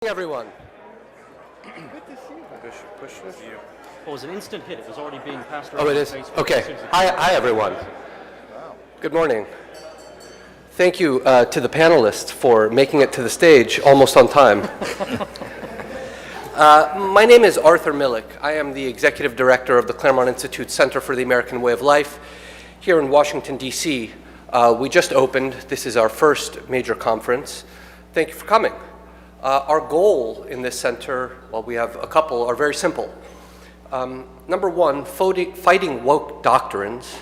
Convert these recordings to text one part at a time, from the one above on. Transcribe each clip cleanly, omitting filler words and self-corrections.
Everyone. Good to see you. Push this. Well, it was an instant hit. It was already being passed around. Oh, it is? Facebook Okay. Hi, everyone. Good morning. Thank you to the panelists for making it to the stage almost on time. My name is Arthur Milikih. I am the Executive Director of the Claremont Institute Center for the American Way of Life here in Washington, D.C. We just opened. This is our first major conference. Thank you for coming. Our goal in this center, well, we have a couple, are very simple. Number one, fighting woke doctrines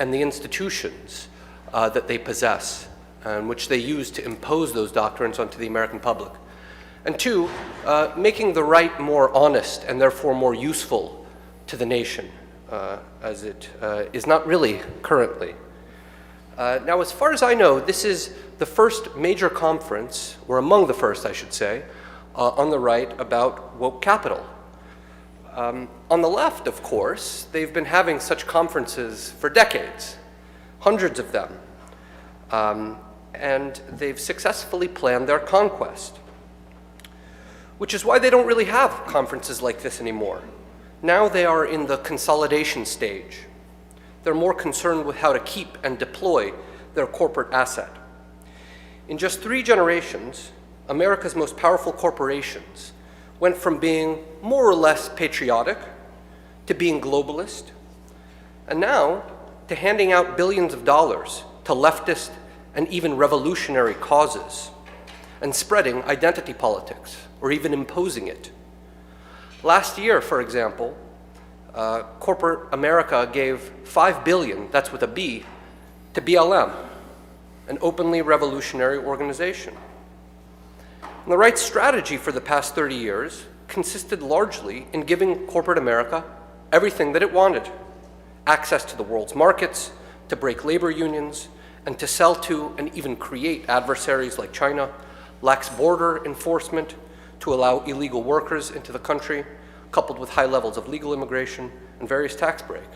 and the institutions that they possess and which they use to impose those doctrines onto the American public. And two, making the right more honest and therefore more useful to the nation, as it is not really currently. Now, as far as I know, this is the first major conference, or among the first, I should say, on the right about woke capital. On the left, of course, they've been having such conferences for decades, hundreds of them, and they've successfully planned their conquest, which is why they don't really have conferences like this anymore. Now they are in the consolidation stage. They're more concerned with how to keep and deploy their corporate asset. In just 3 generations, America's most powerful corporations went from being more or less patriotic to being globalist, and now to handing out billions of dollars to leftist and even revolutionary causes, and spreading identity politics, or even imposing it. Last year, for example, corporate America gave $5 billion, that's with a B, to BLM, an openly revolutionary organization. And the right's strategy for the past 30 years consisted largely in giving corporate America everything that it wanted: access to the world's markets, to break labor unions, and to sell to and even create adversaries like China, lax border enforcement to allow illegal workers into the country, coupled with high levels of legal immigration and various tax break.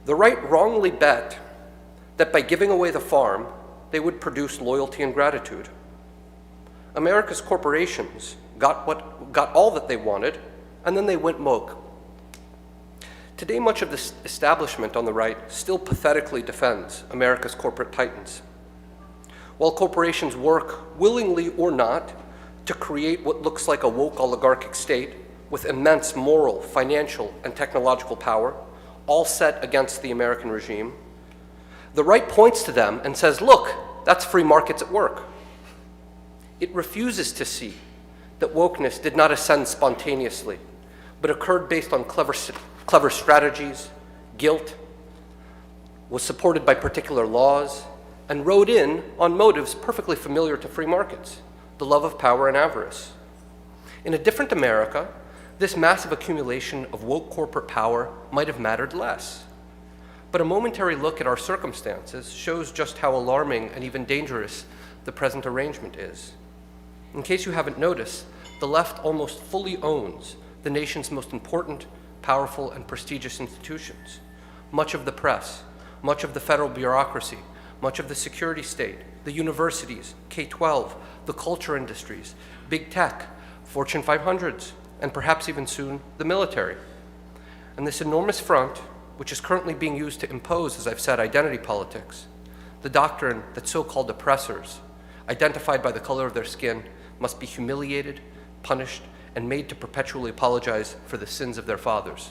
The right wrongly bet that by giving away the farm, they would produce loyalty and gratitude. America's corporations got all that they wanted, and then they went woke. Today, much of this establishment on the right still pathetically defends America's corporate titans. While corporations work, willingly or not, to create what looks like a woke oligarchic state with immense moral, financial, and technological power, all set against the American regime, the right points to them and says, look, that's free markets at work. It refuses to see that wokeness did not ascend spontaneously, but occurred based on clever strategies, guilt, was supported by particular laws, and rode in on motives perfectly familiar to free markets: the love of power and avarice. In a different America, this massive accumulation of woke corporate power might have mattered less. But a momentary look at our circumstances shows just how alarming and even dangerous the present arrangement is. In case you haven't noticed, the left almost fully owns the nation's most important, powerful, and prestigious institutions. Much of the press, much of the federal bureaucracy, much of the security state, the universities, K-12, the culture industries, big tech, Fortune 500s, and perhaps even soon, the military. And this enormous front, which is currently being used to impose, as I've said, identity politics, the doctrine that so-called oppressors, identified by the color of their skin, must be humiliated, punished, and made to perpetually apologize for the sins of their fathers.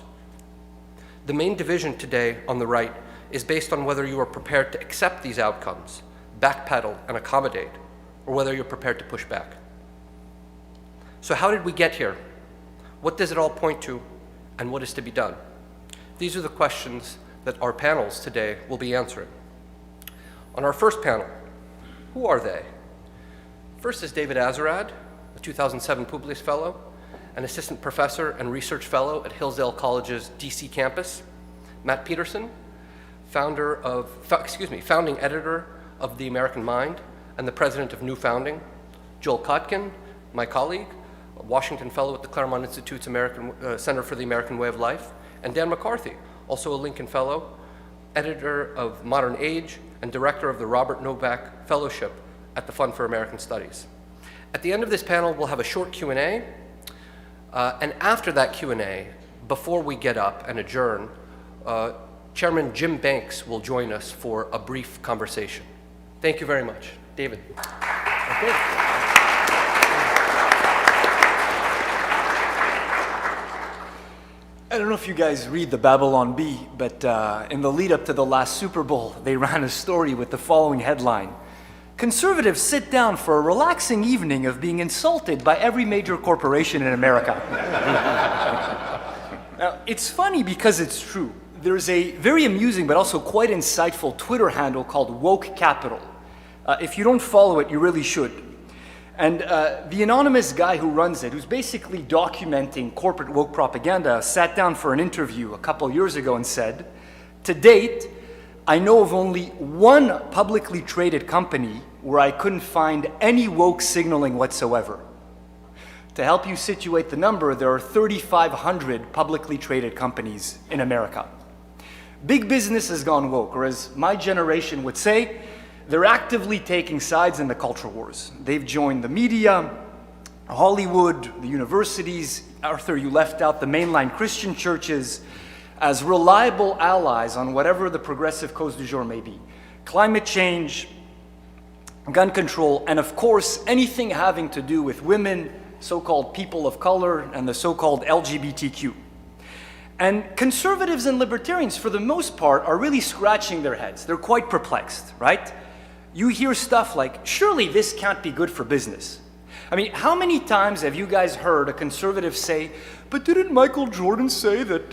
The main division today on the right is based on whether you are prepared to accept these outcomes, backpedal and accommodate, or whether you're prepared to push back. So how did we get here? What does it all point to, and what is to be done? These are the questions that our panels today will be answering. On our first panel, who are they? First is David Azerrad, a 2007 Publius Fellow, an assistant professor and research fellow at Hillsdale College's DC campus. Matt Peterson, founding editor of The American Mind and the president of New Founding. Joel Kotkin, my colleague, a Washington Fellow at the Claremont Institute's Center for the American Way of Life. And Dan McCarthy, also a Lincoln Fellow, editor of Modern Age and director of the Robert Novak Fellowship at the Fund for American Studies. At the end of this panel, we'll have a short Q&A. And after that Q&A, before we get up and adjourn, Chairman Jim Banks will join us for a brief conversation. Thank you very much. David. Okay. I don't know if you guys read the Babylon Bee, but in the lead up to the last Super Bowl, they ran a story with the following headline: "Conservatives sit down for a relaxing evening of being insulted by every major corporation in America." Now, it's funny because it's true. There's a very amusing but also quite insightful Twitter handle called Woke Capital. If you don't follow it, you really should. And the anonymous guy who runs it, who's basically documenting corporate woke propaganda, sat down for an interview a couple years ago and said, "To date, I know of only one publicly traded company where I couldn't find any woke signaling whatsoever." To help you situate the number, there are 3,500 publicly traded companies in America. Big business has gone woke, or as my generation would say, they're actively taking sides in the culture wars. They've joined the media, Hollywood, the universities. Arthur, you left out the mainline Christian churches as reliable allies on whatever the progressive cause du jour may be. Climate change, gun control, and of course, anything having to do with women, so-called people of color, and the so-called LGBTQ. And conservatives and libertarians, for the most part, are really scratching their heads. They're quite perplexed, right? You hear stuff like, "Surely this can't be good for business." I mean, how many times have you guys heard a conservative say, "But didn't Michael Jordan say that,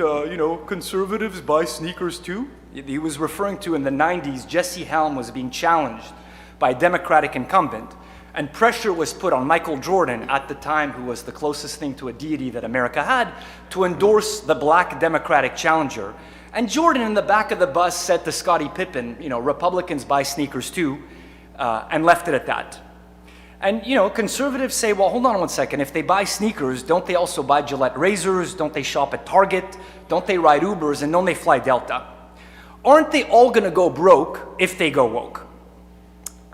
conservatives buy sneakers too?" He was referring to in the 90s, Jesse Helm was being challenged by a Democratic incumbent, and pressure was put on Michael Jordan at the time, who was the closest thing to a deity that America had, to endorse the black Democratic challenger. And Jordan in the back of the bus said to Scottie Pippen, "Republicans buy sneakers too," and left it at that. And, conservatives say, well, hold on one second. If they buy sneakers, don't they also buy Gillette razors? Don't they shop at Target? Don't they ride Ubers? And don't they fly Delta? Aren't they all going to go broke if they go woke?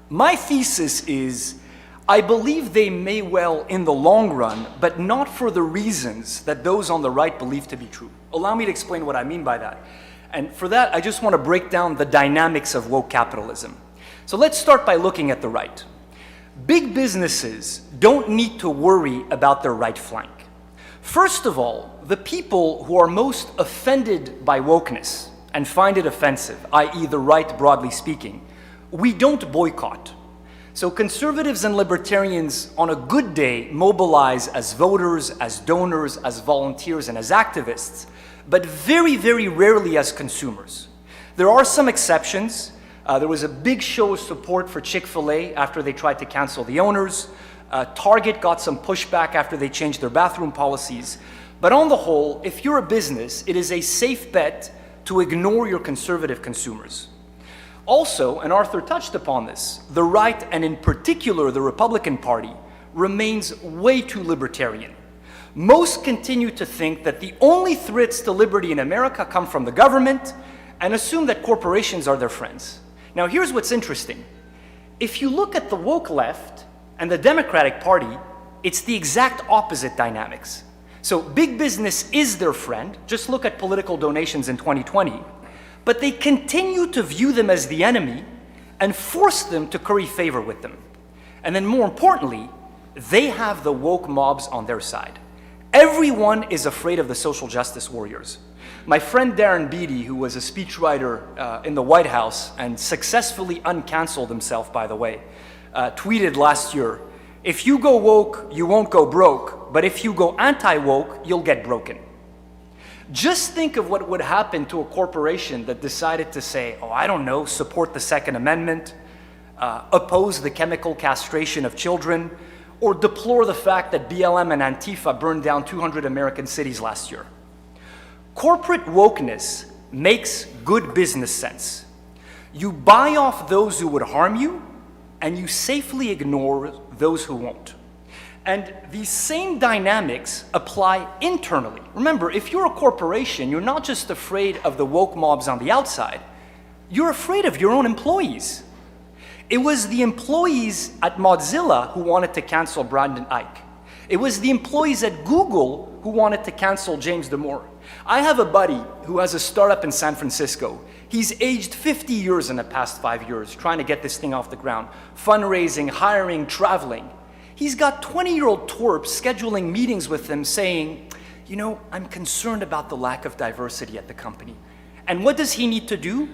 My thesis is, I believe they may well in the long run, but not for the reasons that those on the right believe to be true. Allow me to explain what I mean by that. And for that, I just want to break down the dynamics of woke capitalism. So let's start by looking at the right. Big businesses don't need to worry about their right flank. First of all, the people who are most offended by wokeness and find it offensive, i.e. the right broadly speaking, we don't boycott. So conservatives and libertarians on a good day mobilize as voters, as donors, as volunteers, and as activists, but very, very rarely as consumers. There are some exceptions. There was a big show of support for Chick-fil-A after they tried to cancel the owners. Target got some pushback after they changed their bathroom policies. But on the whole, if you're a business, it is a safe bet to ignore your conservative consumers. Also, and Arthur touched upon this, the right, and in particular the Republican Party, remains way too libertarian. Most continue to think that the only threats to liberty in America come from the government and assume that corporations are their friends. Now, here's what's interesting. If you look at the woke left and the Democratic Party, it's the exact opposite dynamics. So big business is their friend. Just look at political donations in 2020. But they continue to view them as the enemy and force them to curry favor with them. And then more importantly, they have the woke mobs on their side. Everyone is afraid of the social justice warriors. My friend Darren Beattie, who was a speechwriter in the White House and successfully uncanceled himself, by the way, tweeted last year, "If you go woke, you won't go broke, but if you go anti-woke, you'll get broken." Just think of what would happen to a corporation that decided to say, I don't know, support the Second Amendment, oppose the chemical castration of children, or deplore the fact that BLM and Antifa burned down 200 American cities last year. Corporate wokeness makes good business sense. You buy off those who would harm you, and you safely ignore those who won't. And these same dynamics apply internally. Remember, if you're a corporation, you're not just afraid of the woke mobs on the outside, you're afraid of your own employees. It was the employees at Mozilla who wanted to cancel Brandon Ike. It was the employees at Google who wanted to cancel James Damore. I have a buddy who has a startup in San Francisco. He's aged 50 years in the past 5 years trying to get this thing off the ground. Fundraising, hiring, traveling. He's got 20-year-old twerps scheduling meetings with him saying, you know, I'm concerned about the lack of diversity at the company. And what does he need to do?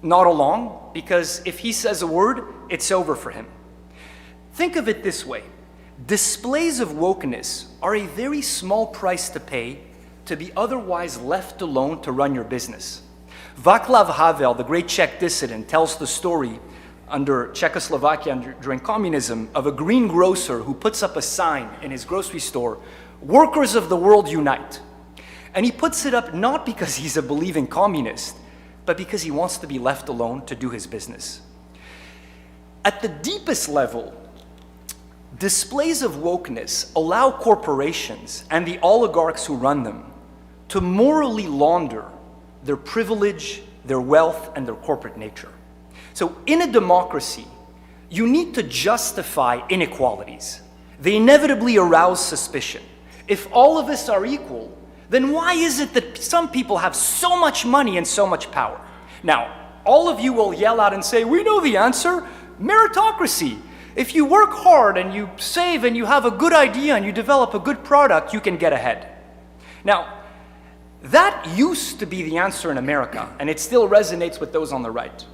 Nod along, because if he says a word, it's over for him. Think of it this way. Displays of wokeness are a very small price to pay to be otherwise left alone to run your business. Václav Havel, the great Czech dissident, tells the story under Czechoslovakia during communism of a greengrocer who puts up a sign in his grocery store, "Workers of the world unite." And he puts it up not because he's a believing communist, but because he wants to be left alone to do his business. At the deepest level, displays of wokeness allow corporations and the oligarchs who run them to morally launder their privilege, their wealth, and their corporate nature. So in a democracy, you need to justify inequalities. They inevitably arouse suspicion. If all of us are equal, then why is it that some people have so much money and so much power? Now, all of you will yell out and say, we know the answer, meritocracy. If you work hard and you save and you have a good idea and you develop a good product, you can get ahead. Now, that used to be the answer in America, and it still resonates with those on the right.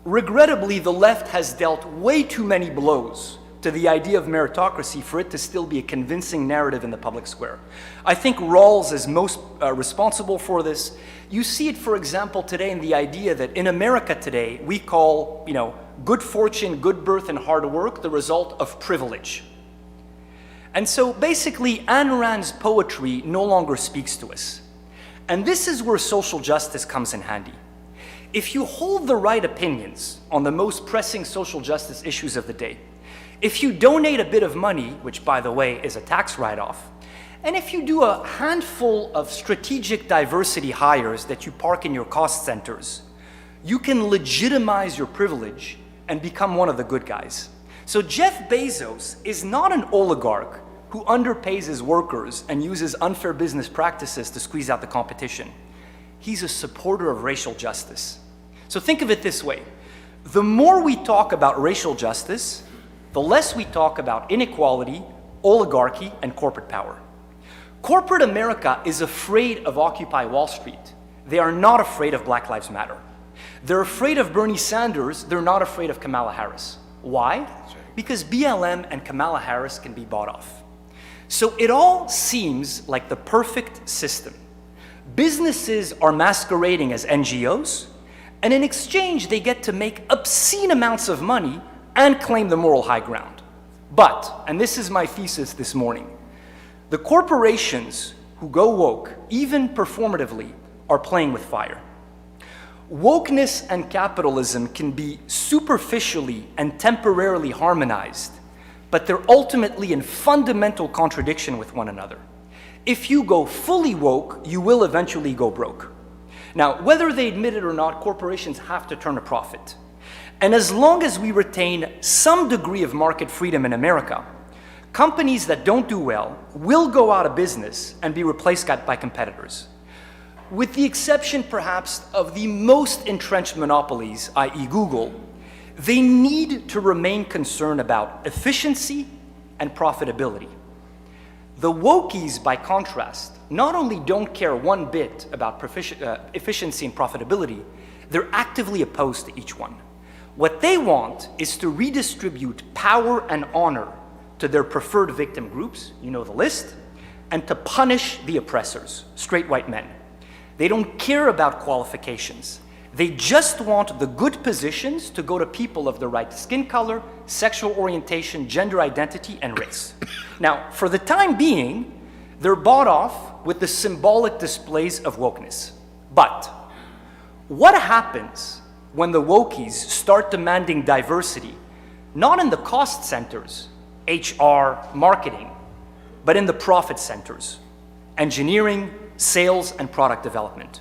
Regrettably, the left has dealt way too many blows to the idea of meritocracy for it to still be a convincing narrative in the public square. I think Rawls is most responsible for this. You see it, for example, today in the idea that in America today, we call, good fortune, good birth, and hard work the result of privilege. And so basically, Ayn Rand's poetry no longer speaks to us. And this is where social justice comes in handy. If you hold the right opinions on the most pressing social justice issues of the day, if you donate a bit of money, which by the way is a tax write-off, and if you do a handful of strategic diversity hires that you park in your cost centers, you can legitimize your privilege and become one of the good guys. So Jeff Bezos is not an oligarch who underpays his workers and uses unfair business practices to squeeze out the competition. He's a supporter of racial justice. So think of it this way. The more we talk about racial justice, the less we talk about inequality, oligarchy, and corporate power. Corporate America is afraid of Occupy Wall Street. They are not afraid of Black Lives Matter. They're afraid of Bernie Sanders. They're not afraid of Kamala Harris. Why? Because BLM and Kamala Harris can be bought off. So it all seems like the perfect system. Businesses are masquerading as NGOs, and in exchange, they get to make obscene amounts of money and claim the moral high ground. But, and this is my thesis this morning, the corporations who go woke, even performatively, are playing with fire. Wokeness and capitalism can be superficially and temporarily harmonized, but they're ultimately in fundamental contradiction with one another. If you go fully woke, you will eventually go broke. Now, whether they admit it or not, corporations have to turn a profit. And as long as we retain some degree of market freedom in America, companies that don't do well will go out of business and be replaced by competitors. With the exception, perhaps, of the most entrenched monopolies, i.e. Google, they need to remain concerned about efficiency and profitability. The wokies, by contrast, not only don't care one bit about efficiency and profitability, they're actively opposed to each one. What they want is to redistribute power and honor to their preferred victim groups, you know the list, and to punish the oppressors, straight white men. They don't care about qualifications. They just want the good positions to go to people of the right skin color, sexual orientation, gender identity, and race. Now, for the time being, they're bought off with the symbolic displays of wokeness. But what happens when the wokies start demanding diversity, not in the cost centers, HR, marketing, but in the profit centers, engineering, sales, and product development?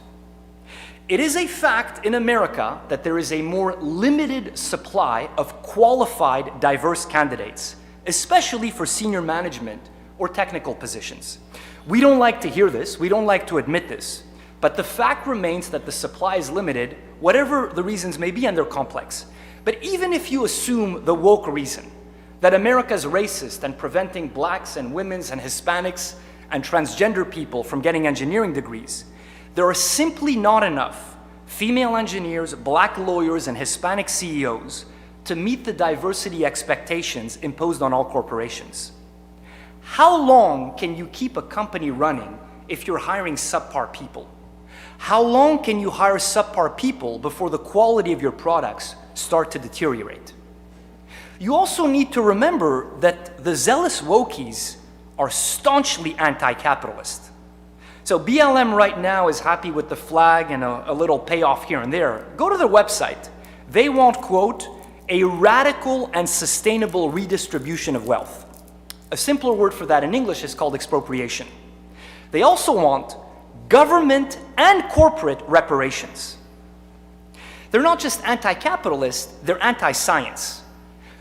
It is a fact in America that there is a more limited supply of qualified, diverse candidates, especially for senior management or technical positions. We don't like to hear this, we don't like to admit this, but the fact remains that the supply is limited, whatever the reasons may be, and they're complex. But even if you assume the woke reason, that America is racist and preventing blacks and women's and Hispanics and transgender people from getting engineering degrees, there are simply not enough female engineers, black lawyers, and Hispanic CEOs to meet the diversity expectations imposed on all corporations. How long can you keep a company running if you're hiring subpar people? How long can you hire subpar people before the quality of your products start to deteriorate? You also need to remember that the zealous wokies are staunchly anti-capitalist. So BLM right now is happy with the flag and a little payoff here and there. Go to their website. They want, quote, a radical and sustainable redistribution of wealth. A simpler word for that in English is called expropriation. They also want government and corporate reparations. They're not just anti-capitalist, they're anti-science.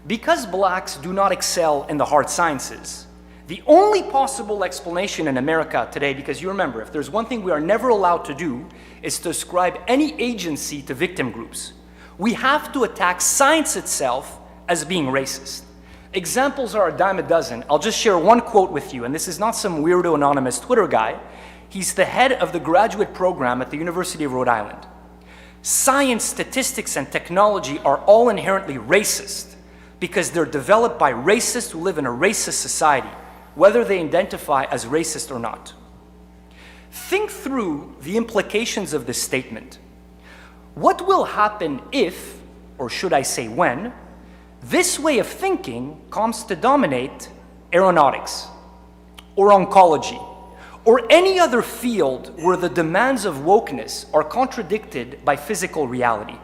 Because blacks do not excel in the hard sciences, the only possible explanation in America today, because you remember, if there's one thing we are never allowed to do, is to ascribe any agency to victim groups. We have to attack science itself as being racist. Examples are a dime a dozen. I'll just share one quote with you, and this is not some weirdo anonymous Twitter guy. He's the head of the graduate program at the University of Rhode Island. Science, statistics, and technology are all inherently racist because they're developed by racists who live in a racist society, whether they identify as racist or not. Think through the implications of this statement. What will happen if, or should I say when, this way of thinking comes to dominate aeronautics, or oncology, or any other field where the demands of wokeness are contradicted by physical reality?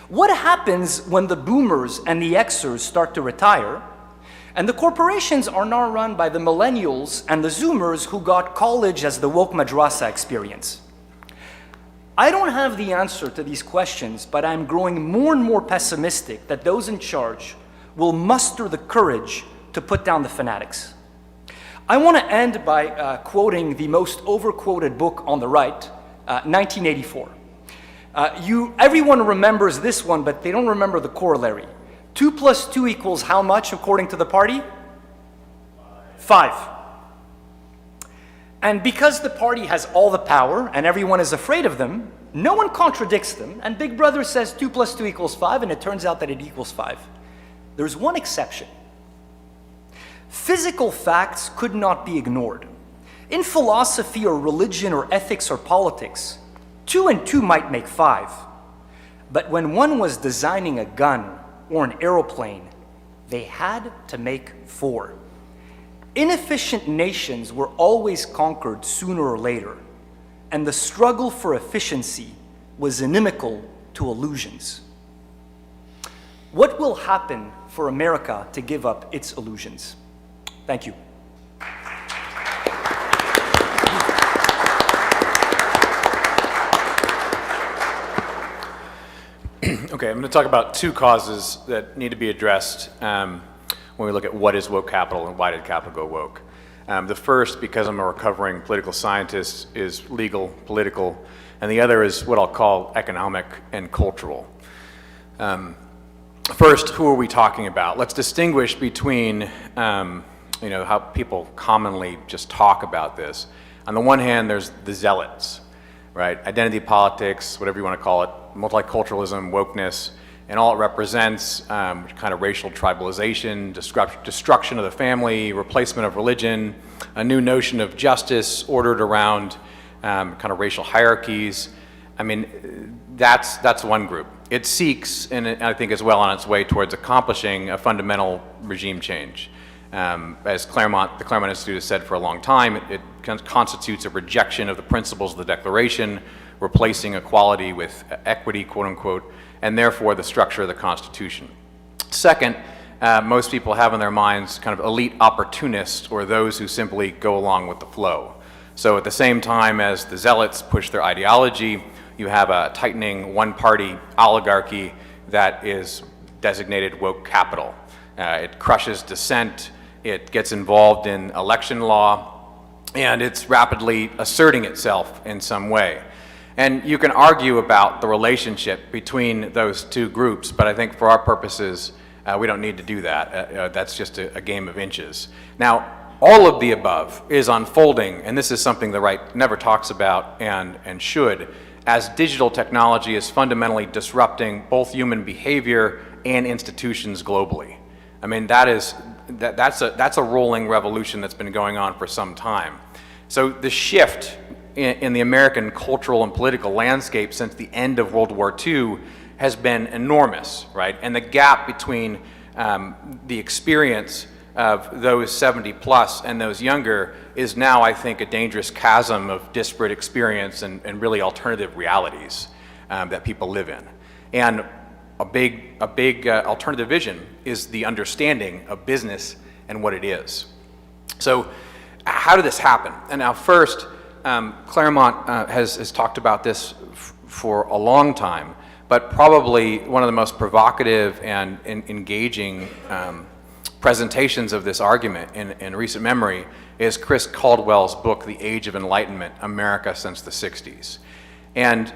What happens when the boomers and the Xers start to retire, and the corporations are now run by the millennials and the Zoomers who got college as the woke madrasa experience? I don't have the answer to these questions, but I'm growing more and more pessimistic that those in charge will muster the courage to put down the fanatics. I want to end by quoting the most overquoted book on the right, 1984. Everyone remembers this one, but they don't remember the corollary. 2 + 2 = how much according to the party? 5. And because the party has all the power and everyone is afraid of them, no one contradicts them, and Big Brother says 2 + 2 = 5, and it turns out that it equals 5. There's one exception. Physical facts could not be ignored. In philosophy or religion or ethics or politics, 2 and 2 might make 5. But when one was designing a gun or an aeroplane, they had to make 4. Inefficient nations were always conquered sooner or later, and the struggle for efficiency was inimical to illusions. What will happen for America to give up its illusions? Thank you. Okay, I'm going to talk about 2 causes that need to be addressed when we look at what is woke capital and why did capital go woke. The first, because I'm a recovering political scientist, is legal, political, and the other is what I'll call economic and cultural. First, who are we talking about? Let's distinguish between how people commonly just talk about this. On the one hand, there's the zealots, right? Identity politics, whatever you want to call it, multiculturalism, wokeness, and all it represents, kind of racial tribalization, destruction of the family, replacement of religion, a new notion of justice ordered around kind of racial hierarchies. I mean, that's one group. It seeks, and I think is well on its way towards accomplishing a fundamental regime change. As the Claremont Institute has said for a long time, it constitutes a rejection of the principles of the Declaration, replacing equality with equity, quote unquote, and therefore the structure of the Constitution. Second, most people have in their minds kind of elite opportunists, or those who simply go along with the flow. So at the same time as the zealots push their ideology, you have a tightening one-party oligarchy that is designated woke capital. It crushes dissent, it gets involved in election law, and it's rapidly asserting itself in some way. And you can argue about the relationship between those two groups, but I think for our purposes, we don't need to do that. That's just a game of inches. Now, all of the above is unfolding, and this is something the right never talks about and should, as digital technology is fundamentally disrupting both human behavior and institutions globally. I mean, that's a rolling revolution that's been going on for some time. So the shift in the American cultural and political landscape since the end of World War II has been enormous, right? And the gap between the experience of those 70 plus and those younger is now, I think, a dangerous chasm of disparate experience and really alternative realities that people live in. And a big alternative vision is the understanding of business and what it is. So how did this happen? And now first, Claremont has talked about this for a long time, but probably one of the most provocative and engaging presentations of this argument in recent memory is Chris Caldwell's book, The Age of Enlightenment, America Since the 60s. And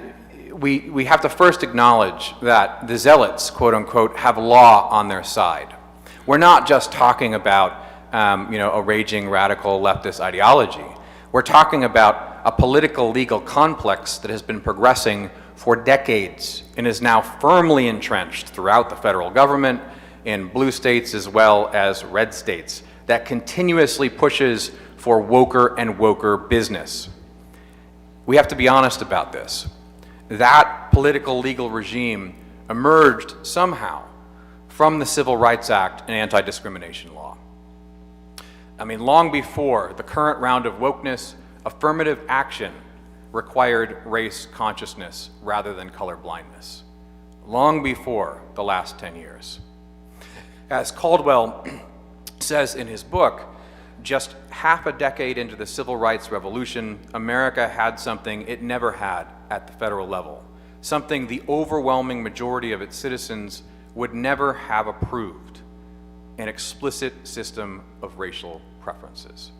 we have to first acknowledge that the zealots, quote unquote, have law on their side. We're not just talking about a raging radical leftist ideology. We're talking about a political legal complex that has been progressing for decades and is now firmly entrenched throughout the federal government, in blue states as well as red states, that continuously pushes for woker and woker business. We have to be honest about this. That political legal regime emerged somehow from the Civil Rights Act and anti-discrimination law. I mean, long before the current round of wokeness, affirmative action required race consciousness rather than color blindness. Long before the last 10 years. As Caldwell says in his book, just half a decade into the Civil Rights Revolution, America had something it never had at the federal level, something the overwhelming majority of its citizens would never have approved, an explicit system of racial preferences.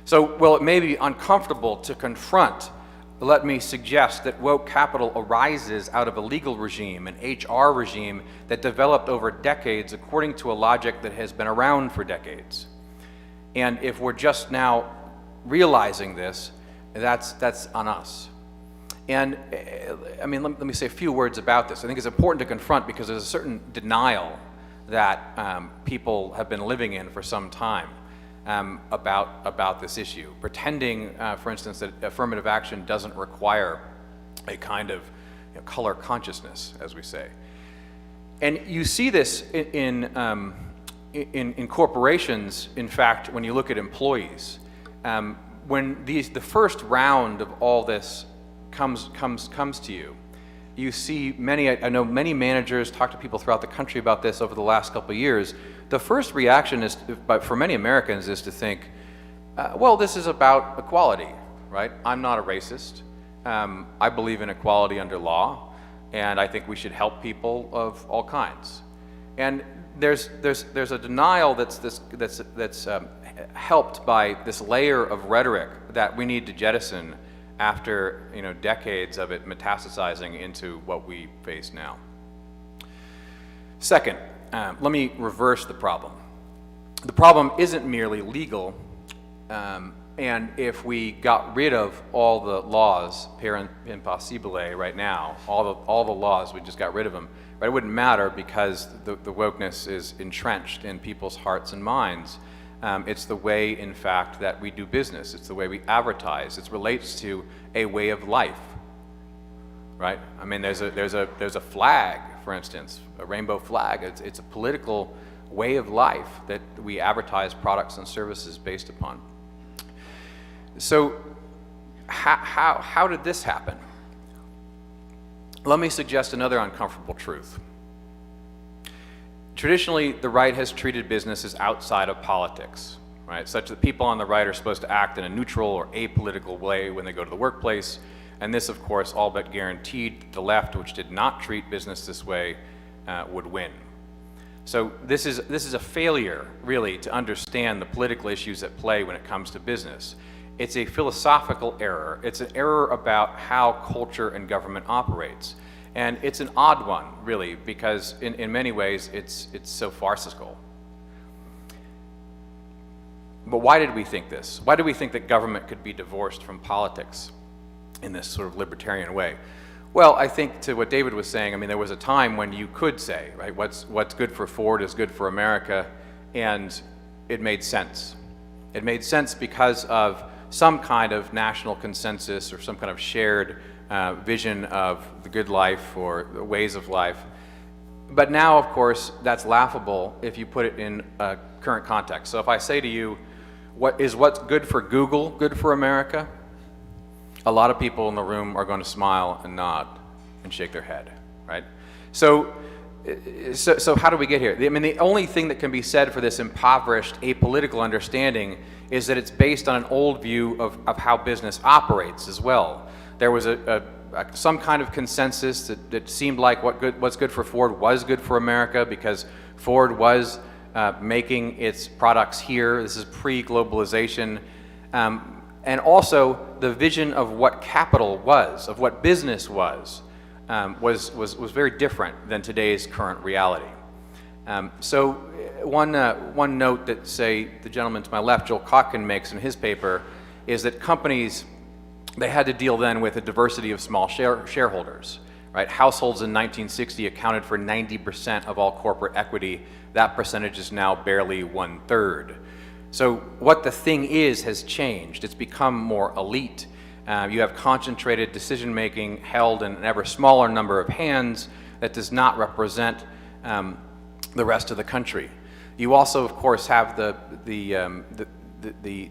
So, while it may be uncomfortable to confront, let me suggest that woke capital arises out of a legal regime, an HR regime that developed over decades according to a logic that has been around for decades. And if we're just now realizing this, that's on us. And I mean, let me say a few words about this. I think it's important to confront because there's a certain denial that people have been living in for some time about this issue, pretending, for instance, that affirmative action doesn't require a kind of color consciousness, as we say. And you see this in corporations. In fact, when you look at employees, when the first round of all this comes to you, you see I know many managers, talk to people throughout the country about this over the last couple of years. The first reaction is, for many Americans, is to think, well, this is about equality, right? I'm not a racist. I believe in equality under law, and I think we should help people of all kinds. And there's a denial that's helped by this layer of rhetoric that we need to jettison after decades of it metastasizing into what we face now. Second, let me reverse the problem. The problem isn't merely legal, and if we got rid of all the laws, per impossibile right now, all the laws, we just got rid of them, right? It wouldn't matter because the wokeness is entrenched in people's hearts and minds. It's the way, in fact, that we do business. It's the way we advertise. It relates to a way of life, right? I mean, there's a flag, for instance, a rainbow flag. It's a political way of life that we advertise products and services based upon. So, how did this happen? Let me suggest another uncomfortable truth. Traditionally, the right has treated business as outside of politics, right? Such that people on the right are supposed to act in a neutral or apolitical way when they go to the workplace. And this, of course, all but guaranteed the left, which did not treat business this way, would win. So this is a failure, really, to understand the political issues at play when it comes to business. It's a philosophical error. It's an error about how culture and government operates. And it's an odd one, really, because in many ways it's so farcical. But why did we think this? Why did we think that government could be divorced from politics in this sort of libertarian way? Well, I think to what David was saying, I mean, there was a time when you could say, right, what's good for Ford is good for America, and it made sense. It made sense because of some kind of national consensus or some kind of shared vision of the good life or the ways of life. But now, of course, that's laughable if you put it in a current context. So if I say to you, what's good for Google good for America? A lot of people in the room are going to smile and nod and shake their head, right? So how do we get here? I mean, the only thing that can be said for this impoverished apolitical understanding is that it's based on an old view of how business operates as well. There was some kind of consensus that seemed like what's good for Ford was good for America because Ford was making its products here. This is pre-globalization. And also the vision of what capital was, of what business was very different than today's current reality. So one note that, say, the gentleman to my left, Joel Kotkin, makes in his paper is that companies, they had to deal then with a diversity of small shareholders, right? Households in 1960 accounted for 90% of all corporate equity. That percentage is now barely 1/3. So what the thing is has changed. It's become more elite. You have concentrated decision-making held in an ever smaller number of hands that does not represent the rest of the country. You also, of course, have the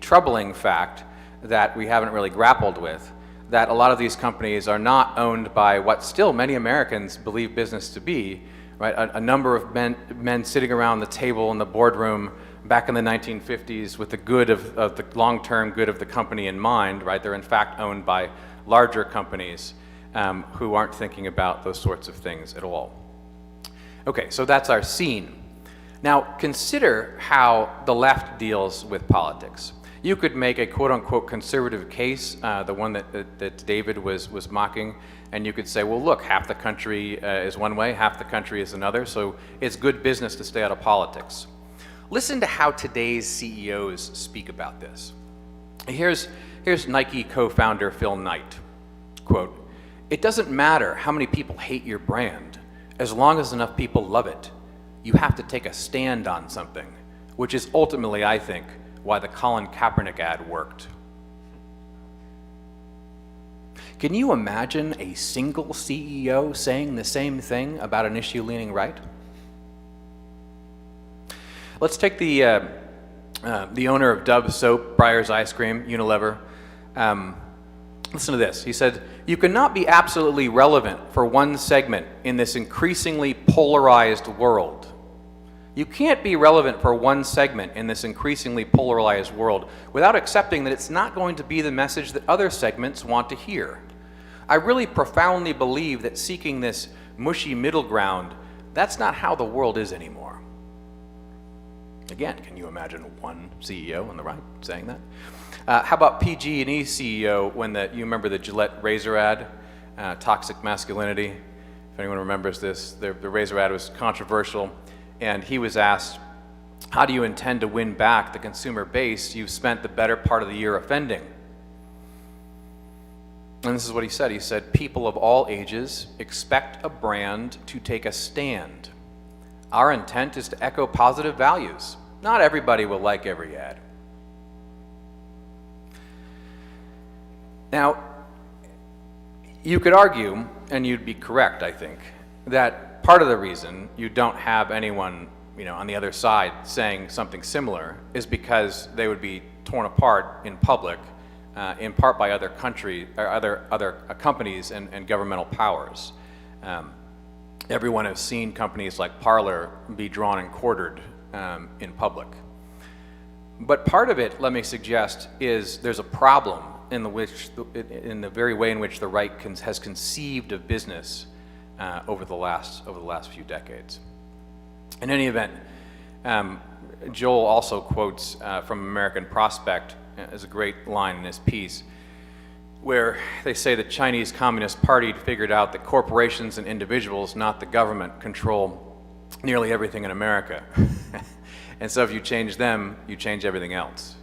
troubling fact that we haven't really grappled with, that a lot of these companies are not owned by what still many Americans believe business to be, right? A number of men sitting around the table in the boardroom back in the 1950s with the good of the long-term good of the company in mind, right? They're in fact owned by larger companies who aren't thinking about those sorts of things at all. Okay, so that's our scene. Now consider how the left deals with politics. You could make a quote-unquote conservative case, the one that David was mocking, and you could say, well, look, half the country is one way, half the country is another, so it's good business to stay out of politics. Listen to how today's CEOs speak about this. Here's Nike co-founder Phil Knight, quote, "It doesn't matter how many people hate your brand, as long as enough people love it. You have to take a stand on something, which is ultimately, I think, why the Colin Kaepernick ad worked." Can you imagine a single CEO saying the same thing about an issue leaning right? Let's take the owner of Dove Soap, Breyers Ice Cream, Unilever. Listen to this. He said, "You cannot be absolutely relevant for one segment in this increasingly polarized world. You can't be relevant for one segment in this increasingly polarized world without accepting that it's not going to be the message that other segments want to hear. I really profoundly believe that seeking this mushy middle ground, that's not how the world is anymore." Again, can you imagine one CEO on the right saying that? How about PG&E CEO when you remember the Gillette razor ad, toxic masculinity? If anyone remembers this, the razor ad was controversial, and he was asked, "How do you intend to win back the consumer base you've spent the better part of the year offending?" And this is what he said. He said, "People of all ages expect a brand to take a stand. Our intent is to echo positive values. Not everybody will like every ad." Now, you could argue, and you'd be correct, I think, that part of the reason you don't have anyone, on the other side saying something similar is because they would be torn apart in public, in part by other companies and governmental powers. Everyone has seen companies like Parler be drawn and quartered in public. But part of it, let me suggest, is there's a problem in the very way in which the right has conceived of business over the last few decades. In any event, Joel also quotes from American Prospect as a great line in his piece, where they say the Chinese Communist Party figured out that corporations and individuals, not the government, control nearly everything in America. And so if you change them, you change everything else.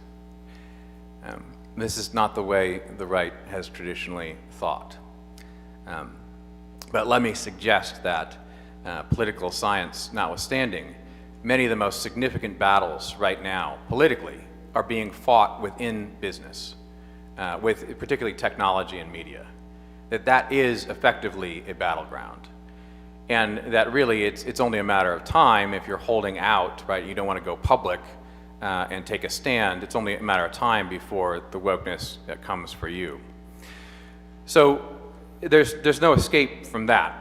This is not the way the right has traditionally thought. But let me suggest that, political science notwithstanding, many of the most significant battles right now, politically, are being fought within business, with particularly technology and media. That is effectively a battleground. And that really, it's only a matter of time if you're holding out, right? You don't want to go public and take a stand. It's only a matter of time before the wokeness comes for you. So there's no escape from that.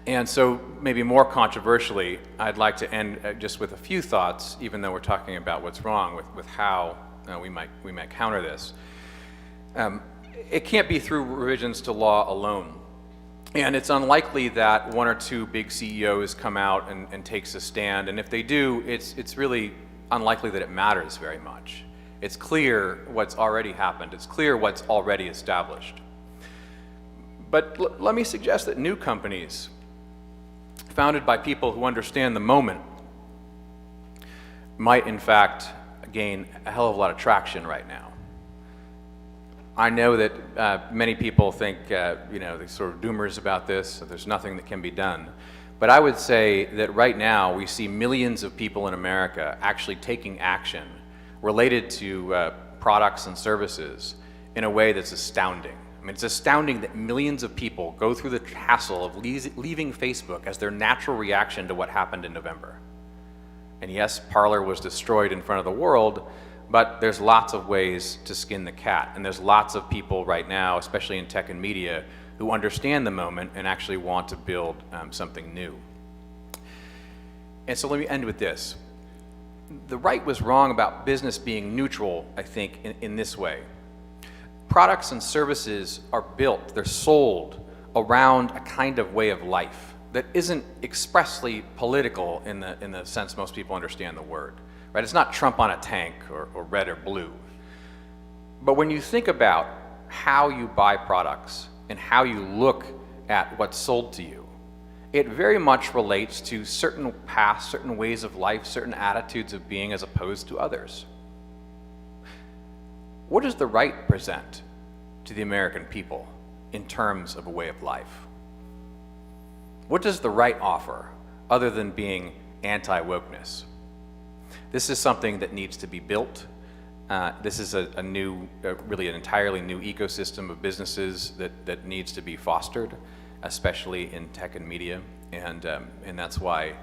And so maybe more controversially, I'd like to end just with a few thoughts, even though we're talking about what's wrong with how we might counter this. It can't be through revisions to law alone. And it's unlikely that one or two big CEOs come out and takes a stand. And if they do, it's really unlikely that it matters very much. It's clear what's already happened. It's clear what's already established. But let me suggest that new companies, founded by people who understand the moment, might in fact gain a hell of a lot of traction right now. I know that many people think, they're sort of doomers about this, that there's nothing that can be done. But I would say that right now we see millions of people in America actually taking action related to products and services in a way that's astounding. I mean, it's astounding that millions of people go through the hassle of leaving Facebook as their natural reaction to what happened in November. And yes, Parler was destroyed in front of the world, but there's lots of ways to skin the cat. And there's lots of people right now, especially in tech and media, who understand the moment and actually want to build something new. And so let me end with this. The right was wrong about business being neutral, I think, in this way. Products and services are built, they're sold around a kind of way of life that isn't expressly political in the sense most people understand the word. Right? It's not Trump on a tank or red or blue. But when you think about how you buy products and how you look at what's sold to you, it very much relates to certain paths, certain ways of life, certain attitudes of being as opposed to others. What does the right present to the American people in terms of a way of life? What does the right offer other than being anti-wokeness? This is something that needs to be built. This is really an entirely new ecosystem of businesses that needs to be fostered, especially in tech and media. And that's why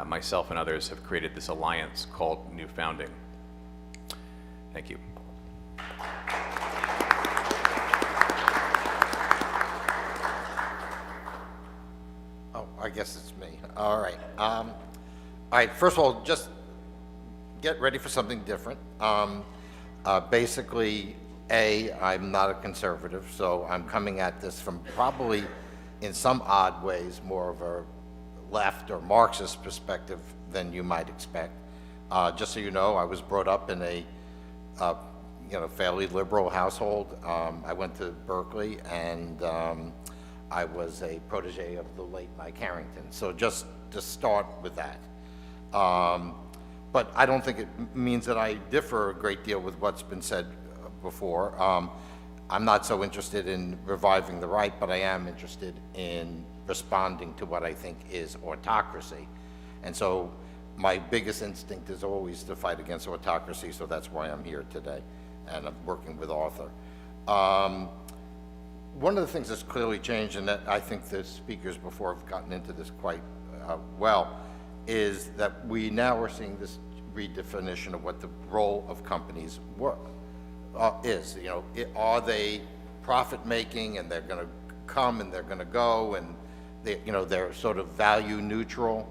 myself and others have created this alliance called New Founding. Thank you. Oh, I guess it's me. All right. All right, first of all, just get ready for something different. Basically, I'm not a conservative, so I'm coming at this from probably, in some odd ways, more of a left or Marxist perspective than you might expect. Just so you know, I was brought up in a fairly liberal household. I went to Berkeley, and I was a protege of the late Mike Harrington. So just to start with that. But I don't think it means that I differ a great deal with what's been said before. I'm not so interested in reviving the right, but I am interested in responding to what I think is autocracy. And so my biggest instinct is always to fight against autocracy, so that's why I'm here today, and I'm working with Arthur. One of the things that's clearly changed, and that I think the speakers before have gotten into this quite well, is that we now are seeing this redefinition of what the role of companies is. Are they profit making, and they're going to come and they're going to go, and they're sort of value neutral?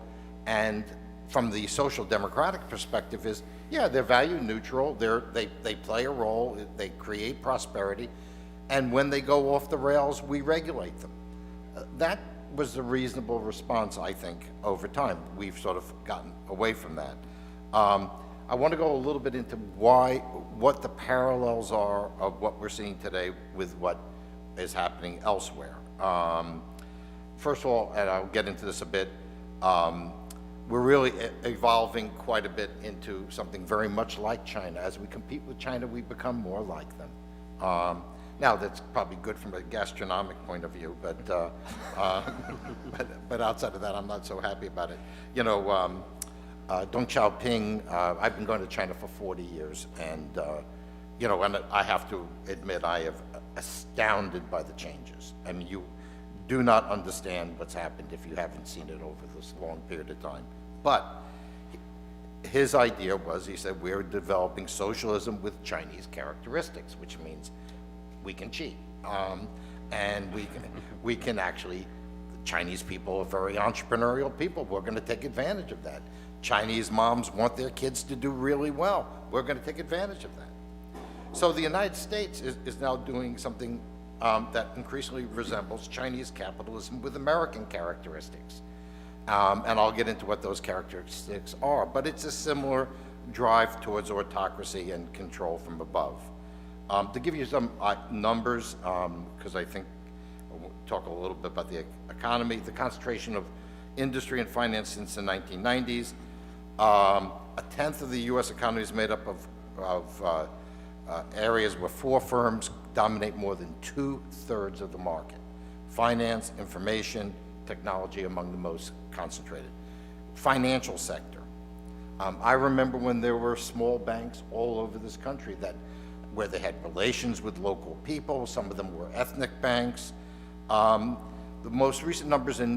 And from the social democratic perspective, Yeah, they're value neutral. They play a role. They create prosperity, and when they go off the rails, we regulate them. That was a reasonable response, I think, over time. We've sort of gotten away from that. I want to go a little bit into what the parallels are of what we're seeing today with what is happening elsewhere. First of all, and I'll get into this a bit, we're really evolving quite a bit into something very much like China. As we compete with China, we become more like them. Now, that's probably good from a gastronomic point of view, but but outside of that, I'm not so happy about it. You know, Deng Xiaoping, I've been going to China for 40 years, and you know, and I have to admit, I am astounded by the changes. I mean, you do not understand what's happened if you haven't seen it over this long period of time. But his idea was, he said, we're developing socialism with Chinese characteristics, which means we can cheat, and we can actually, Chinese people are very entrepreneurial people. We're going to take advantage of that. Chinese moms want their kids to do really well. We're going to take advantage of that. So the United States is now doing something that increasingly resembles Chinese capitalism with American characteristics. And I'll get into what those characteristics are, but it's a similar drive towards autocracy and control from above. To give you some numbers, because I think we'll talk a little bit about the economy, the concentration of industry and finance since the 1990s, a tenth of the U.S. economy is made up of areas where 4 firms dominate more than 2/3 of the market. Finance, information, technology among the most concentrated. Financial sector. I remember when there were small banks all over this country where they had relations with local people. Some of them were ethnic banks. The most recent numbers in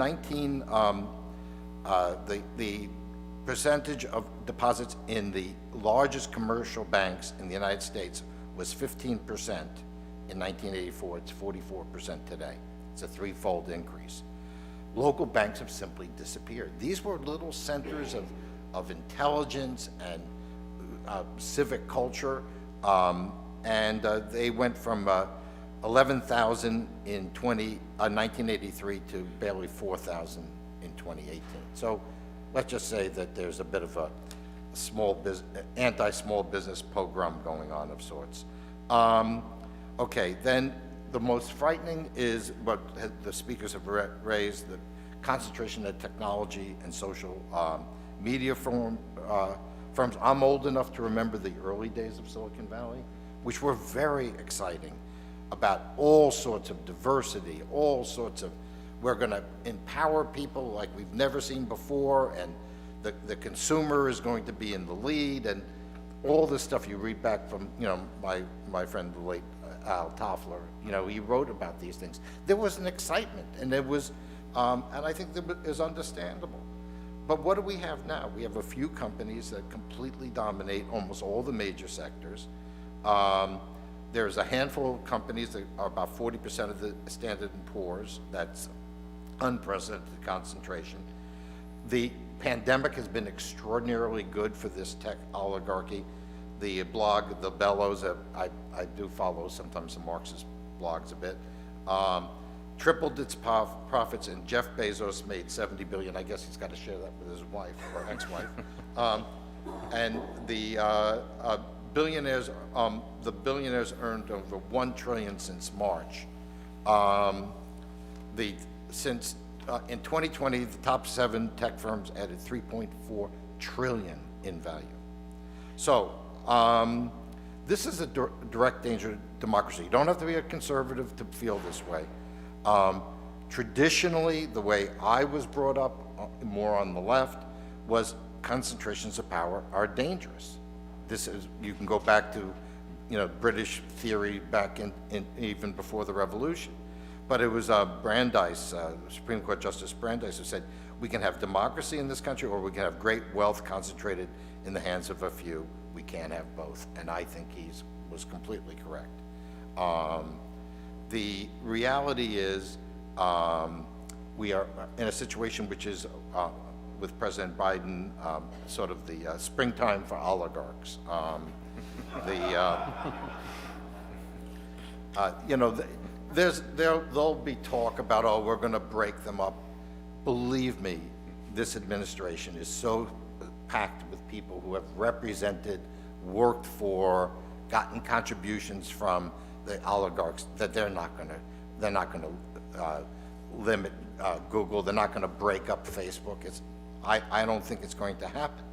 the percentage of deposits in the largest commercial banks in the United States was 15% in 1984. It's 44% today. It's a 3-fold increase. Local banks have simply disappeared. These were little centers of intelligence and civic culture, and they went from 11,000 in 1983 to barely 4,000 in 2018. So let's just say that there's a bit of a anti-small business pogrom going on of sorts. Okay, then the most frightening is what the speakers have raised, the concentration of technology and social media firms. I'm old enough to remember the early days of Silicon Valley, which were very exciting, about all sorts of diversity, all sorts of, we're going to empower people like we've never seen before, and the consumer is going to be in the lead, and all this stuff you read back from, you know, my friend, the late Al Toffler, you know, he wrote about these things. There was an excitement, and there was, and I think that is understandable. But what do we have now? We have a few companies that completely dominate almost all the major sectors. There's a handful of companies that are about 40% of the Standard & Poor's. That's unprecedented concentration. The pandemic has been extraordinarily good for this tech oligarchy. The blog, The Bellows, I do follow sometimes some Marxist blogs a bit, tripled its profits, and Jeff Bezos made $70 billion. I guess he's got to share that with his wife or ex-wife. And the billionaires earned over $1 trillion since March. In 2020, the top 7 tech firms added $3.4 trillion in value. So this is a direct danger to democracy. You don't have to be a conservative to feel this way. Traditionally, the way I was brought up, more on the left, was concentrations of power are dangerous. This is, you can go back to, you know, British theory back in even before the Revolution. But it was Brandeis, Supreme Court Justice Brandeis, who said, we can have democracy in this country, or we can have great wealth concentrated in the hands of a few. We can't have both. And I think he was completely correct. The reality is we are in a situation which is with President Biden, sort of the springtime for oligarchs. You know, there'll be talk about, oh, we're going to break them up. Believe me, this administration is so packed with people who have represented, worked for, gotten contributions from the oligarchs that they're not going to limit Google. They're not going to break up Facebook. I don't think it's going to happen.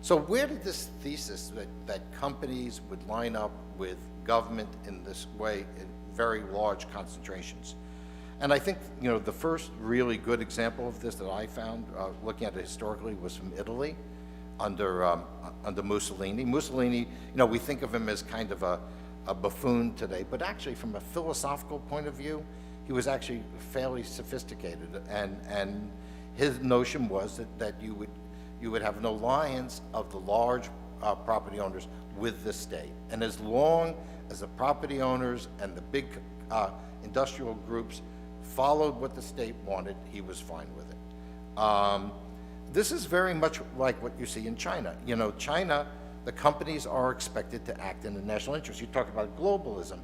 So where did this thesis that companies would line up with government in this way in very large concentrations? And I think, you know, the first really good example of this that I found, looking at it historically, was from Italy under Mussolini. Mussolini, you know, we think of him as kind of a buffoon today, but actually from a philosophical point of view, he was actually fairly sophisticated. And his notion was that you would have an alliance of the large property owners with the state. And as long as the property owners and the big industrial groups followed what the state wanted, he was fine with it. This is very much like what you see in China. You know, China, the companies are expected to act in the national interest. You talk about globalism.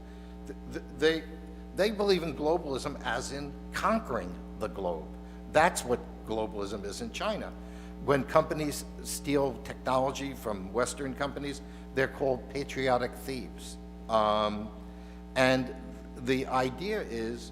They believe in globalism as in conquering the globe. That's what globalism is in China. When companies steal technology from Western companies, they're called patriotic thieves. And the idea is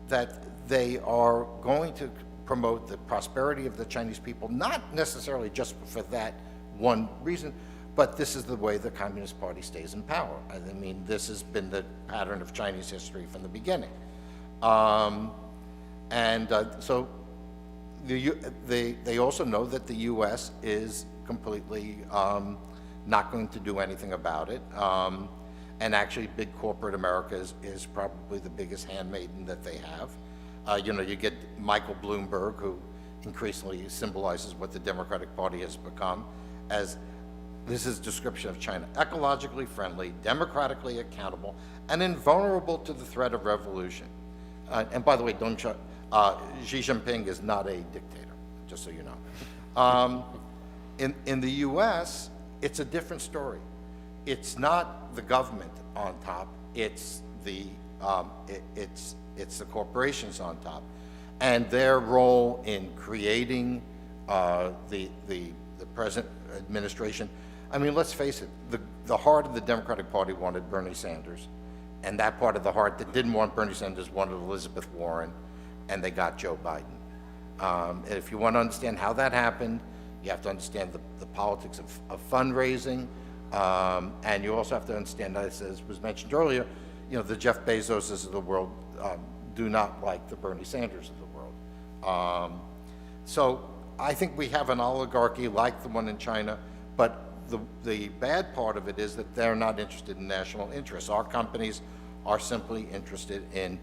that they are going to promote the prosperity of the Chinese people, not necessarily just for that one reason, but this is the way the Communist Party stays in power. I mean, this has been the pattern of Chinese history from the beginning. So they also know that the U.S. is completely not going to do anything about it. And actually, big corporate America is probably the biggest handmaiden that they have. You know, you get Michael Bloomberg, who increasingly symbolizes what the Democratic Party has become, as this is description of China: ecologically friendly, democratically accountable, and invulnerable to the threat of revolution. And by the way, Xi Jinping is not a dictator, just so you know. In the U.S., it's a different story. It's not the government on top; it's the corporations on top, and their role in creating the present administration. I mean, let's face it: the heart of the Democratic Party wanted Bernie Sanders, and that part of the heart that didn't want Bernie Sanders wanted Elizabeth Warren, and they got Joe Biden. And if you want to understand how that happened, you have to understand the politics of fundraising. And you also have to understand, as was mentioned earlier, you know, the Jeff Bezoses of the world do not like the Bernie Sanders of the world. So I think we have an oligarchy like the one in China, but the bad part of it is that they're not interested in national interests. Our companies are simply interested in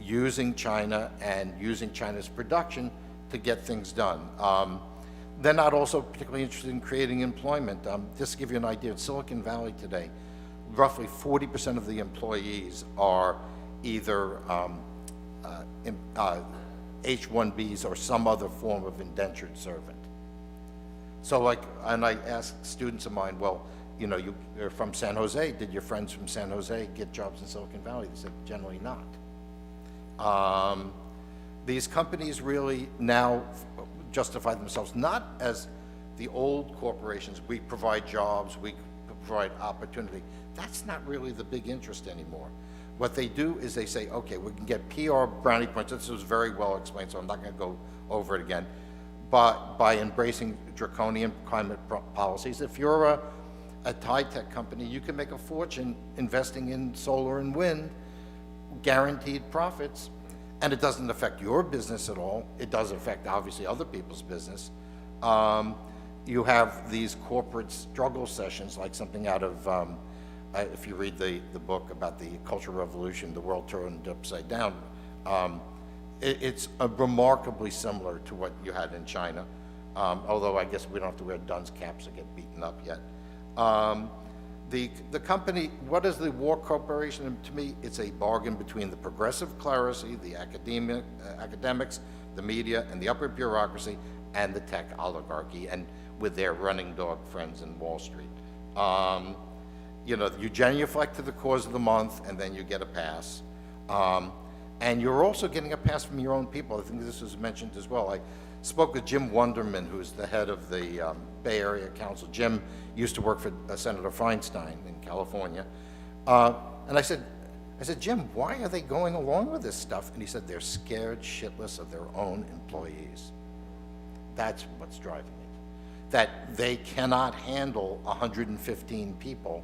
using China and using China's production to get things done. They're not also particularly interested in creating employment. Just to give you an idea, in Silicon Valley today, roughly 40% of the employees are either H-1Bs or some other form of indentured servant. So and I ask students of mine, well, you know, you're from San Jose. Did your friends from San Jose get jobs in Silicon Valley? They said, generally not. These companies really now justify themselves not as the old corporations. We provide jobs, we provide opportunity. That's not really the big interest anymore. What they do is they say, okay, we can get PR brownie points. This was very well explained, so I'm not going to go over it again. But by embracing draconian climate policies, if you're a high-tech company, you can make a fortune investing in solar and wind, guaranteed profits, and it doesn't affect your business at all. It does affect, obviously, other people's business. You have these corporate struggle sessions, like something out of, if you read the book about the Cultural Revolution, the world turned upside down, it's remarkably similar to what you had in China, although I guess we don't have to wear dunce caps or get beaten up yet. The company, what is the War Corporation? And to me, it's a bargain between the progressive clerisy, the academics, the media, and the upper bureaucracy, and the tech oligarchy, and with their running dog friends in Wall Street. You know, you genuflect to the cause of the month, and then you get a pass. And you're also getting a pass from your own people. I think this was mentioned as well. I spoke with Jim Wunderman, who's the head of the Bay Area Council. Jim used to work for Senator Feinstein in California. And I said, Jim, why are they going along with this stuff? And he said, they're scared shitless of their own employees. That's what's driving it. That they cannot handle 115 people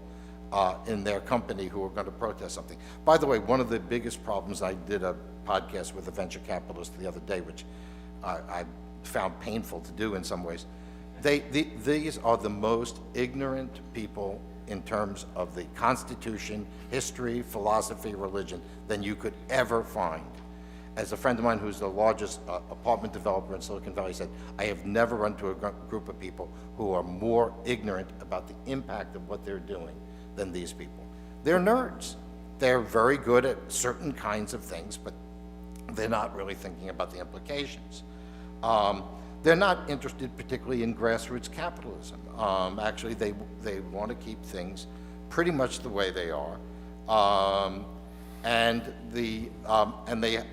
in their company who are going to protest something. By the way, one of the biggest problems, I did a podcast with a venture capitalist the other day, which I found painful to do in some ways. These are the most ignorant people in terms of the Constitution, history, philosophy, religion, than you could ever find. As a friend of mine who's the largest apartment developer in Silicon Valley said, I have never run into a group of people who are more ignorant about the impact of what they're doing than these people. They're nerds. They're very good at certain kinds of things, but they're not really thinking about the implications. They're not interested particularly in grassroots capitalism. Actually, they want to keep things pretty much the way they are. And they,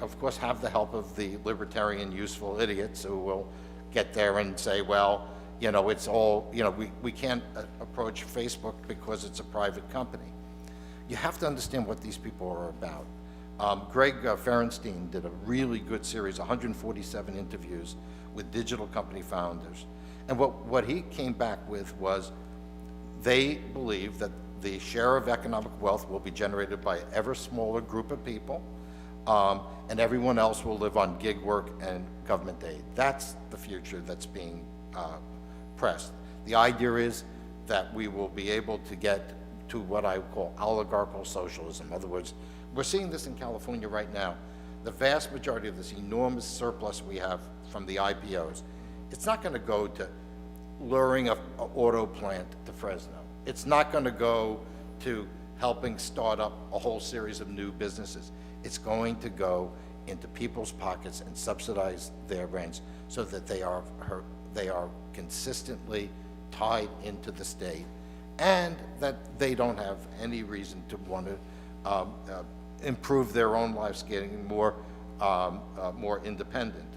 of course, have the help of the libertarian useful idiots who will get there and say, well, you know, it's all, you know, we can't approach Facebook because it's a private company. You have to understand what these people are about. Greg Ferenstein did a really good series, 147 interviews with digital company founders. And what he came back with was they believe that the share of economic wealth will be generated by an ever smaller group of people, and everyone else will live on gig work and government aid. That's the future that's being pressed. The idea is that we will be able to get to what I call oligarchical socialism. In other words, we're seeing this in California right now. The vast majority of this enormous surplus we have from the IPOs, it's not going to go to luring an auto plant to Fresno. It's not going to go to helping start up a whole series of new businesses. It's going to go into people's pockets and subsidize their rents so that they are consistently tied into the state, and that they don't have any reason to want to improve their own lives, getting more independent.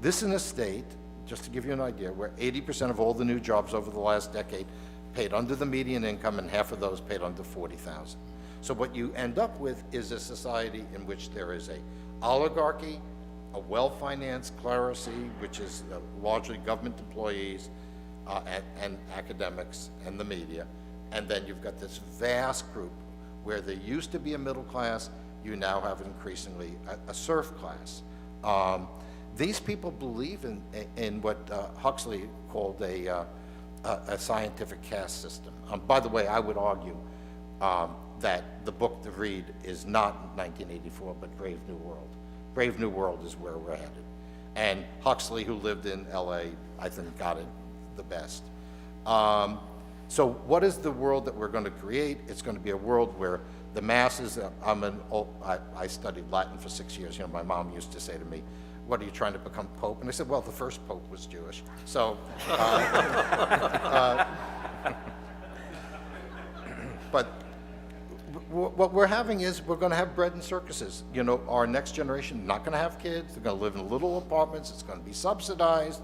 This in a state, just to give you an idea, where 80% of all the new jobs over the last decade paid under the median income, and half of those paid under 40,000. So what you end up with is a society in which there is a oligarchy, a well-financed clerisy, which is largely government employees and academics and the media, and then you've got this vast group where there used to be a middle class, you now have increasingly a serf class. These people believe in what Huxley called a scientific caste system. By the way, I would argue that the book to read is not 1984, but Brave New World. Brave New World is where we're headed. And Huxley, who lived in LA, I think got it the best. So what is the world that we're going to create? It's going to be a world where the masses, I studied Latin for 6 years. You know, my mom used to say to me, what are you trying to become Pope? And I said, well, the first Pope was Jewish. So, but what we're having is we're going to have bread and circuses. You know, our next generation not going to have kids. They're going to live in little apartments. It's going to be subsidized,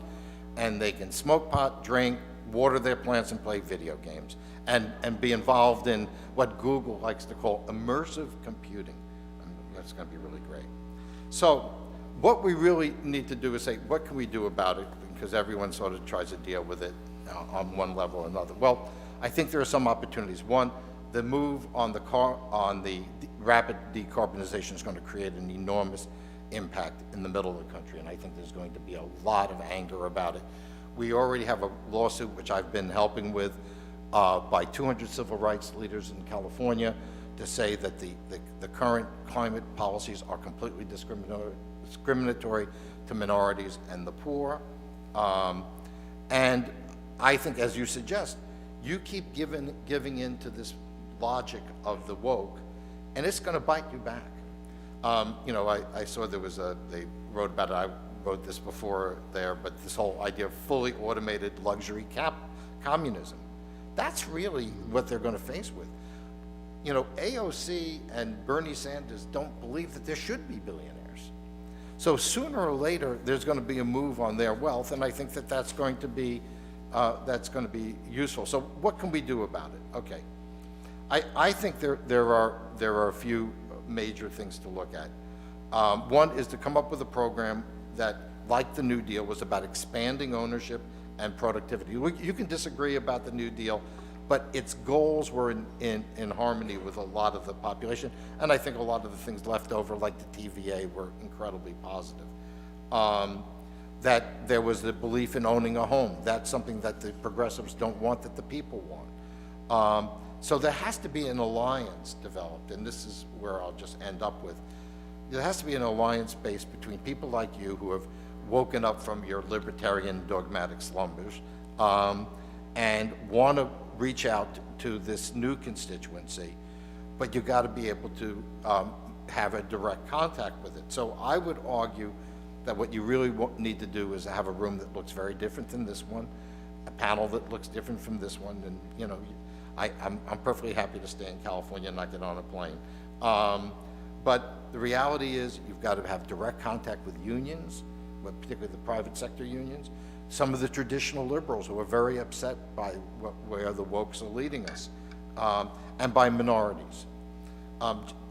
and they can smoke pot, drink, water their plants, and play video games, and be involved in what Google likes to call immersive computing. And that's going to be really great. So what we really need to do is say, what can we do about it? Because everyone sort of tries to deal with it on one level or another. Well, I think there are some opportunities. One, the move on the rapid decarbonization is going to create an enormous impact in the middle of the country, and I think there's going to be a lot of anger about it. We already have a lawsuit, which I've been helping with, by 200 civil rights leaders in California to say that the current climate policies are completely discriminatory to minorities and the poor. And I think, as you suggest, you keep giving in to this logic of the woke, and it's going to bite you back. You know, I saw there was they wrote about it. I wrote this before there, but this whole idea of fully automated luxury communism. That's really what they're going to face with. You know, AOC and Bernie Sanders don't believe that there should be billionaires. So sooner or later, there's going to be a move on their wealth, and I think that that's going to be useful. So what can we do about it? Okay, I think there are a few major things to look at. One is to come up with a program that, like the New Deal, was about expanding ownership and productivity. You can disagree about the New Deal, but its goals were in harmony with a lot of the population, and I think a lot of the things left over, like the TVA, were incredibly positive. That there was the belief in owning a home. That's something that the progressives don't want, that the people want. So there has to be an alliance developed, and this is where I'll just end up with. There has to be an alliance based between people like you who have woken up from your libertarian dogmatic slumbers and want to reach out to this new constituency, but you got to be able to have a direct contact with it. So I would argue that what you really need to do is have a room that looks very different than this one, a panel that looks different from this one, and you know, I'm perfectly happy to stay in California and not get on a plane. But the reality is you've got to have direct contact with unions, particularly the private sector unions, some of the traditional liberals who are very upset by where the wokes are leading us, and by minorities.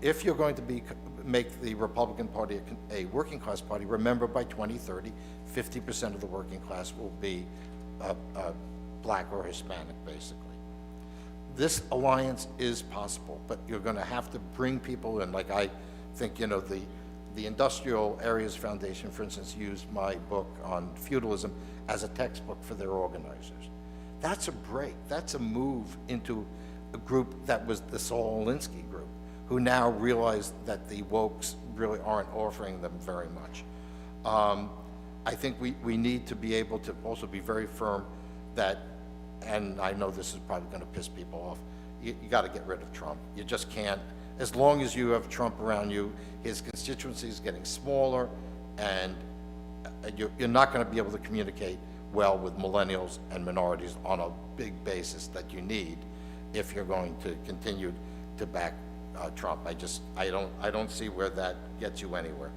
If you're going to make the Republican Party a working class party, remember by 2030, 50% of the working class will be black or Hispanic, basically. This alliance is possible, but you're going to have to bring people in. Like I think, you know, the Industrial Areas Foundation, for instance, used my book on feudalism as a textbook for their organizers. That's a break. That's a move into a group that was the Saul Alinsky group, who now realize that the wokes really aren't offering them very much. I think we need to be able to also be very firm that, and I know this is probably going to piss people off, you got to get rid of Trump. You just can't. As long as you have Trump around you, his constituency is getting smaller, and you're not going to be able to communicate well with millennials and minorities on a big basis that you need if you're going to continue to back Trump. I don't see where that gets you anywhere.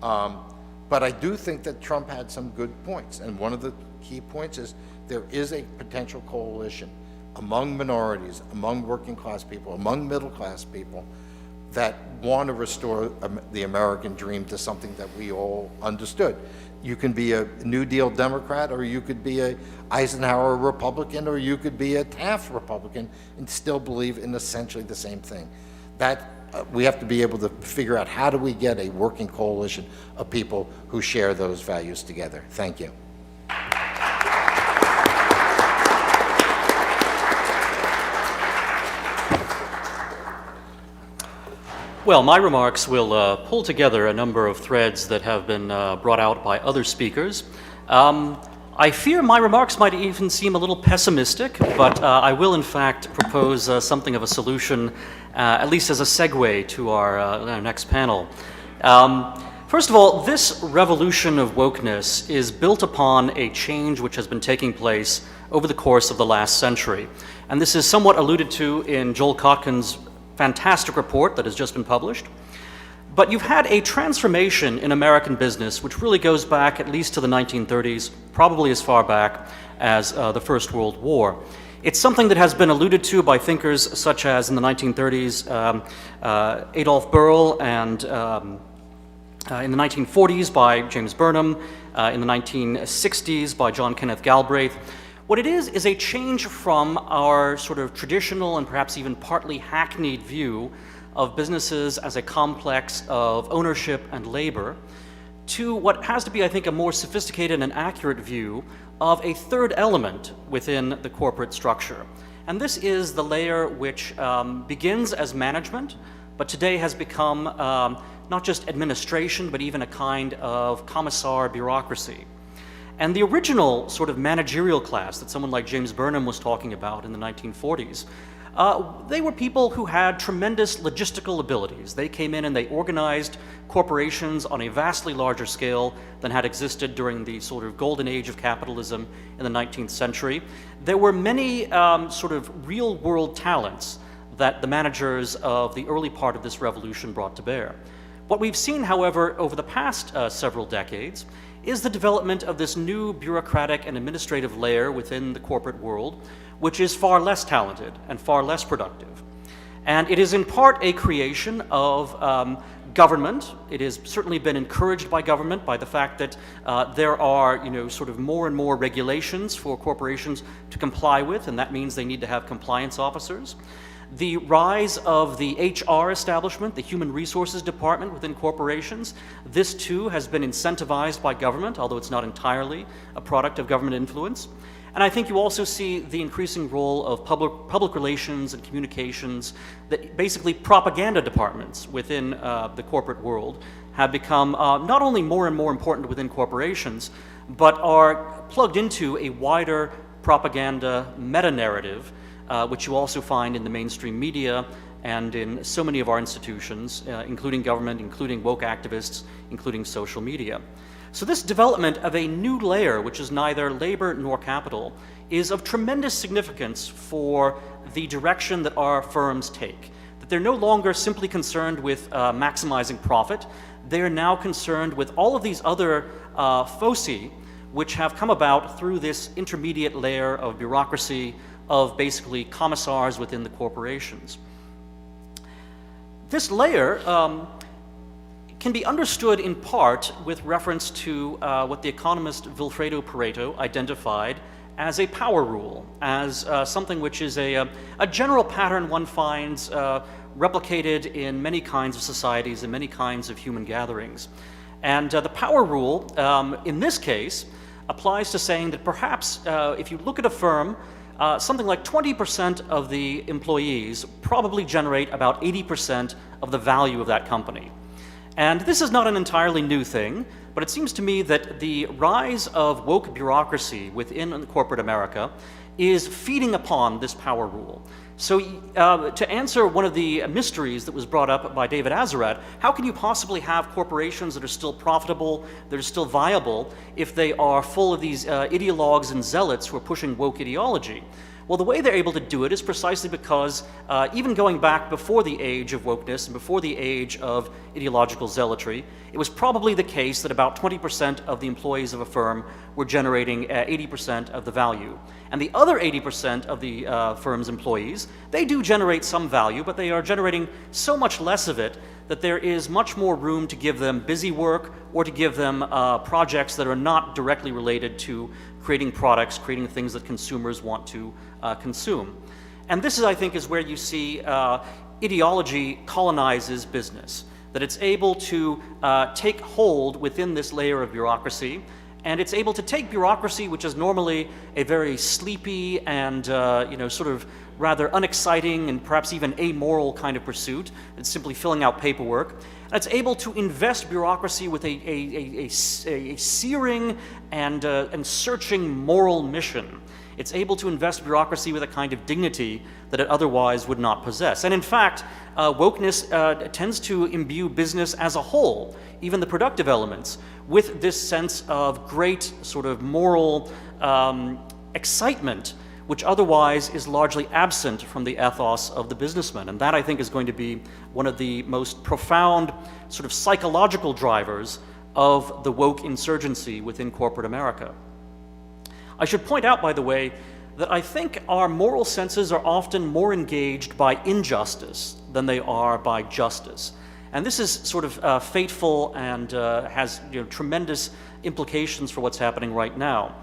But I do think that Trump had some good points, and one of the key points is there is a potential coalition among minorities, among working class people, among middle class people that want to restore the American dream to something that we all understood. You can be a New Deal Democrat, or you could be a Eisenhower Republican, or you could be a Taft Republican and still believe in essentially the same thing. That we have to be able to figure out, how do we get a working coalition of people who share those values together. Thank you. Well, my remarks will pull together a number of threads that have been brought out by other speakers. I fear my remarks might even seem a little pessimistic, but I will in fact propose something of a solution, at least as a segue to our next panel. First of all, this revolution of wokeness is built upon a change which has been taking place over the course of the last century. And this is somewhat alluded to in Joel Kotkin's fantastic report that has just been published. But you've had a transformation in American business which really goes back at least to the 1930s, probably as far back as the First World War. It's something that has been alluded to by thinkers such as, in the 1930s, Adolf Berle, and in the 1940s by James Burnham, in the 1960s by John Kenneth Galbraith. What it is a change from our sort of traditional and perhaps even partly hackneyed view of businesses as a complex of ownership and labor to what has to be, I think, a more sophisticated and accurate view of a third element within the corporate structure. And this is the layer which begins as management, but today has become not just administration, but even a kind of commissar bureaucracy. And the original sort of managerial class that someone like James Burnham was talking about in the 1940s they were people who had tremendous logistical abilities. They came in and they organized corporations on a vastly larger scale than had existed during the sort of golden age of capitalism in the 19th century. There were many sort of real-world talents that the managers of the early part of this revolution brought to bear. What we've seen, however, over the past several decades is the development of this new bureaucratic and administrative layer within the corporate world, which is far less talented and far less productive. And it is in part a creation of government. It has certainly been encouraged by government by the fact that there are, sort of more and more regulations for corporations to comply with, and that means they need to have compliance officers. The rise of the HR establishment, the human resources department within corporations, this too has been incentivized by government, although it's not entirely a product of government influence. And I think you also see the increasing role of public relations and communications, that basically propaganda departments within the corporate world have become not only more and more important within corporations, but are plugged into a wider propaganda meta-narrative, which you also find in the mainstream media and in so many of our institutions, including government, including woke activists, including social media. So this development of a new layer, which is neither labor nor capital, is of tremendous significance for the direction that our firms take. That they're no longer simply concerned with maximizing profit. They're now concerned with all of these other foci which have come about through this intermediate layer of bureaucracy, of basically commissars within the corporations. This layer can be understood in part with reference to what the economist Vilfredo Pareto identified as a power rule, as something which is a general pattern one finds replicated in many kinds of societies and many kinds of human gatherings. And the power rule, in this case, applies to saying that perhaps if you look at a firm, something like 20% of the employees probably generate about 80% of the value of that company. And this is not an entirely new thing, but it seems to me that the rise of woke bureaucracy within corporate America is feeding upon this power rule. So to answer one of the mysteries that was brought up by David Azerrad, how can you possibly have corporations that are still profitable, that are still viable, if they are full of these ideologues and zealots who are pushing woke ideology? Well, the way they're able to do it is precisely because even going back before the age of wokeness and before the age of ideological zealotry, it was probably the case that about 20% of the employees of a firm were generating 80% of the value. And the other 80% of the firm's employees, they do generate some value, but they are generating so much less of it that there is much more room to give them busy work or to give them projects that are not directly related to creating products, creating things that consumers want to consume. And this is, I think, is where you see ideology colonizes business, that it's able to take hold within this layer of bureaucracy, and it's able to take bureaucracy, which is normally a very sleepy and sort of rather unexciting and perhaps even amoral kind of pursuit. It's simply filling out paperwork. And it's able to invest bureaucracy with a searing and searching moral mission. It's able to invest bureaucracy with a kind of dignity that it otherwise would not possess. And in fact, wokeness tends to imbue business as a whole, even the productive elements, with this sense of great sort of moral excitement, which otherwise is largely absent from the ethos of the businessman. And that, I think, is going to be one of the most profound sort of psychological drivers of the woke insurgency within corporate America. I should point out, by the way, that I think our moral senses are often more engaged by injustice than they are by justice. And this is sort of fateful and has tremendous implications for what's happening right now.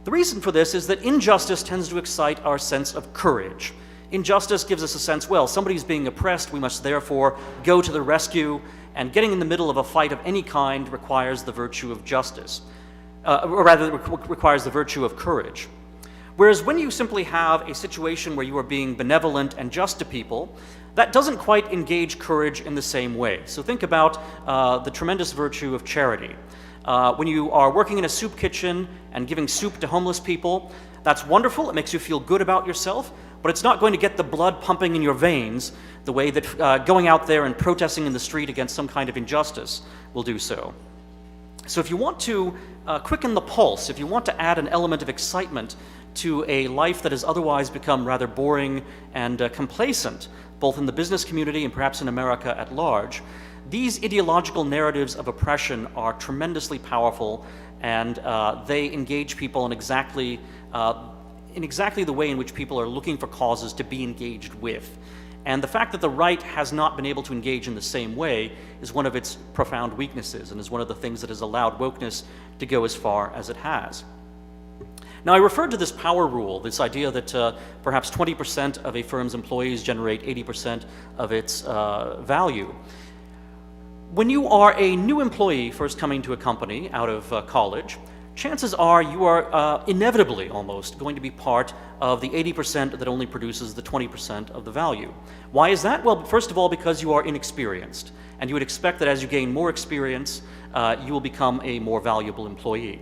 The reason for this is that injustice tends to excite our sense of courage. Injustice gives us a sense, well, somebody's being oppressed, we must therefore go to the rescue, and getting in the middle of a fight of any kind requires the virtue of justice, or rather requires the virtue of courage. Whereas when you simply have a situation where you are being benevolent and just to people, that doesn't quite engage courage in the same way. So think about the tremendous virtue of charity. When you are working in a soup kitchen and giving soup to homeless people, that's wonderful, it makes you feel good about yourself, but it's not going to get the blood pumping in your veins the way that going out there and protesting in the street against some kind of injustice will do so. So if you want to quicken the pulse, if you want to add an element of excitement to a life that has otherwise become rather boring and complacent, both in the business community and perhaps in America at large, these ideological narratives of oppression are tremendously powerful, and they engage people in exactly the way in which people are looking for causes to be engaged with. And the fact that the right has not been able to engage in the same way is one of its profound weaknesses, and is one of the things that has allowed wokeness to go as far as it has. Now, I referred to this power rule, this idea that perhaps 20% of a firm's employees generate 80% of its value. When you are a new employee first coming to a company out of college, chances are you are inevitably almost going to be part of the 80% that only produces the 20% of the value. Why is that? Well, first of all, because you are inexperienced, and you would expect that as you gain more experience, you will become a more valuable employee.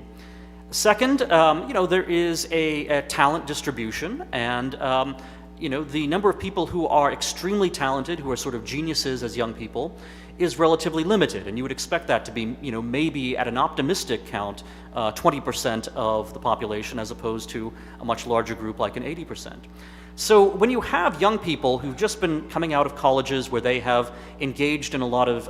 Second, there is a talent distribution, and the number of people who are extremely talented, who are sort of geniuses as young people, is relatively limited, and you would expect that to be, maybe at an optimistic count, 20% of the population, as opposed to a much larger group like an 80%. So when you have young people who've just been coming out of colleges where they have engaged in a lot of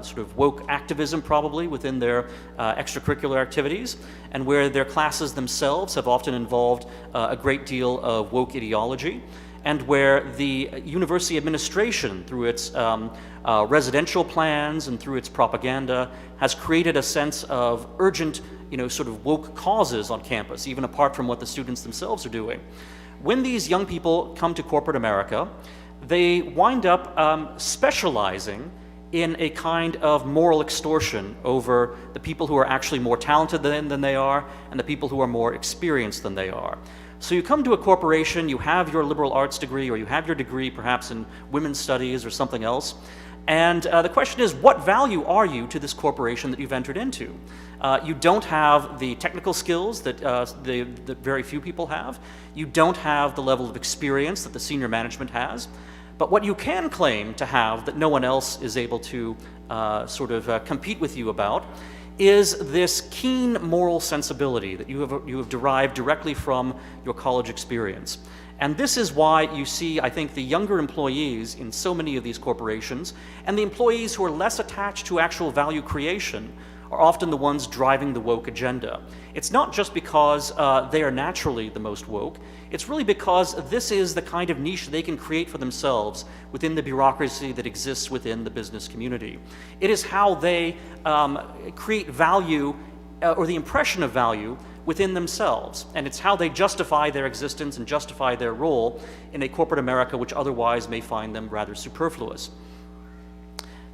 sort of woke activism probably within their extracurricular activities, and where their classes themselves have often involved a great deal of woke ideology, and where the university administration, through its residential plans and through its propaganda, has created a sense of urgent, sort of woke causes on campus, even apart from what the students themselves are doing. When these young people come to corporate America, they wind up specializing in a kind of moral extortion over the people who are actually more talented than they are, and the people who are more experienced than they are. So you come to a corporation, you have your liberal arts degree, or you have your degree perhaps in women's studies or something else, and the question is, what value are you to this corporation that you've entered into? You don't have the technical skills that very few people have. You don't have the level of experience that the senior management has. But what you can claim to have that no one else is able to compete with you about is this keen moral sensibility that you have derived directly from your college experience. And this is why you see, I think, the younger employees in so many of these corporations, and the employees who are less attached to actual value creation, are often the ones driving the woke agenda. It's not just because they are naturally the most woke, it's really because this is the kind of niche they can create for themselves within the bureaucracy that exists within the business community. It is how they create value, or the impression of value, within themselves, and it's how they justify their existence and justify their role in a corporate America which otherwise may find them rather superfluous.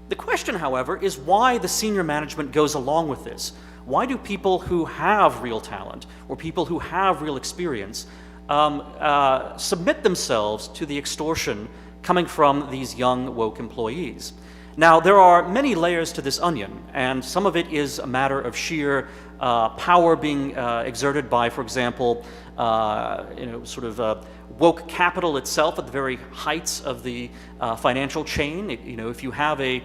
The question, however, is why the senior management goes along with this. Why do people who have real talent, or people who have real experience, submit themselves to the extortion coming from these young woke employees? Now, there are many layers to this onion, and some of it is a matter of sheer power being exerted by, for example, woke capital itself at the very heights of the financial chain. If you have a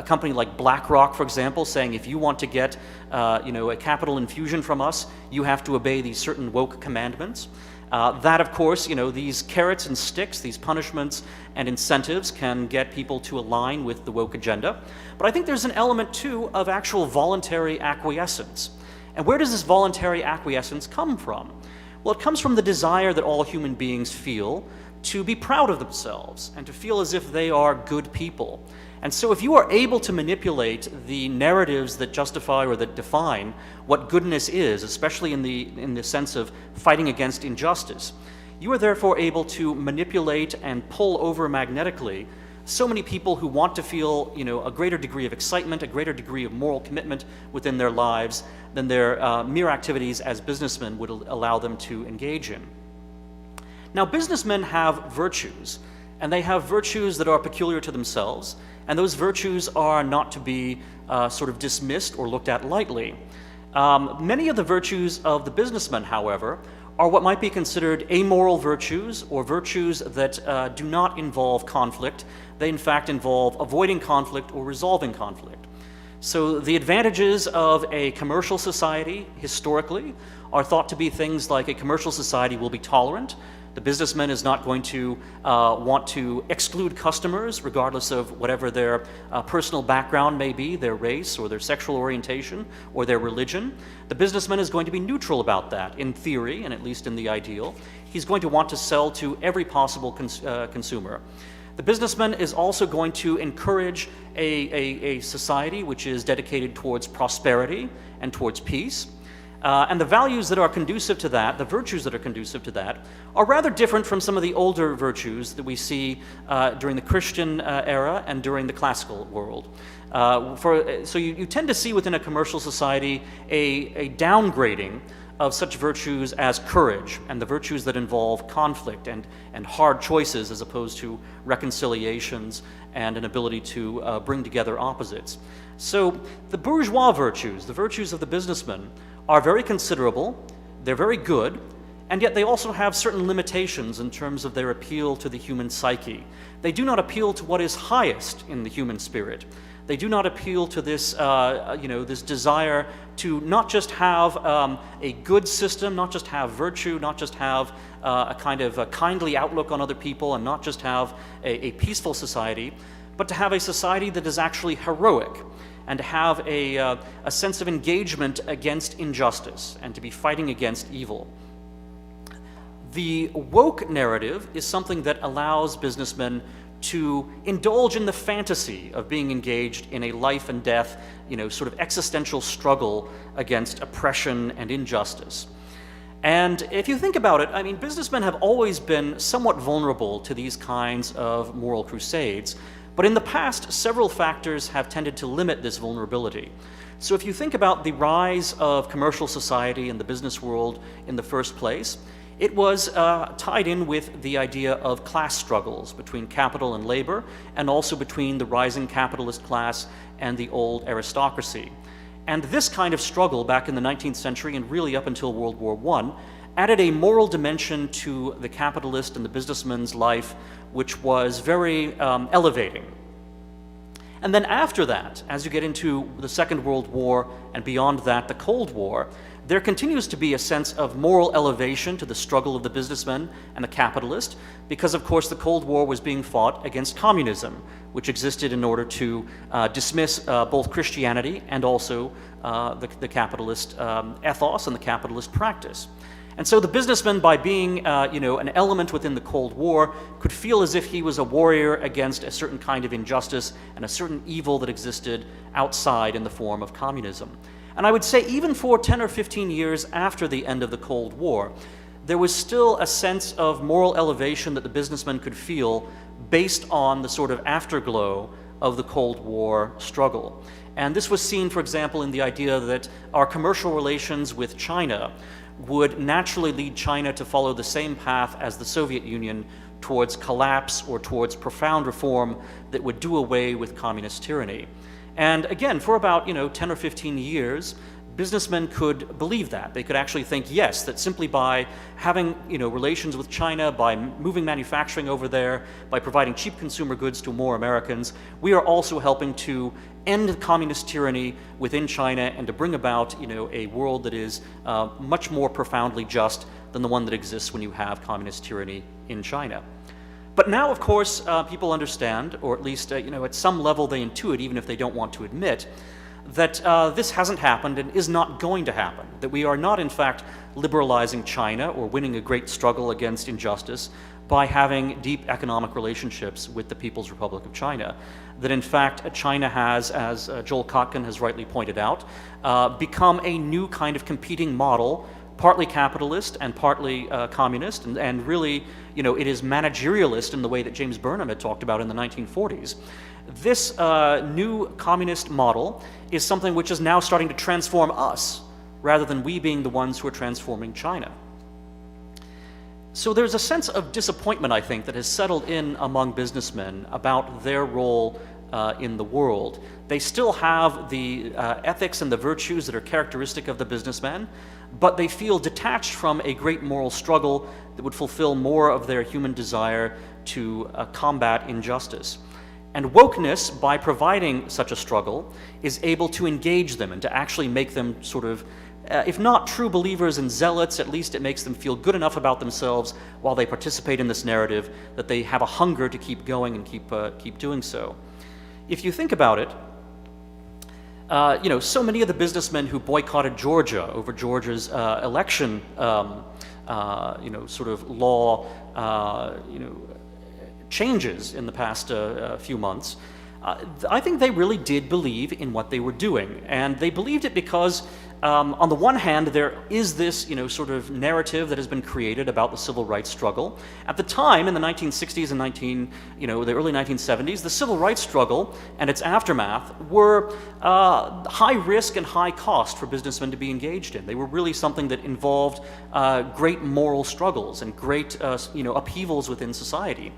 company like BlackRock, for example, saying if you want to get a capital infusion from us, you have to obey these certain woke commandments. That, of course, these carrots and sticks, these punishments and incentives can get people to align with the woke agenda. But I think there's an element, too, of actual voluntary acquiescence. And where does this voluntary acquiescence come from? Well, it comes from the desire that all human beings feel to be proud of themselves and to feel as if they are good people. And so if you are able to manipulate the narratives that justify or that define what goodness is, especially in the sense of fighting against injustice, you are therefore able to manipulate and pull over magnetically so many people who want to feel, a greater degree of excitement, a greater degree of moral commitment within their lives than their mere activities as businessmen would allow them to engage in. Now, businessmen have virtues, and they have virtues that are peculiar to themselves, and those virtues are not to be dismissed or looked at lightly. Many of the virtues of the businessmen, however, are what might be considered amoral virtues, or virtues that do not involve conflict. They in fact involve avoiding conflict or resolving conflict. So the advantages of a commercial society historically are thought to be things like a commercial society will be tolerant. The businessman is not going to want to exclude customers regardless of whatever their personal background may be, their race or their sexual orientation or their religion. The businessman is going to be neutral about that in theory, and at least in the ideal. He's going to want to sell to every possible consumer. The businessman is also going to encourage a society which is dedicated towards prosperity and towards peace. And the values that are conducive to that, the virtues that are conducive to that, are rather different from some of the older virtues that we see during the Christian era and during the classical world. So you tend to see within a commercial society a downgrading of such virtues as courage and the virtues that involve conflict and hard choices as opposed to reconciliations and an ability to bring together opposites. So the bourgeois virtues, the virtues of the businessman, are very considerable, they're very good, and yet they also have certain limitations in terms of their appeal to the human psyche. They do not appeal to what is highest in the human spirit. They do not appeal to this, this desire to not just have a good system, not just have virtue, not just have a kind of a kindly outlook on other people, and not just have a peaceful society, but to have a society that is actually heroic, and to have a sense of engagement against injustice, and to be fighting against evil. The woke narrative is something that allows businessmen to indulge in the fantasy of being engaged in a life and death, sort of existential struggle against oppression and injustice. And if you think about it, I mean, businessmen have always been somewhat vulnerable to these kinds of moral crusades, but in the past, several factors have tended to limit this vulnerability. So if you think about the rise of commercial society and the business world in the first place, it was tied in with the idea of class struggles between capital and labor, and also between the rising capitalist class and the old aristocracy. And this kind of struggle back in the 19th century, and really up until World War I, added a moral dimension to the capitalist and the businessman's life, which was very elevating. And then after that, as you get into the Second World War, and beyond that, the Cold War, there continues to be a sense of moral elevation to the struggle of the businessman and the capitalist, because of course the Cold War was being fought against communism, which existed in order to dismiss both Christianity and also the capitalist ethos and the capitalist practice. And so the businessman, by being an element within the Cold War, could feel as if he was a warrior against a certain kind of injustice and a certain evil that existed outside in the form of communism. And I would say even for 10 or 15 years after the end of the Cold War, there was still a sense of moral elevation that the businessman could feel based on the sort of afterglow of the Cold War struggle. And this was seen, for example, in the idea that our commercial relations with China would naturally lead China to follow the same path as the Soviet Union towards collapse or towards profound reform that would do away with communist tyranny. And again, for about 10 or 15 years, businessmen could believe that. They could actually think, yes, that simply by having relations with China, by moving manufacturing over there, by providing cheap consumer goods to more Americans, we are also helping to end communist tyranny within China and to bring about a world that is much more profoundly just than the one that exists when you have communist tyranny in China. But now, of course, people understand, or at least at some level they intuit, even if they don't want to admit, that this hasn't happened and is not going to happen, that we are not in fact liberalizing China or winning a great struggle against injustice by having deep economic relationships with the People's Republic of China. That in fact China has, as Joel Kotkin has rightly pointed out, become a new kind of competing model, partly capitalist and partly communist, and really it is managerialist in the way that James Burnham had talked about in the 1940s. This new communist model is something which is now starting to transform us, rather than we being the ones who are transforming China. So there's a sense of disappointment, I think, that has settled in among businessmen about their role in the world. They still have the ethics and the virtues that are characteristic of the businessman, but they feel detached from a great moral struggle that would fulfill more of their human desire to combat injustice. And wokeness, by providing such a struggle, is able to engage them and to actually make them sort of, if not true believers and zealots, at least it makes them feel good enough about themselves while they participate in this narrative that they have a hunger to keep going and keep doing so. If you think about it, so many of the businessmen who boycotted Georgia over Georgia's election, sort of law, changes in the past few months, I think they really did believe in what they were doing. And they believed it because, on the one hand, there is this, sort of narrative that has been created about the civil rights struggle. At the time, in the 1960s and the early 1970s, the civil rights struggle and its aftermath were high risk and high cost for businessmen to be engaged in. They were really something that involved great moral struggles and great, upheavals within society.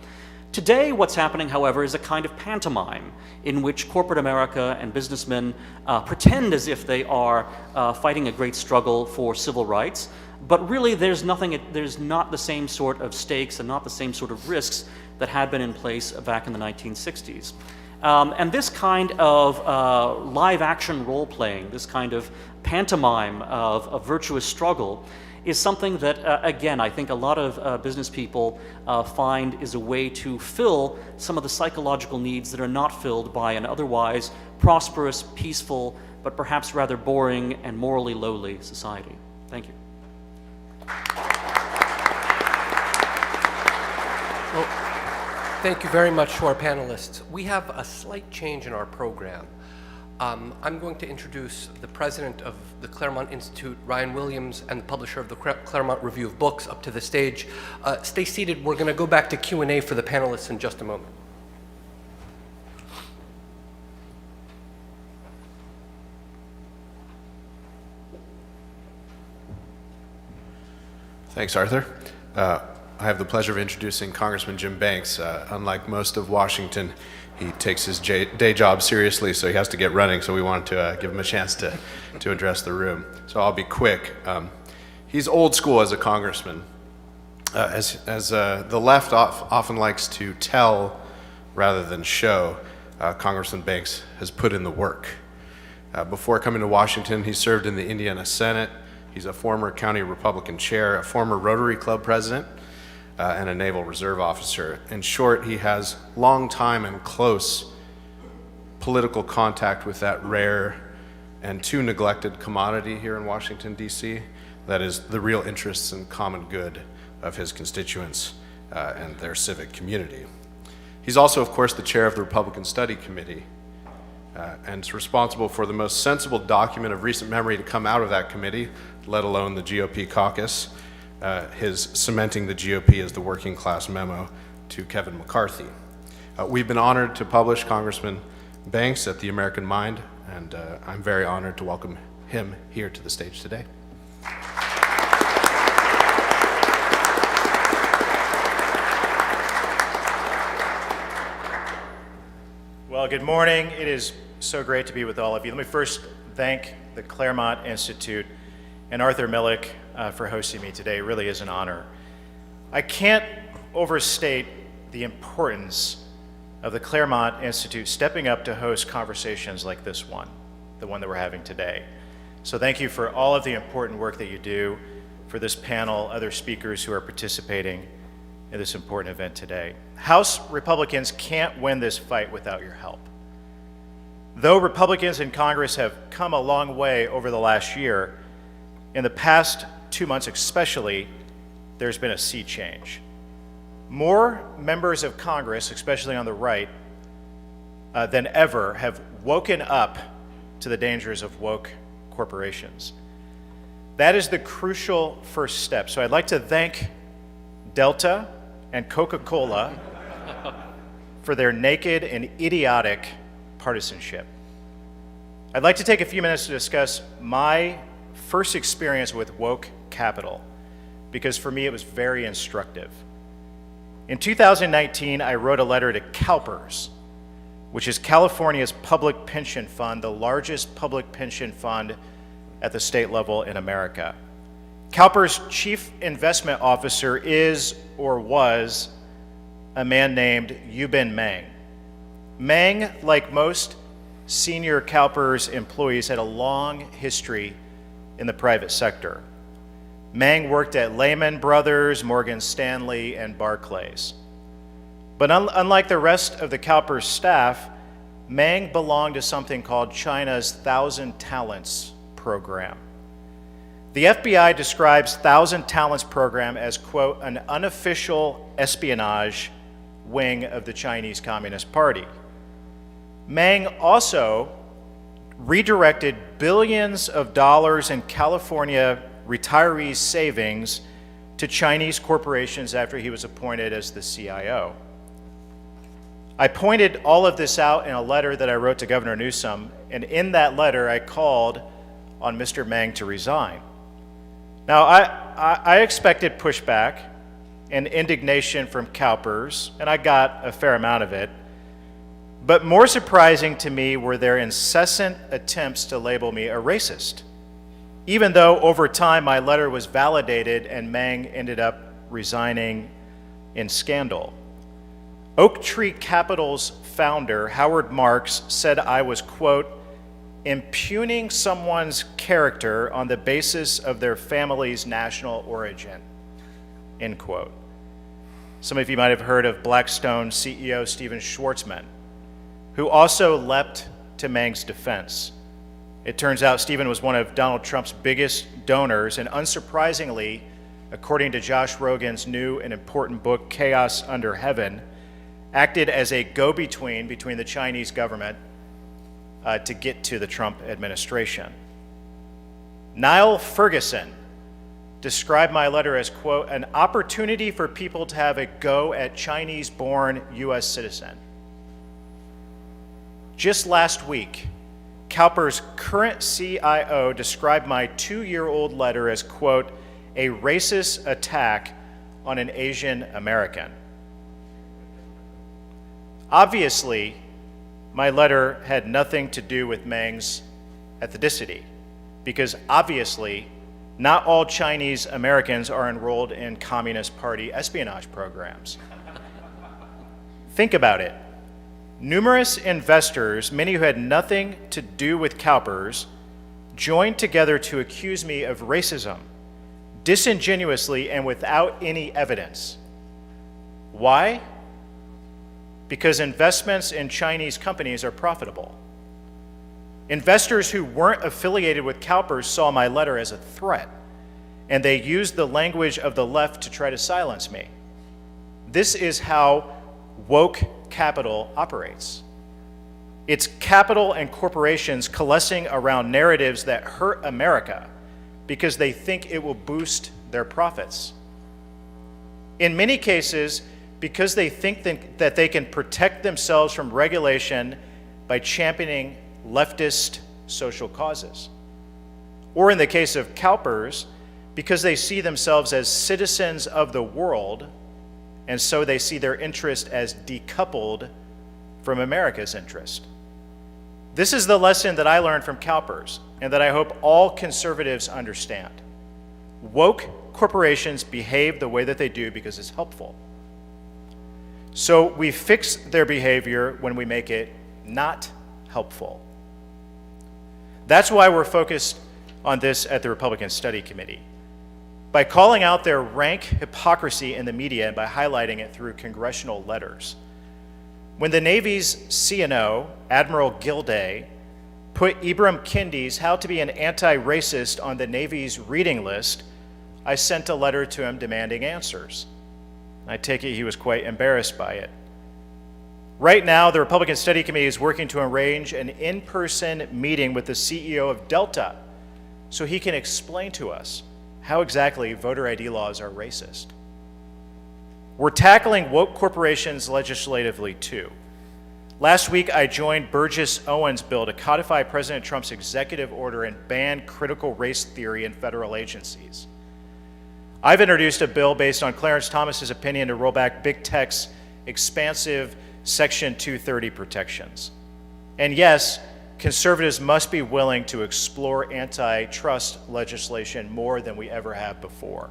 Today, what's happening, however, is a kind of pantomime in which corporate America and businessmen pretend as if they are fighting a great struggle for civil rights, but really there's not the same sort of stakes and not the same sort of risks that had been in place back in the 1960s. And this kind of live-action role-playing, this kind of pantomime of a virtuous struggle, is something that, again, I think a lot of business people find is a way to fill some of the psychological needs that are not filled by an otherwise prosperous, peaceful, but perhaps rather boring and morally lowly society. Thank you. Well, thank you very much to our panelists. We have a slight change in our program. I'm going to introduce the president of the Claremont Institute, Ryan Williams, and the publisher of the Claremont Review of Books up to the stage. Stay seated. We're going to go back to Q&A for the panelists in just a moment. Thanks, Arthur. I have the pleasure of introducing Congressman Jim Banks. Unlike most of Washington, he takes his day job seriously, so he has to get running, so we wanted to give him a chance to address the room. So I'll be quick. He's old school as a congressman. As the left often likes to tell rather than show, Congressman Banks has put in the work. Before coming to Washington, he served in the Indiana Senate. He's a former county Republican chair, a former Rotary Club president, and a Naval Reserve officer. In short, he has long time and close political contact with that rare and too neglected commodity here in Washington, D.C., that is the real interests and common good of his constituents and their civic community. He's also, of course, the chair of the Republican Study Committee, and is responsible for the most sensible document of recent memory to come out of that committee, let alone the GOP caucus, his cementing the GOP as the working class memo to Kevin McCarthy. We've been honored to publish Congressman Banks at the American Mind, and I'm very honored to welcome him here to the stage today. Well, good morning. It is so great to be with all of you. Let me first thank the Claremont Institute and Arthur Milikih for hosting me today. It really is an honor. I can't overstate the importance of the Claremont Institute stepping up to host conversations like this one, the one that we're having today. So thank you for all of the important work that you do, for this panel, other speakers who are participating in this important event today. House Republicans can't win this fight without your help. Though Republicans in Congress have come a long way over the last year, in the past 2 months especially, there's been a sea change. More members of Congress, especially on the right, than ever have woken up to the dangers of woke corporations. That is the crucial first step. So I'd like to thank Delta and Coca-Cola for their naked and idiotic partisanship. I'd like to take a few minutes to discuss my first experience with woke capital, because for me it was very instructive. In 2019, I wrote a letter to CalPERS, which is California's public pension fund, the largest public pension fund at the state level in America. CalPERS chief investment officer is or was a man named Yubin Meng. Meng, like most senior CalPERS employees, had a long history in the private sector. Meng worked at Lehman Brothers, Morgan Stanley, and Barclays. But unlike the rest of the CalPERS staff, Meng belonged to something called China's 1,000 Talents program. The FBI describes 1,000 Talents program as, quote, an unofficial espionage wing of the Chinese Communist Party. Meng also redirected billions of dollars in California retirees' savings to Chinese corporations after he was appointed as the CIO. I pointed all of this out in a letter that I wrote to Governor Newsom, and in that letter I called on Mr. Meng to resign. Now, I expected pushback and indignation from CalPERS, and I got a fair amount of it. But more surprising to me were their incessant attempts to label me a racist, even though over time my letter was validated and Meng ended up resigning in scandal. Oak Tree Capital's founder, Howard Marks, said I was, quote, impugning someone's character on the basis of their family's national origin, end quote. Some of you might have heard of Blackstone CEO Stephen Schwarzman, who also leapt to Meng's defense. It turns out Stephen was one of Donald Trump's biggest donors, and unsurprisingly, according to Josh Rogan's new and important book, Chaos Under Heaven, acted as a go-between between the Chinese government to get to the Trump administration. Niall Ferguson described my letter as, quote, an opportunity for people to have a go at Chinese-born U.S. citizen. Just last week, CalPERS' current CIO described my 2-year-old letter as, quote, a racist attack on an Asian American. Obviously, my letter had nothing to do with Meng's ethnicity, because obviously, not all Chinese Americans are enrolled in Communist Party espionage programs. Think about it. Numerous investors, many who had nothing to do with CalPERS, joined together to accuse me of racism, disingenuously and without any evidence. Why? Because investments in Chinese companies are profitable. Investors who weren't affiliated with CalPERS saw my letter as a threat, and they used the language of the left to try to silence me. This is how woke capital operates. It's capital and corporations coalescing around narratives that hurt America because they think it will boost their profits. In many cases, because they think that they can protect themselves from regulation by championing leftist social causes. Or in the case of CalPERS, because they see themselves as citizens of the world, and so they see their interest as decoupled from America's interest. This is the lesson that I learned from CalPERS, and that I hope all conservatives understand. Woke corporations behave the way that they do because it's helpful. So we fix their behavior when we make it not helpful. That's why we're focused on this at the Republican Study Committee. By calling out their rank hypocrisy in the media and by highlighting it through congressional letters. When the Navy's CNO, Admiral Gilday, put Ibram Kendi's How to Be an Anti-Racist on the Navy's reading list, I sent a letter to him demanding answers. I take it he was quite embarrassed by it. Right now, the Republican Study Committee is working to arrange an in-person meeting with the CEO of Delta so he can explain to us how exactly voter ID laws are racist. We're tackling woke corporations legislatively too. Last week, I joined Burgess Owens' bill to codify President Trump's executive order and ban critical race theory in federal agencies. I've introduced a bill based on Clarence Thomas's opinion to roll back big tech's expansive Section 230 protections. And yes, conservatives must be willing to explore antitrust legislation more than we ever have before.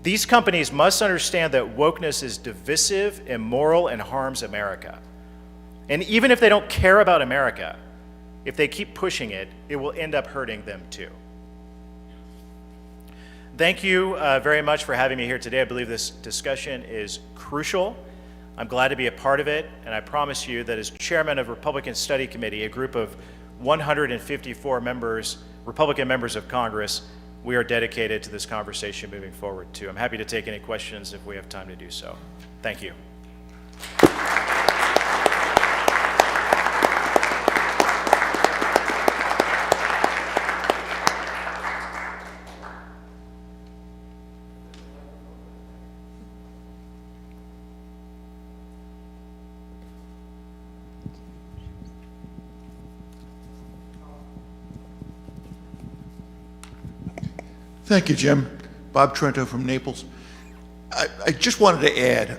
These companies must understand that wokeness is divisive, immoral, and harms America. And even if they don't care about America, if they keep pushing it, it will end up hurting them too. Thank you very much for having me here today. I believe this discussion is crucial. I'm glad to be a part of it, and I promise you that as chairman of Republican Study Committee, a group of 154 members, Republican members of Congress, we are dedicated to this conversation moving forward too. I'm happy to take any questions if we have time to do so. Thank you. Thank you, Jim. Bob Trento from Naples. I just wanted to add,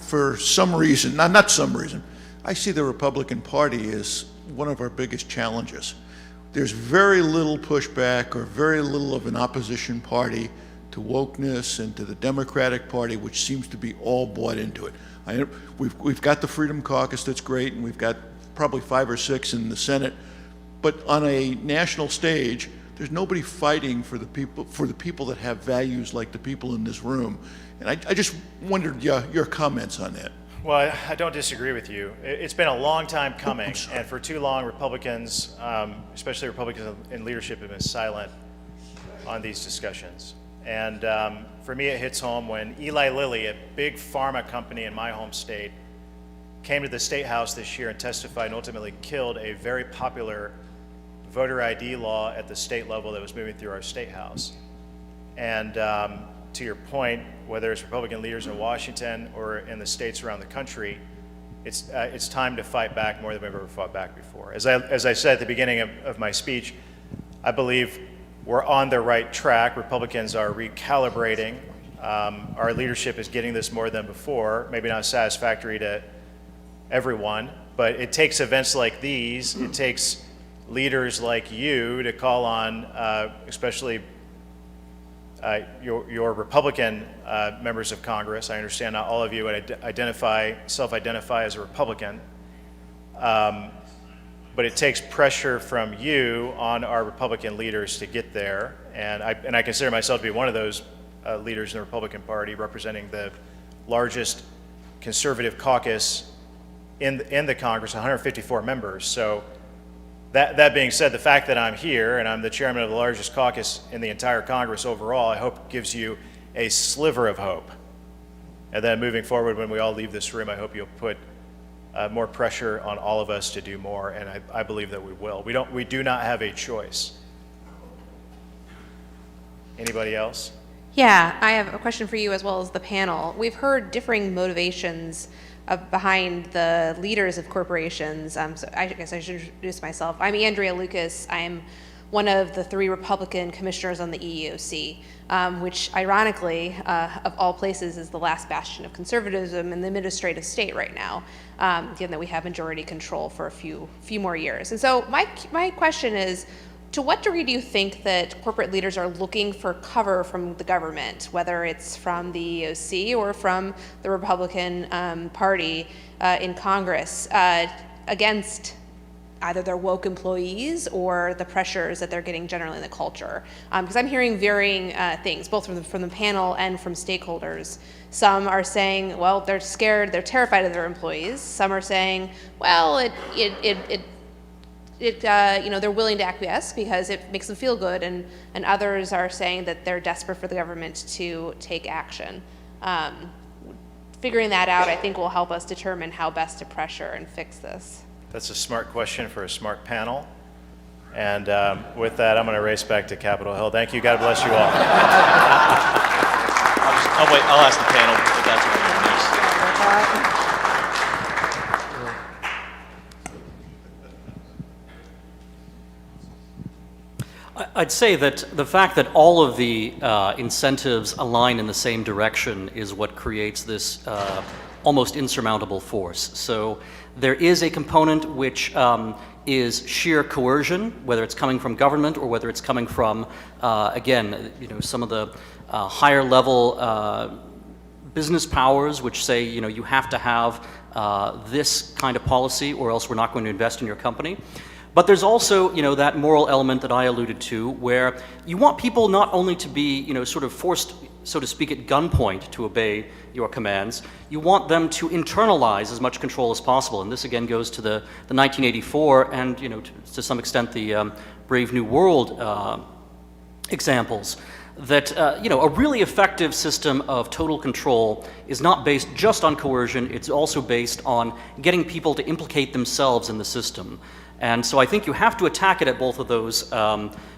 for some reason, not some reason, I see the Republican Party as one of our biggest challenges. There's very little pushback or very little of an opposition party to wokeness and to the Democratic Party, which seems to be all bought into it. We've got the Freedom Caucus, that's great, and we've got probably 5 or 6 in the Senate, but on a national stage, there's nobody fighting for the people that have values like the people in this room. And I just wondered your comments on that. Well, I don't disagree with you. It's been a long time coming, and for too long, Republicans, especially Republicans in leadership, have been silent on these discussions. And for me, it hits home when Eli Lilly, a big pharma company in my home state, came to the State House this year and testified and ultimately killed a very popular voter ID law at the state level that was moving through our State House. And to your point, whether it's Republican leaders in Washington or in the states around the country, it's time to fight back more than we've ever fought back before. As I said at the beginning of my speech, I believe we're on the right track. Republicans are recalibrating. Our leadership is getting this more than before, maybe not satisfactory to everyone, but it takes events like these, it takes leaders like you to call on, especially your Republican members of Congress. I understand not all of you would self-identify as a Republican, but it takes pressure from you on our Republican leaders to get there. And I consider myself to be one of those leaders in the Republican Party, representing the largest conservative caucus in the Congress, 154 members. So that being said, the fact that I'm here and I'm the chairman of the largest caucus in the entire Congress overall, I hope gives you a sliver of hope. And then moving forward, when we all leave this room, I hope you'll put more pressure on all of us to do more, and I believe that we will. We do not have a choice. Anybody else? Yeah, I have a question for you as well as the panel. We've heard differing motivations behind the leaders of corporations. So I guess I should introduce myself. I'm Andrea Lucas. I'm one of the 3 Republican commissioners on the EEOC, which ironically, of all places, is the last bastion of conservatism in the administrative state right now, given that we have majority control for a few more years. And so my question is, to what degree do you think that corporate leaders are looking for cover from the government, whether it's from the EEOC or from the Republican Party in Congress, against either their woke employees or the pressures that they're getting generally in the culture? Because I'm hearing varying things, both from the panel and from stakeholders. Some are saying, well, they're scared, they're terrified of their employees. Some are saying, well, they're willing to acquiesce because it makes them feel good, and others are saying that they're desperate for the government to take action. Figuring that out, I think, will help us determine how best to pressure and fix this. That's a smart question for a smart panel. And with that, I'm going to race back to Capitol Hill. Thank you. God bless you all. I'll ask the panel if that's what you want. I'd say that the fact that all of the incentives align in the same direction is what creates this almost insurmountable force. So there is a component which is sheer coercion, whether it's coming from government or whether it's coming from, again, some of the higher level business powers, which say, you have to have this kind of policy or else we're not going to invest in your company. But there's also, that moral element that I alluded to, where you want people not only to be, sort of forced, so to speak, at gunpoint to obey your commands, you want them to internalize as much control as possible. And this again goes to the 1984 and, to some extent the Brave New World examples. That, a really effective system of total control is not based just on coercion, it's also based on getting people to implicate themselves in the system. And so I think you have to attack it at both of those,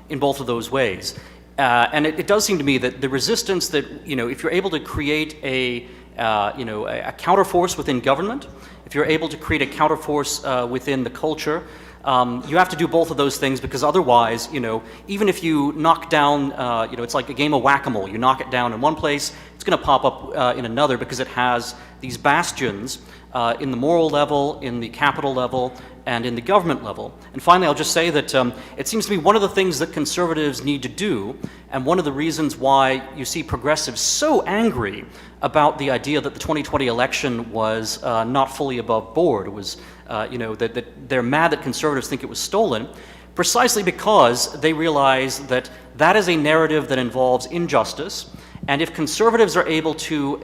in both of those ways. And it does seem to me that the resistance that, if you're able to create a counterforce within government, if you're able to create a counterforce within the culture, you have to do both of those things, because otherwise, even if you knock down, it's like a game of whack-a-mole. You knock it down in one place, it's going to pop up in another, because it has these bastions in the moral level, in the capital level, and in the government level. And finally, I'll just say that it seems to me one of the things that conservatives need to do, and one of the reasons why you see progressives so angry about the idea that the 2020 election was not fully above board, it was, that they're mad that conservatives think it was stolen, precisely because they realize that that is a narrative that involves injustice. And if conservatives are able to,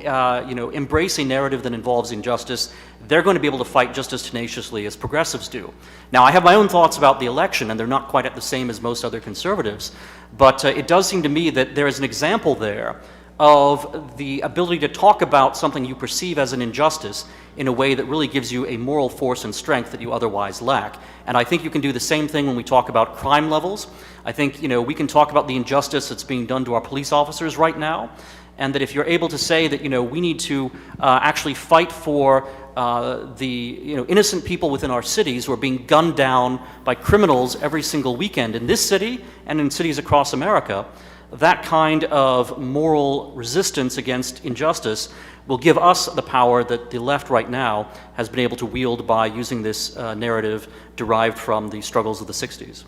embrace a narrative that involves injustice, they're going to be able to fight just as tenaciously as progressives do. Now, I have my own thoughts about the election, and they're not quite at the same as most other conservatives, but it does seem to me that there is an example there of the ability to talk about something you perceive as an injustice in a way that really gives you a moral force and strength that you otherwise lack. And I think you can do the same thing when we talk about crime levels. I think, we can talk about the injustice that's being done to our police officers right now, and that if you're able to say that, we need to actually fight for the innocent people within our cities who are being gunned down by criminals every single weekend in this city and in cities across America, that kind of moral resistance against injustice will give us the power that the left right now has been able to wield by using this narrative derived from the struggles of the 60s.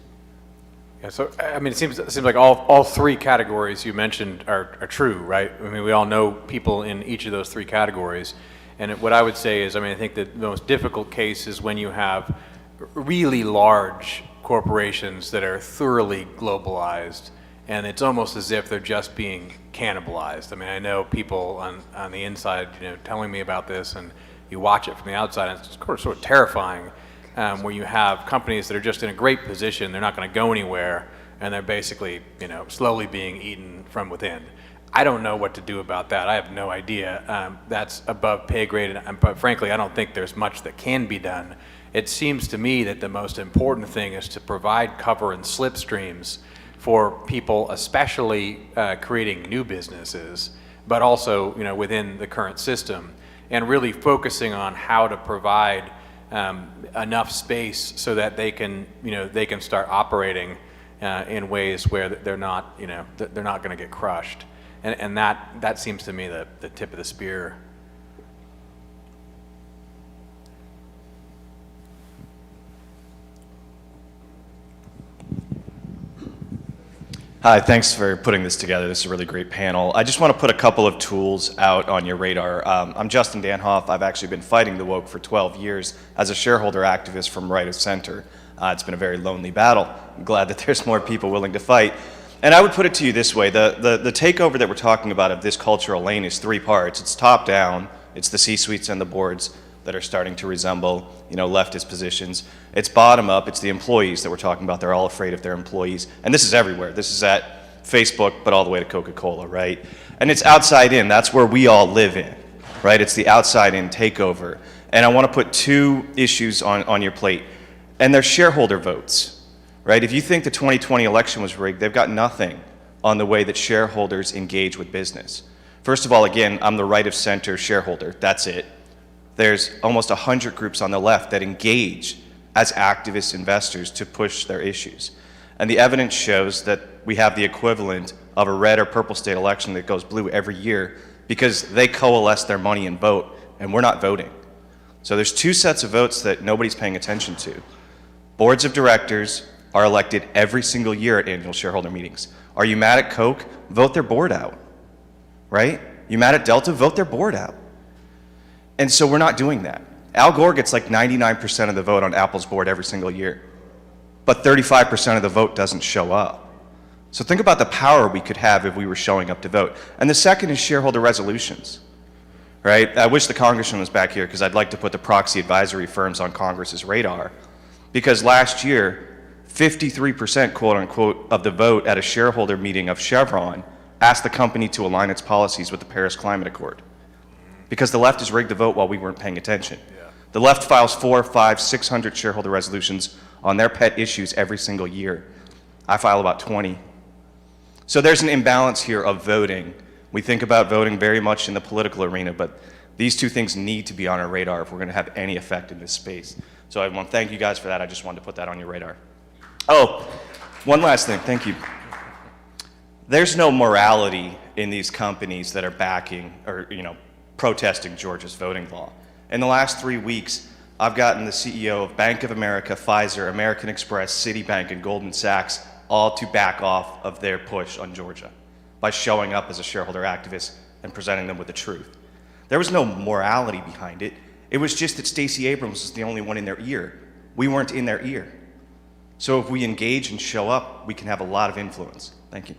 Yeah, so I mean, it seems like all three categories you mentioned are true, right? I mean, we all know people in each of those three categories. And what I would say is, I think that the most difficult case is when you have really large corporations that are thoroughly globalized, and it's almost as if they're just being cannibalized. I mean, I know people on the inside, telling me about this, and you watch it from the outside, and it's sort of terrifying, where you have companies that are just in a great position, they're not going to go anywhere, and they're basically, slowly being eaten from within. I don't know what to do about that. I have no idea. That's above pay grade, but frankly, I don't think there's much that can be done. It seems to me that the most important thing is to provide cover and slipstreams for people, especially creating new businesses, but also within the current system, and really focusing on how to provide enough space so that they can start operating in ways where they're not going to get crushed, and that seems to me the tip of the spear. Hi, thanks for putting this together. This is a really great panel. I just want to put a couple of tools out on your radar. I'm Justin Danhoff. I've actually been fighting the woke for 12 years as a shareholder activist from right of center. It's been a very lonely battle. I'm glad that there's more people willing to fight. And I would put it to you this way. The takeover that we're talking about of this cultural lane is three parts. It's top down. It's the C-suites and the boards that are starting to resemble, leftist positions. It's bottom up. It's the employees that we're talking about. They're all afraid of their employees. And this is everywhere. This is at Facebook, but all the way to Coca-Cola, right? And it's outside in. That's where we all live in, right? It's the outside in takeover. And I want to put two issues on your plate. And they're shareholder votes, right? If you think the 2020 election was rigged, they've got nothing on the way that shareholders engage with business. First of all, again, I'm the right of center shareholder. That's it. There's almost 100 groups on the left that engage as activist investors to push their issues. And the evidence shows that we have the equivalent of a red or purple state election that goes blue every year because they coalesce their money and vote, and we're not voting. So there's two sets of votes that nobody's paying attention to. Boards of directors are elected every single year at annual shareholder meetings. Are you mad at Coke? Vote their board out, right? You mad at Delta? Vote their board out. And so we're not doing that. Al Gore gets like 99% of the vote on Apple's board every single year, but 35% of the vote doesn't show up. So think about the power we could have if we were showing up to vote. And the second is shareholder resolutions, right? I wish the congressman was back here because I'd like to put the proxy advisory firms on Congress's radar. Because last year, 53%, quote unquote, of the vote at a shareholder meeting of Chevron asked the company to align its policies with the Paris Climate Accord. Because the left has rigged the vote while we weren't paying attention. The left files 400, 500, 600 shareholder resolutions on their pet issues every single year. I file about 20. So there's an imbalance here of voting. We think about voting very much in the political arena, but these two things need to be on our radar if we're going to have any effect in this space. So I want to thank you guys for that. I just wanted to put that on your radar. Oh, one last thing. Thank you. There's no morality in these companies that are backing or, protesting Georgia's voting law. In the last 3 weeks, I've gotten the CEO of Bank of America, Pfizer, American Express, Citibank, and Goldman Sachs all to back off of their push on Georgia by showing up as a shareholder activist and presenting them with the truth. There was no morality behind it. It was just that Stacey Abrams was the only one in their ear. We weren't in their ear. So if we engage and show up, we can have a lot of influence. Thank you.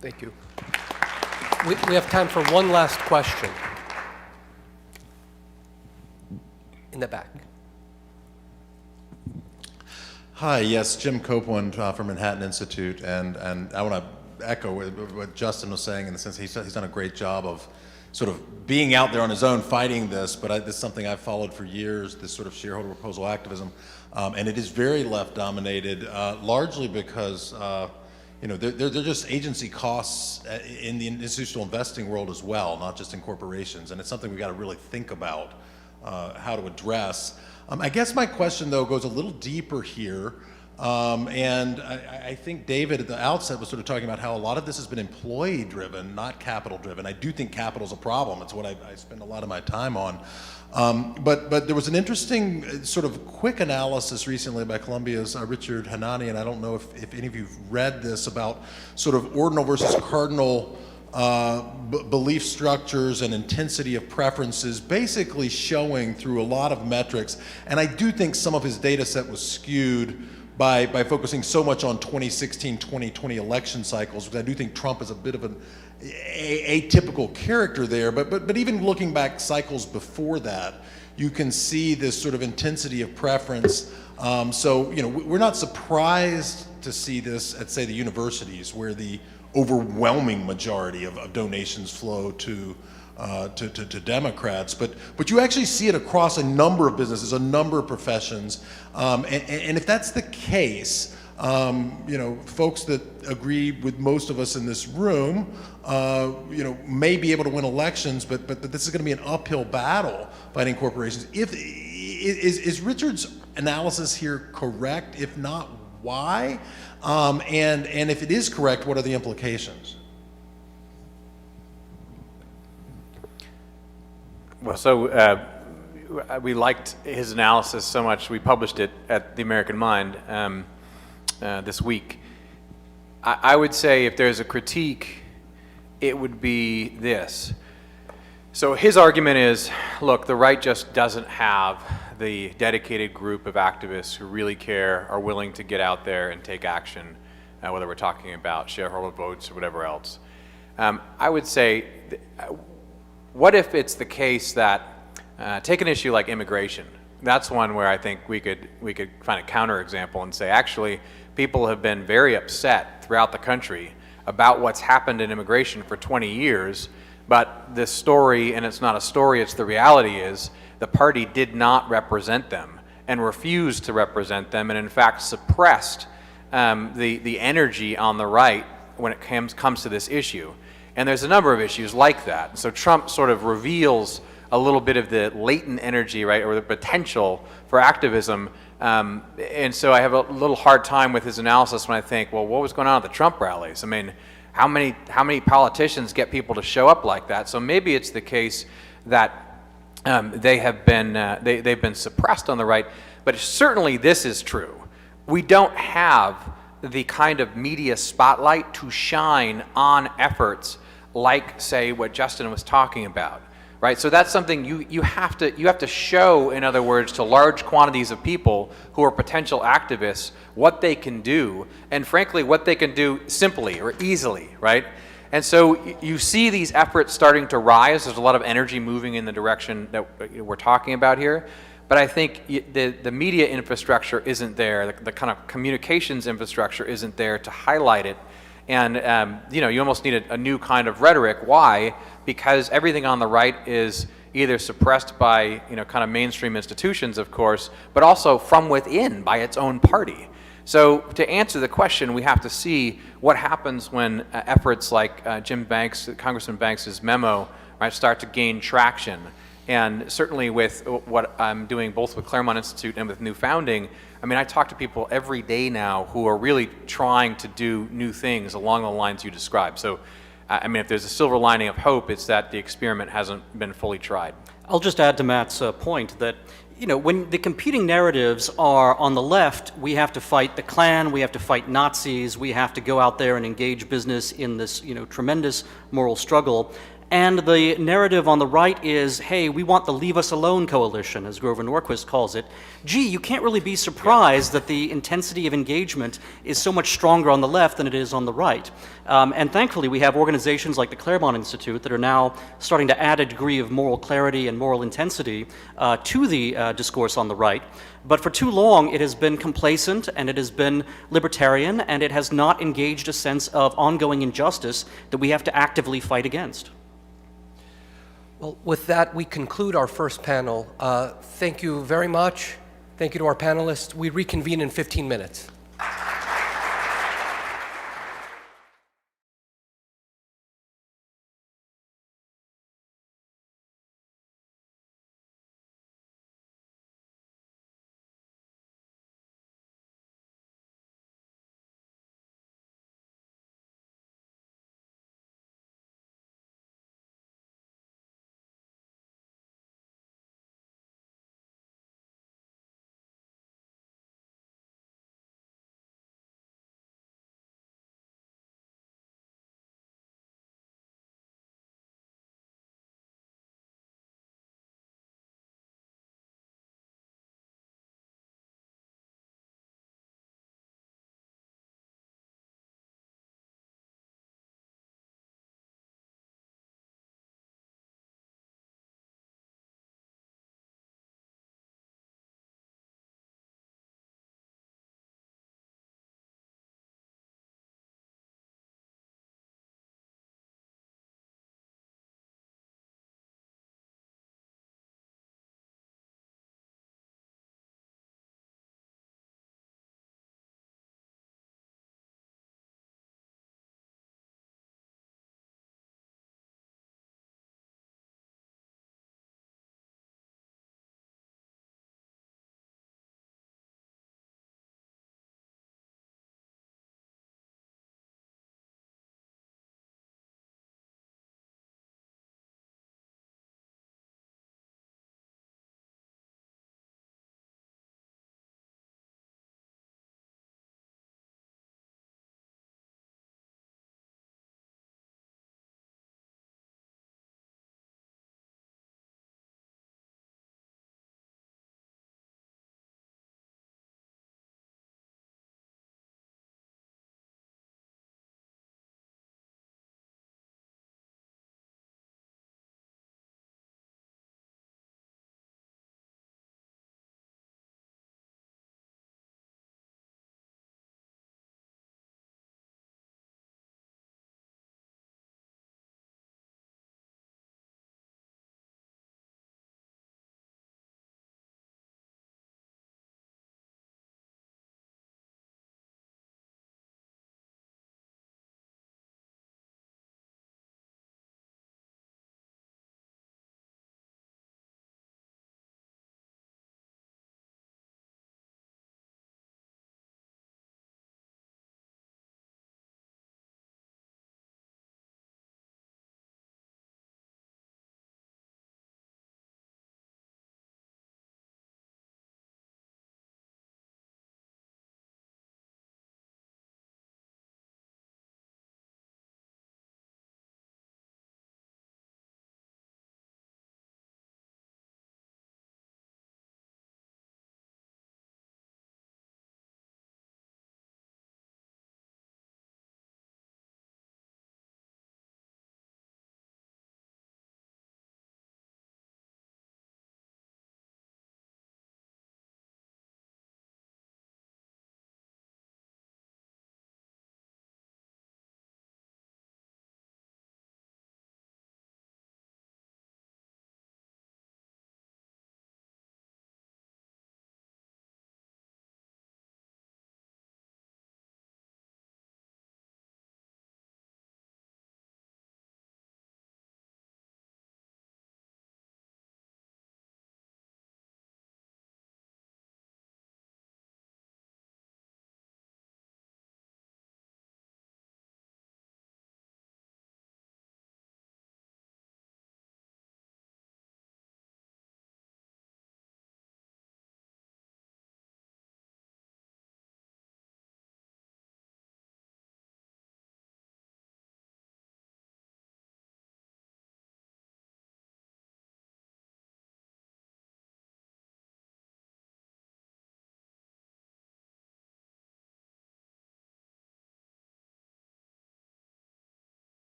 Thank you. We have time for one last question. In the back. Hi, yes, Jim Copeland from Manhattan Institute, and I want to echo what Justin was saying in the sense he's done a great job of sort of being out there on his own fighting this, but this is something I've followed for years, this sort of shareholder proposal activism, and it is very left dominated, largely because they're just agency costs in the institutional investing world as well, not just in corporations, and it's something we've got to really think about how to address. I guess my question, though, goes a little deeper here, and I think David at the outset was sort of talking about how a lot of this has been employee-driven, not capital-driven. I do think capital's a problem. It's what I spend a lot of my time on. But there was an interesting sort of quick analysis recently by Columbia's Richard Hanani, and I don't know if any of you've read this, about sort of ordinal versus cardinal belief structures and intensity of preferences, basically showing through a lot of metrics. And I do think some of his data set was skewed by focusing so much on 2016, 2020 election cycles, because I do think Trump is a bit of an atypical character there. But even looking back cycles before that, you can see this sort of intensity of preference. So we're not surprised to see this at, say, the universities, where the overwhelming majority of donations flow to Democrats, but you actually see it across a number of businesses, a number of professions, and if that's the case, folks that agree with most of us in this room, may be able to win elections, but this is going to be an uphill battle fighting corporations. Is Richard's analysis here correct? If not, why? And if it is correct, what are the implications? Well, so we liked his analysis so much, we published it at the American Mind this week. I would say if there's a critique, it would be this. So his argument is, look, the right just doesn't have the dedicated group of activists who really care, are willing to get out there and take action, whether we're talking about shareholder votes or whatever else. I would say, what if it's the case that, take an issue like immigration. That's one where I think we could find a counterexample and say, actually, people have been very upset throughout the country about what's happened in immigration for 20 years, but this story, and it's not a story, it's the reality is, the party did not represent them and refused to represent them, and in fact suppressed the energy on the right when it comes to this issue. And there's a number of issues like that. So Trump sort of reveals a little bit of the latent energy, right, or the potential for activism. And so I have a little hard time with his analysis when I think, well, what was going on at the Trump rallies? I mean, how many politicians get people to show up like that? So maybe it's the case that they've been suppressed on the right, but certainly this is true. we don't have the kind of media spotlight to shine on efforts like, say, what Justin was talking about, right? So that's something you have to show, in other words, to large quantities of people who are potential activists what they can do, and frankly, what they can do simply or easily, right? And so you see these efforts starting to rise. There's a lot of energy moving in the direction that we're talking about here. But I think the media infrastructure isn't there, the kind of communications infrastructure isn't there to highlight it. And you almost need a new kind of rhetoric. Why? Because everything on the right is either suppressed by kind of mainstream institutions, of course, but also from within by its own party. So to answer the question, we have to see what happens when efforts like Congressman Banks's memo, right, start to gain traction. And certainly with what I'm doing both with Claremont Institute and with New Founding, I mean, I talk to people every day now who are really trying to do new things along the lines you described. So, I mean, if there's a silver lining of hope, it's that the experiment hasn't been fully tried. I'll just add to Matt's point that, when the competing narratives are on the left, we have to fight the Klan, we have to fight Nazis, we have to go out there and engage business in this, tremendous moral struggle. And the narrative on the right is, hey, we want the Leave Us Alone coalition, as Grover Norquist calls it. Gee, you can't really be surprised that the intensity of engagement is so much stronger on the left than it is on the right. And thankfully, we have organizations like the Claremont Institute that are now starting to add a degree of moral clarity and moral intensity to the discourse on the right. But for too long, it has been complacent, and it has been libertarian, and it has not engaged a sense of ongoing injustice that we have to actively fight against. Well, with that, we conclude our first panel. Thank you very much. Thank you to our panelists. We reconvene in 15 minutes.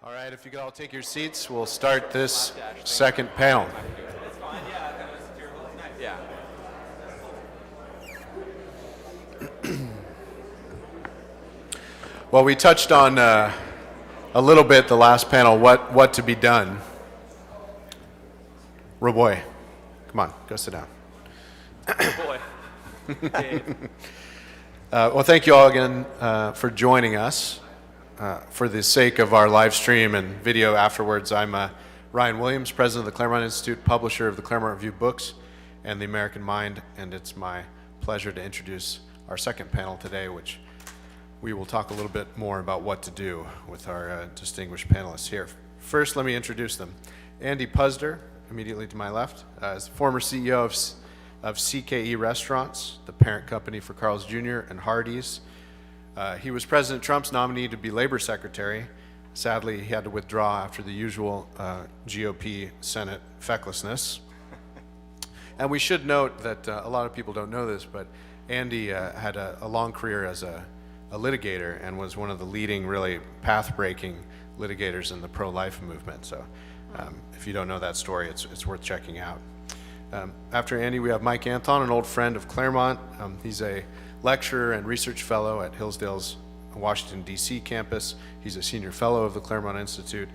All right, if you could all take your seats, we'll start this second panel. Well, we touched on a little bit the last panel, what to be done. Roboy, come on, go sit down. Well, thank you all again for joining us. For the sake of our live stream and video afterwards, I'm Ryan Williams, president of the Claremont Institute, publisher of the Claremont Review books and The American Mind, and it's my pleasure to introduce our second panel today, which we will talk a little bit more about what to do with our distinguished panelists here. First, let me introduce them. Andy Puzder, immediately to my left, is former CEO of CKE Restaurants, the parent company for Carl's Jr. and Hardee's. He was President Trump's nominee to be Labor Secretary. Sadly, he had to withdraw after the usual GOP Senate fecklessness. And we should note that a lot of people don't know this, but Andy had a long career as a litigator and was one of the leading, really path-breaking litigators in the pro-life movement. So if you don't know that story, it's worth checking out. After Andy, we have Mike Anton, an old friend of Claremont. He's a lecturer and research fellow at Hillsdale's Washington, D.C. campus. He's a senior fellow of the Claremont Institute.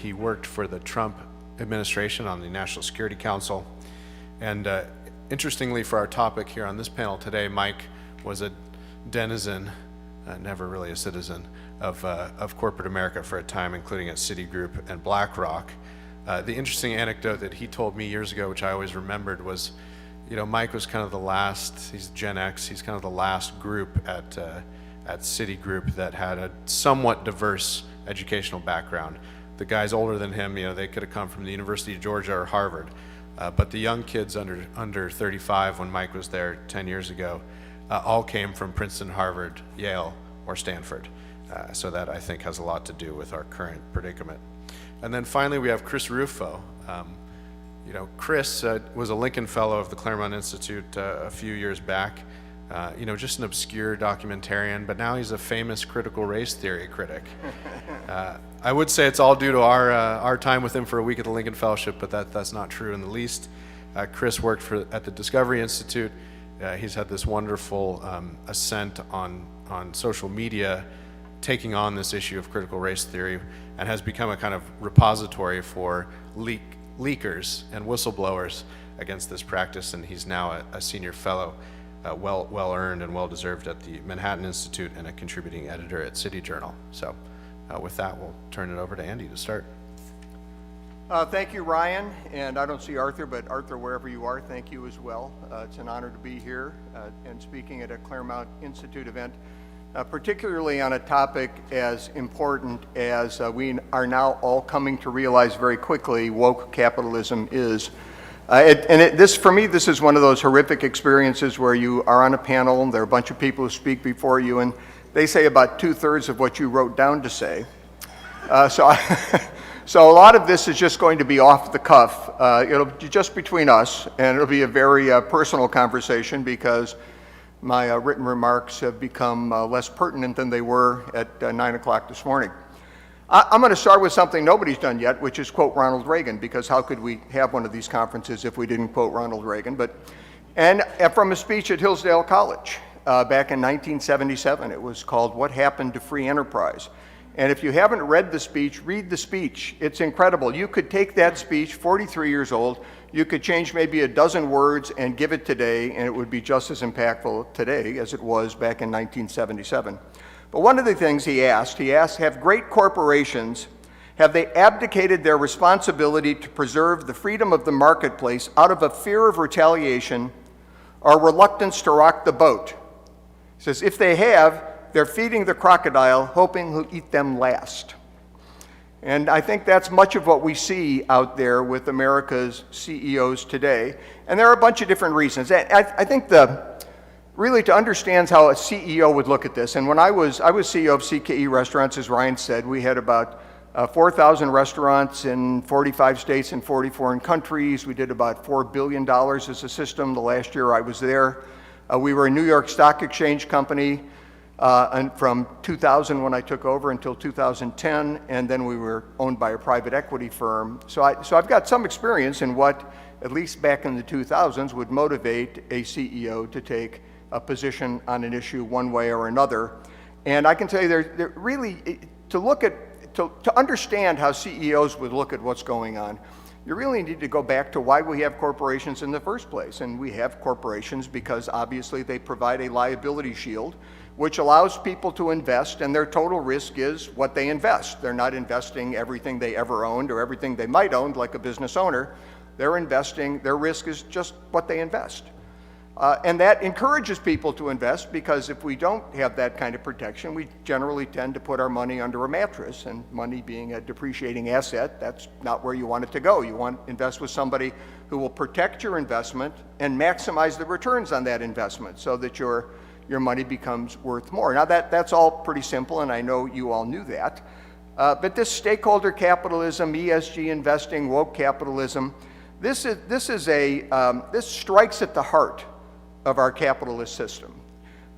He worked for the Trump administration on the National Security Council. And interestingly, for our topic here on this panel today, Mike was a denizen, never really a citizen, of corporate America for a time, including at Citigroup and BlackRock. The interesting anecdote that he told me years ago, which I always remembered, was, you know, Mike was kind of the last, he's Gen X, he's kind of the last group at Citigroup that had a somewhat diverse educational background. The guys older than him, you know, they could have come from the University of Georgia or Harvard. But the young kids under 35, when Mike was there 10 years ago, all came from Princeton, Harvard, Yale, or Stanford. So that, I think, has a lot to do with our current predicament. And then finally, we have Chris Rufo. You know, Chris was a Lincoln Fellow of the Claremont Institute a few years back. You know, just an obscure documentarian, but now he's a famous critical race theory critic. I would say it's all due to our time with him for a week at the Lincoln Fellowship, but that's not true in the least. Chris worked at the Discovery Institute. He's had this wonderful ascent on social media, taking on this issue of critical race theory, and has become a kind of repository for leakers and whistleblowers against this practice, and he's now a senior fellow, well earned and well deserved at the Manhattan Institute, and a contributing editor at City Journal. So with that, we'll turn it over to Andy to start. Thank you, Ryan, and I don't see Arthur, but Arthur, wherever you are, thank you as well. It's an honor to be here and speaking at a Claremont Institute event, particularly on a topic as important as we are now all coming to realize very quickly woke capitalism is. For me, this is one of those horrific experiences where you are on a panel, and there are a bunch of people who speak before you, and they say about 2/3 of what you wrote down to say. So a lot of this is just going to be off the cuff. It'll be just between us, and it'll be a very personal conversation because my written remarks have become less pertinent than they were at 9 o'clock this morning. I'm going to start with something nobody's done yet, which is quote Ronald Reagan, because how could we have one of these conferences if we didn't quote Ronald Reagan? And from a speech at Hillsdale College back in 1977. It was called What Happened to Free Enterprise? And if you haven't read the speech, read the speech. It's incredible. You could take that speech, 43 years old, you could change maybe a dozen words and give it today, and it would be just as impactful today as it was back in 1977. But one of the things he asked, have great corporations, have they abdicated their responsibility to preserve the freedom of the marketplace out of a fear of retaliation or reluctance to rock the boat? He says, if they have, they're feeding the crocodile, hoping he'll eat them last. And I think that's much of what we see out there with America's CEOs today. And there are a bunch of different reasons. I think really to understand how a CEO would look at this, and when I was CEO of CKE Restaurants, as Ryan said, we had about 4,000 restaurants in 45 states and 40 foreign countries. We did about $4 billion as a system the last year I was there. We were a New York Stock Exchange company. and from 2000 when I took over until 2010, and then we were owned by a private equity firm. So I've got some experience in what, at least back in the 2000s, would motivate a CEO to take a position on an issue one way or another. And I can tell you, there really, to understand how CEOs would look at what's going on, you really need to go back to why we have corporations in the first place. And we have corporations because obviously they provide a liability shield, which allows people to invest, and their total risk is what they invest. They're not investing everything they ever owned or everything they might own like a business owner. They're investing, their risk is just what they invest. And that encourages people to invest, because if we don't have that kind of protection, we generally tend to put our money under a mattress, and money being a depreciating asset, that's not where you want it to go. You want to invest with somebody who will protect your investment and maximize the returns on that investment so that your money becomes worth more. Now that's all pretty simple, and I know you all knew that. But this stakeholder capitalism, ESG investing, woke capitalism, this strikes at the heart of our capitalist system.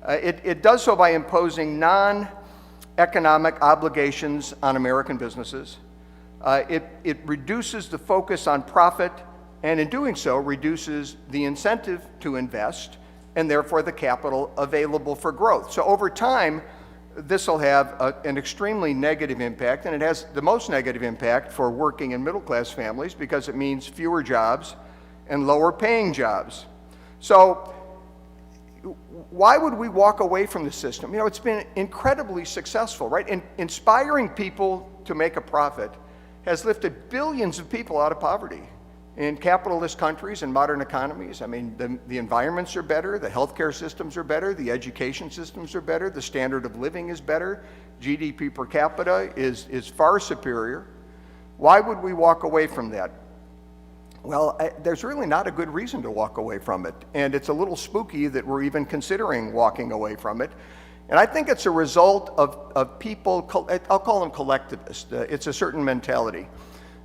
It does so by imposing non-economic obligations on American businesses. It reduces the focus on profit, and in doing so, reduces the incentive to invest, and therefore the capital available for growth. So over time, this will have an extremely negative impact, and it has the most negative impact for working and middle-class families, because it means fewer jobs and lower paying jobs. So why would we walk away from the system? You know, it's been incredibly successful, right? Inspiring people to make a profit has lifted billions of people out of poverty in capitalist countries and modern economies. I mean, the environments are better, the healthcare systems are better, the education systems are better, the standard of living is better, GDP per capita is far superior. Why would we walk away from that? Well, there's really not a good reason to walk away from it, and it's a little spooky that we're even considering walking away from it. And I think it's a result of people, I'll call them collectivists. It's a certain mentality.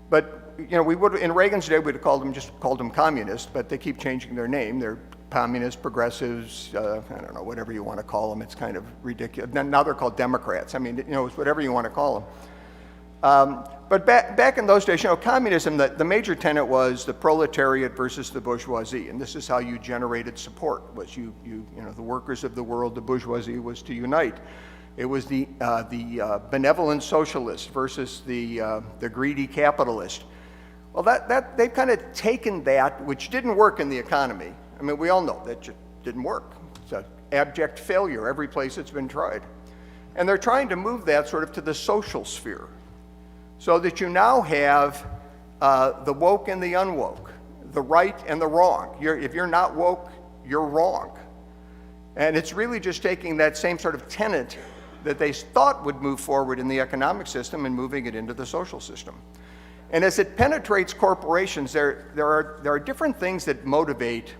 But you know, we would, in Reagan's day, we'd have called them communists, but they keep changing their name. They're communists, progressives, I don't know, whatever you want to call them. It's kind of ridiculous. Now they're called Democrats. I mean, you know, it's whatever you want to call them. But back in those days, you know, communism, the major tenet was the proletariat versus the bourgeoisie, and this is how you generated support. Was you know, the workers of the world, the bourgeoisie was to unite. It was the benevolent socialist versus the greedy capitalist. Well, they've kind of taken that, which didn't work in the economy. I mean, we all know that just didn't work. It's an abject failure every place it's been tried. And they're trying to move that sort of to the social sphere, so that you now have the woke and the unwoke, the right and the wrong. If you're not woke, you're wrong. And it's really just taking that same sort of tenet that they thought would move forward in the economic system and moving it into the social system. And as it penetrates corporations, there are different things that motivate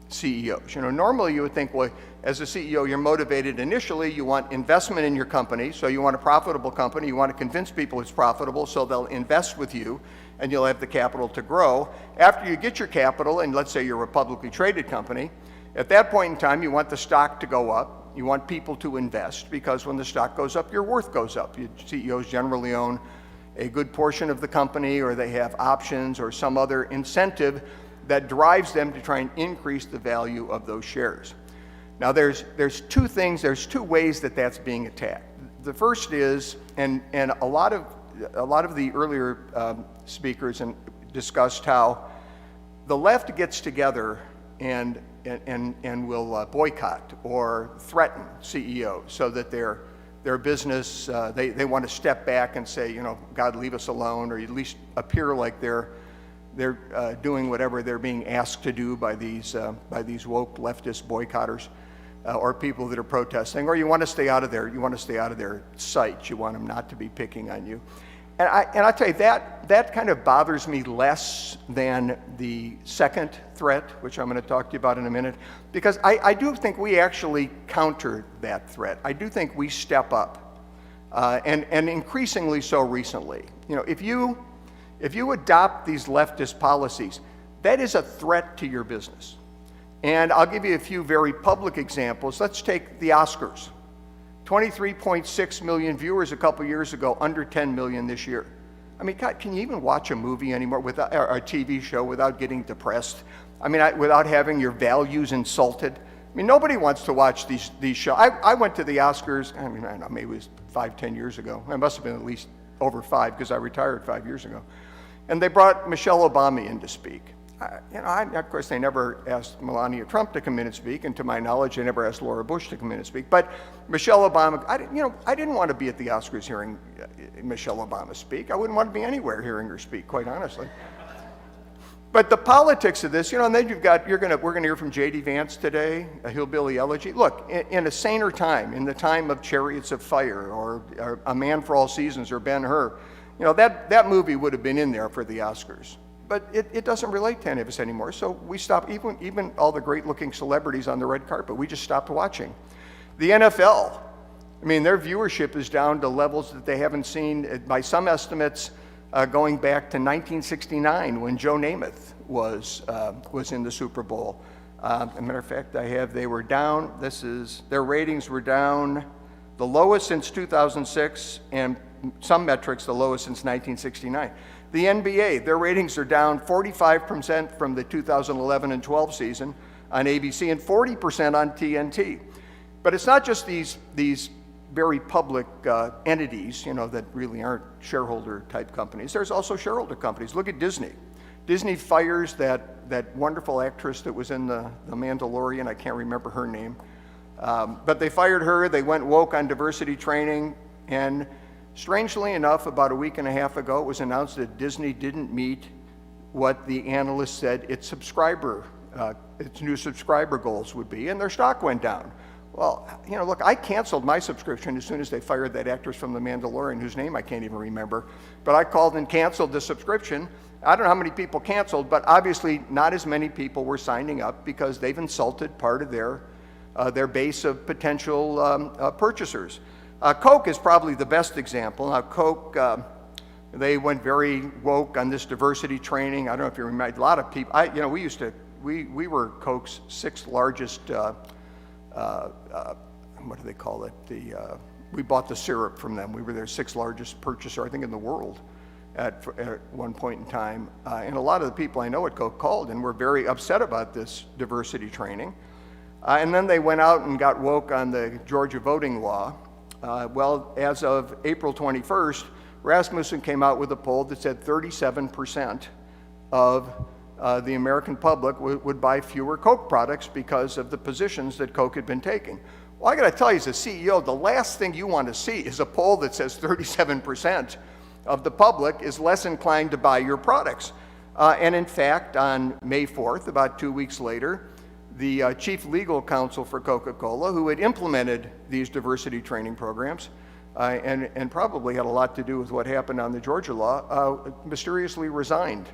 CEOs. You know, normally you would think, well, as a CEO, you're motivated initially, you want investment in your company, so you want a profitable company, you want to convince people it's profitable, so they'll invest with you, and you'll have the capital to grow. After you get your capital, and let's say you're a publicly traded company, at that point in time, you want the stock to go up, you want people to invest, because when the stock goes up, your worth goes up. CEOs generally own a good portion of the company, or they have options or some other incentive that drives them to try and increase the value of those shares. Now there's two ways that that's being attacked. The first is, and a lot of the earlier speakers discussed how the left gets together and will boycott or threaten CEOs so that their business, they want to step back and say, you know, God, leave us alone, or at least appear like they're doing whatever they're being asked to do by these woke leftist boycotters or people that are protesting, or you want to stay out of their sight. You want them not to be picking on you. And I tell you, that kind of bothers me less than the second threat, which I'm going to talk to you about in a minute, because I do think we actually counter that threat. I do think we step up, and increasingly so recently. You know, if you adopt these leftist policies, that is a threat to your business. And I'll give you a few very public examples. Let's take the Oscars. 23.6 million viewers a couple years ago, under 10 million this year. I mean, God, can you even watch a movie anymore without, or a TV show without getting depressed? I mean, without having your values insulted? I mean, nobody wants to watch these shows. I went to the Oscars, I mean, I don't know, maybe it was 5-10 years ago. It must have been at least over 5 because I retired 5 years ago. And they brought Michelle Obama in to speak. Of course, they never asked Melania Trump to come in and speak, and to my knowledge, they never asked Laura Bush to come in and speak. But Michelle Obama, I didn't want to be at the Oscars hearing Michelle Obama speak. I wouldn't want to be anywhere hearing her speak, quite honestly. But the politics of this, and then we're going to hear from J.D. Vance today, a hillbilly elegy. Look, in a saner time, in the time of Chariots of Fire or A Man for All Seasons or Ben-Hur, that movie would have been in there for the Oscars. But it doesn't relate to any of us anymore, so we stopped, even all the great-looking celebrities on the red carpet, we just stopped watching. The NFL, I mean, their viewership is down to levels that they haven't seen, by some estimates, going back to 1969 when Joe Namath was in the Super Bowl. As a matter of fact, they were down, their ratings were down the lowest since 2006, and some metrics the lowest since 1969. The NBA, their ratings are down 45% from the 2011 and 12 season on ABC and 40% on TNT. But it's not just these very public entities, that really aren't shareholder-type companies. There's also shareholder companies. Look at Disney. Disney fires that wonderful actress that was in the Mandalorian. I can't remember her name. But they fired her. They went woke on diversity training. And strangely enough, about a week and a half ago, it was announced that Disney didn't meet what the analysts said its new subscriber goals would be, and their stock went down. Well, look, I canceled my subscription as soon as they fired that actress from The Mandalorian, whose name I can't even remember. But I called and canceled the subscription. I don't know how many people canceled, but obviously not as many people were signing up because they've insulted part of their base of potential purchasers. Coke is probably the best example. Now, Coke, they went very woke on this diversity training. I don't know if you remember, a lot of people, we were Coke's 6th largest, what do they call it? We bought the syrup from them. We were their 6th largest purchaser, I think, in the world at one point in time. And a lot of the people I know at Coke called and were very upset about this diversity training. And then they went out and got woke on the Georgia voting law. Well, as of April 21st, Rasmussen came out with a poll that said 37% of the American public would buy fewer Coke products because of the positions that Coke had been taking. Well, I got to tell you, as a CEO, the last thing you want to see is a poll that says 37% of the public is less inclined to buy your products. And in fact, on May 4th, about 2 weeks later, the chief legal counsel for Coca-Cola, who had implemented these diversity training programs, and probably had a lot to do with what happened on the Georgia law, mysteriously resigned.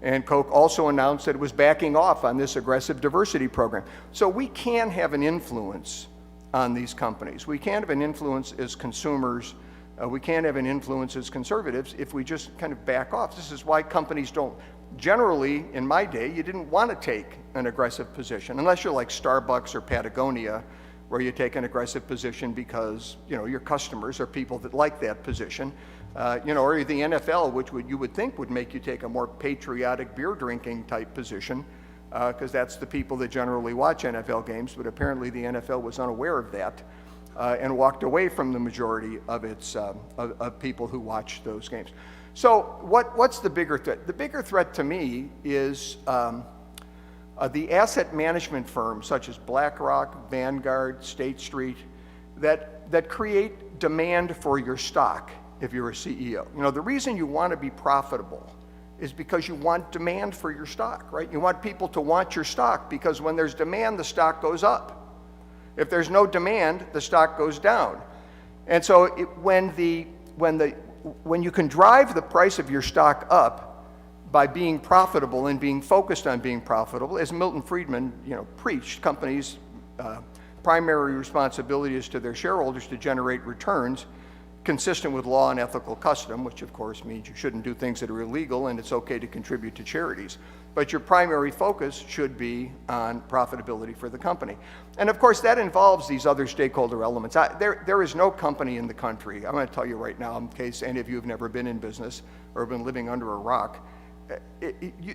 And Coke also announced that it was backing off on this aggressive diversity program. So we can have an influence on these companies. We can have an influence as consumers. We can't have an influence as conservatives if we just kind of back off. This is why companies don't. Generally, in my day, you didn't want to take an aggressive position, unless you're like Starbucks or Patagonia, where you take an aggressive position because your customers are people that like that position, or the NFL, which you would think would make you take a more patriotic beer drinking type position, because that's the people that generally watch NFL games. But apparently, the NFL was unaware of that and walked away from the majority of its of people who watch those games. So what's the bigger threat? The bigger threat to me is the asset management firms such as BlackRock, Vanguard, State Street, that create demand for your stock if you're a CEO. The reason you want to be profitable is because you want demand for your stock, right? You want people to want your stock because when there's demand, the stock goes up. If there's no demand, the stock goes down. And so when you can drive the price of your stock up by being profitable and being focused on being profitable, as Milton Friedman, preached, companies' primary responsibility is to their shareholders to generate returns. consistent with law and ethical custom, which of course means you shouldn't do things that are illegal and it's okay to contribute to charities. But your primary focus should be on profitability for the company. And of course that involves these other stakeholder elements. There is no company in the country, I'm going to tell you right now in case any of you have never been in business or been living under a rock,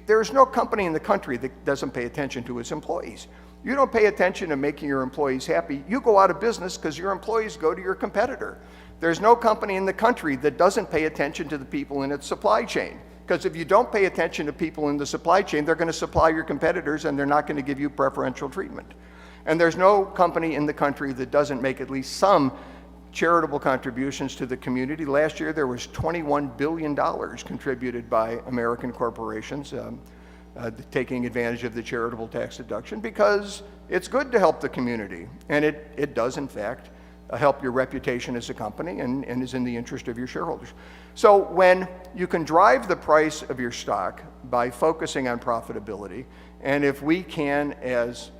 there's no company in the country that doesn't pay attention to its employees. You don't pay attention to making your employees happy, you go out of business because your employees go to your competitor. There's no company in the country that doesn't pay attention to the people in its supply chain. Because if you don't pay attention to people in the supply chain, they're going to supply your competitors and they're not going to give you preferential treatment. And there's no company in the country that doesn't make at least some charitable contributions to the community. Last year there was $21 billion contributed by American corporations taking advantage of the charitable tax deduction because it's good to help the community. And it does in fact help your reputation as a company and is in the interest of your shareholders. So when you can drive the price of your stock by focusing on profitability, and if we can as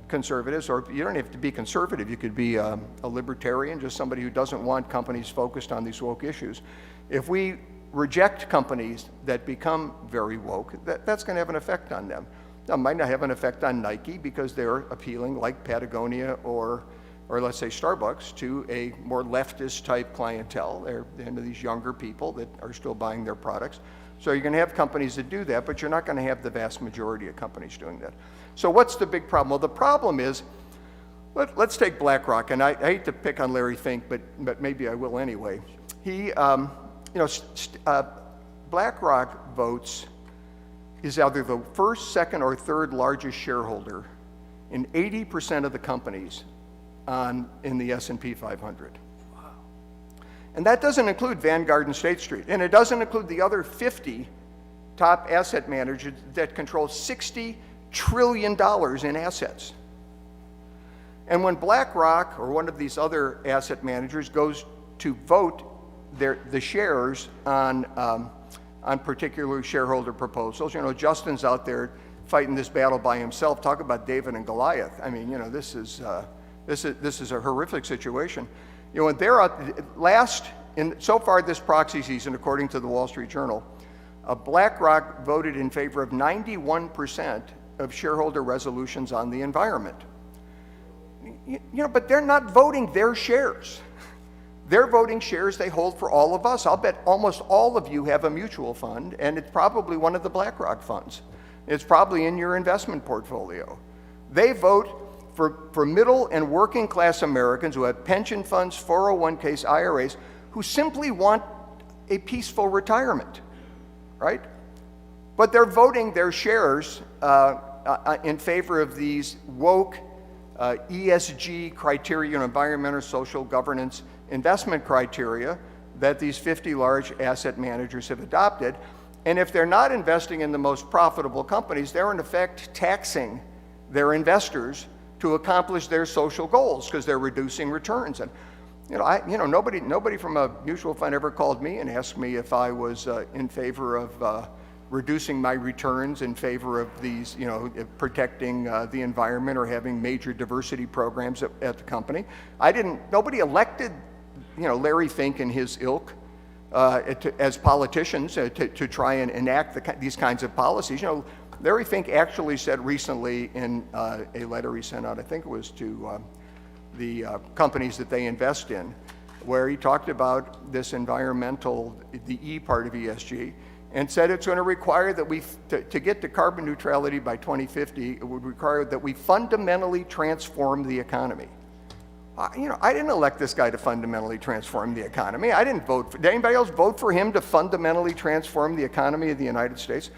conservatives, or you don't have to be conservative, you could be a libertarian, just somebody who doesn't want companies focused on these woke issues. If we reject companies that become very woke, that's going to have an effect on them. Now, it might not have an effect on Nike because they're appealing, like Patagonia or let's say Starbucks, to a more leftist type clientele. They're into these younger people that are still buying their products. So you're going to have companies that do that, but you're not going to have the vast majority of companies doing that. So what's the big problem? Well, the problem is, let's take BlackRock, and I hate to pick on Larry Fink, but maybe I will anyway. BlackRock votes is either the first, second, or third largest shareholder in 80% of the companies in the S&P 500. Wow. And that doesn't include Vanguard and State Street. And it doesn't include the other 50 top asset managers that control $60 trillion in assets. And when BlackRock or one of these other asset managers goes to vote the shares on particular shareholder proposals, Justin's out there fighting this battle by himself. Talk about David and Goliath. I mean, this is a horrific situation. When they're out, so far this proxy season, according to the Wall Street Journal, BlackRock voted in favor of 91% of shareholder resolutions on the environment. But they're not voting their shares. They're voting shares they hold for all of us. I'll bet almost all of you have a mutual fund, and it's probably one of the BlackRock funds. It's probably in your investment portfolio. They vote for middle and working class Americans who have pension funds, 401ks, IRAs, who simply want a peaceful retirement, right? But they're voting their shares in favor of these woke ESG criteria, environmental, social, governance, investment criteria that these 50 large asset managers have adopted. And if they're not investing in the most profitable companies, they're in effect taxing their investors to accomplish their social goals because they're reducing returns. And nobody from a mutual fund ever called me and asked me if I was in favor of reducing my returns in favor of these, protecting the environment or having major diversity programs at the company. Nobody elected, Larry Fink and his ilk as politicians to try and enact these kinds of policies. Larry Fink actually said recently in a letter he sent out, I think it was to the companies that they invest in, where he talked about this environmental, the E part of ESG, and said it's going to require that to get to carbon neutrality by 2050, it would require that we fundamentally transform the economy. I didn't elect this guy to fundamentally transform the economy. I didn't vote for, did anybody else vote for him to fundamentally transform the economy of the United States?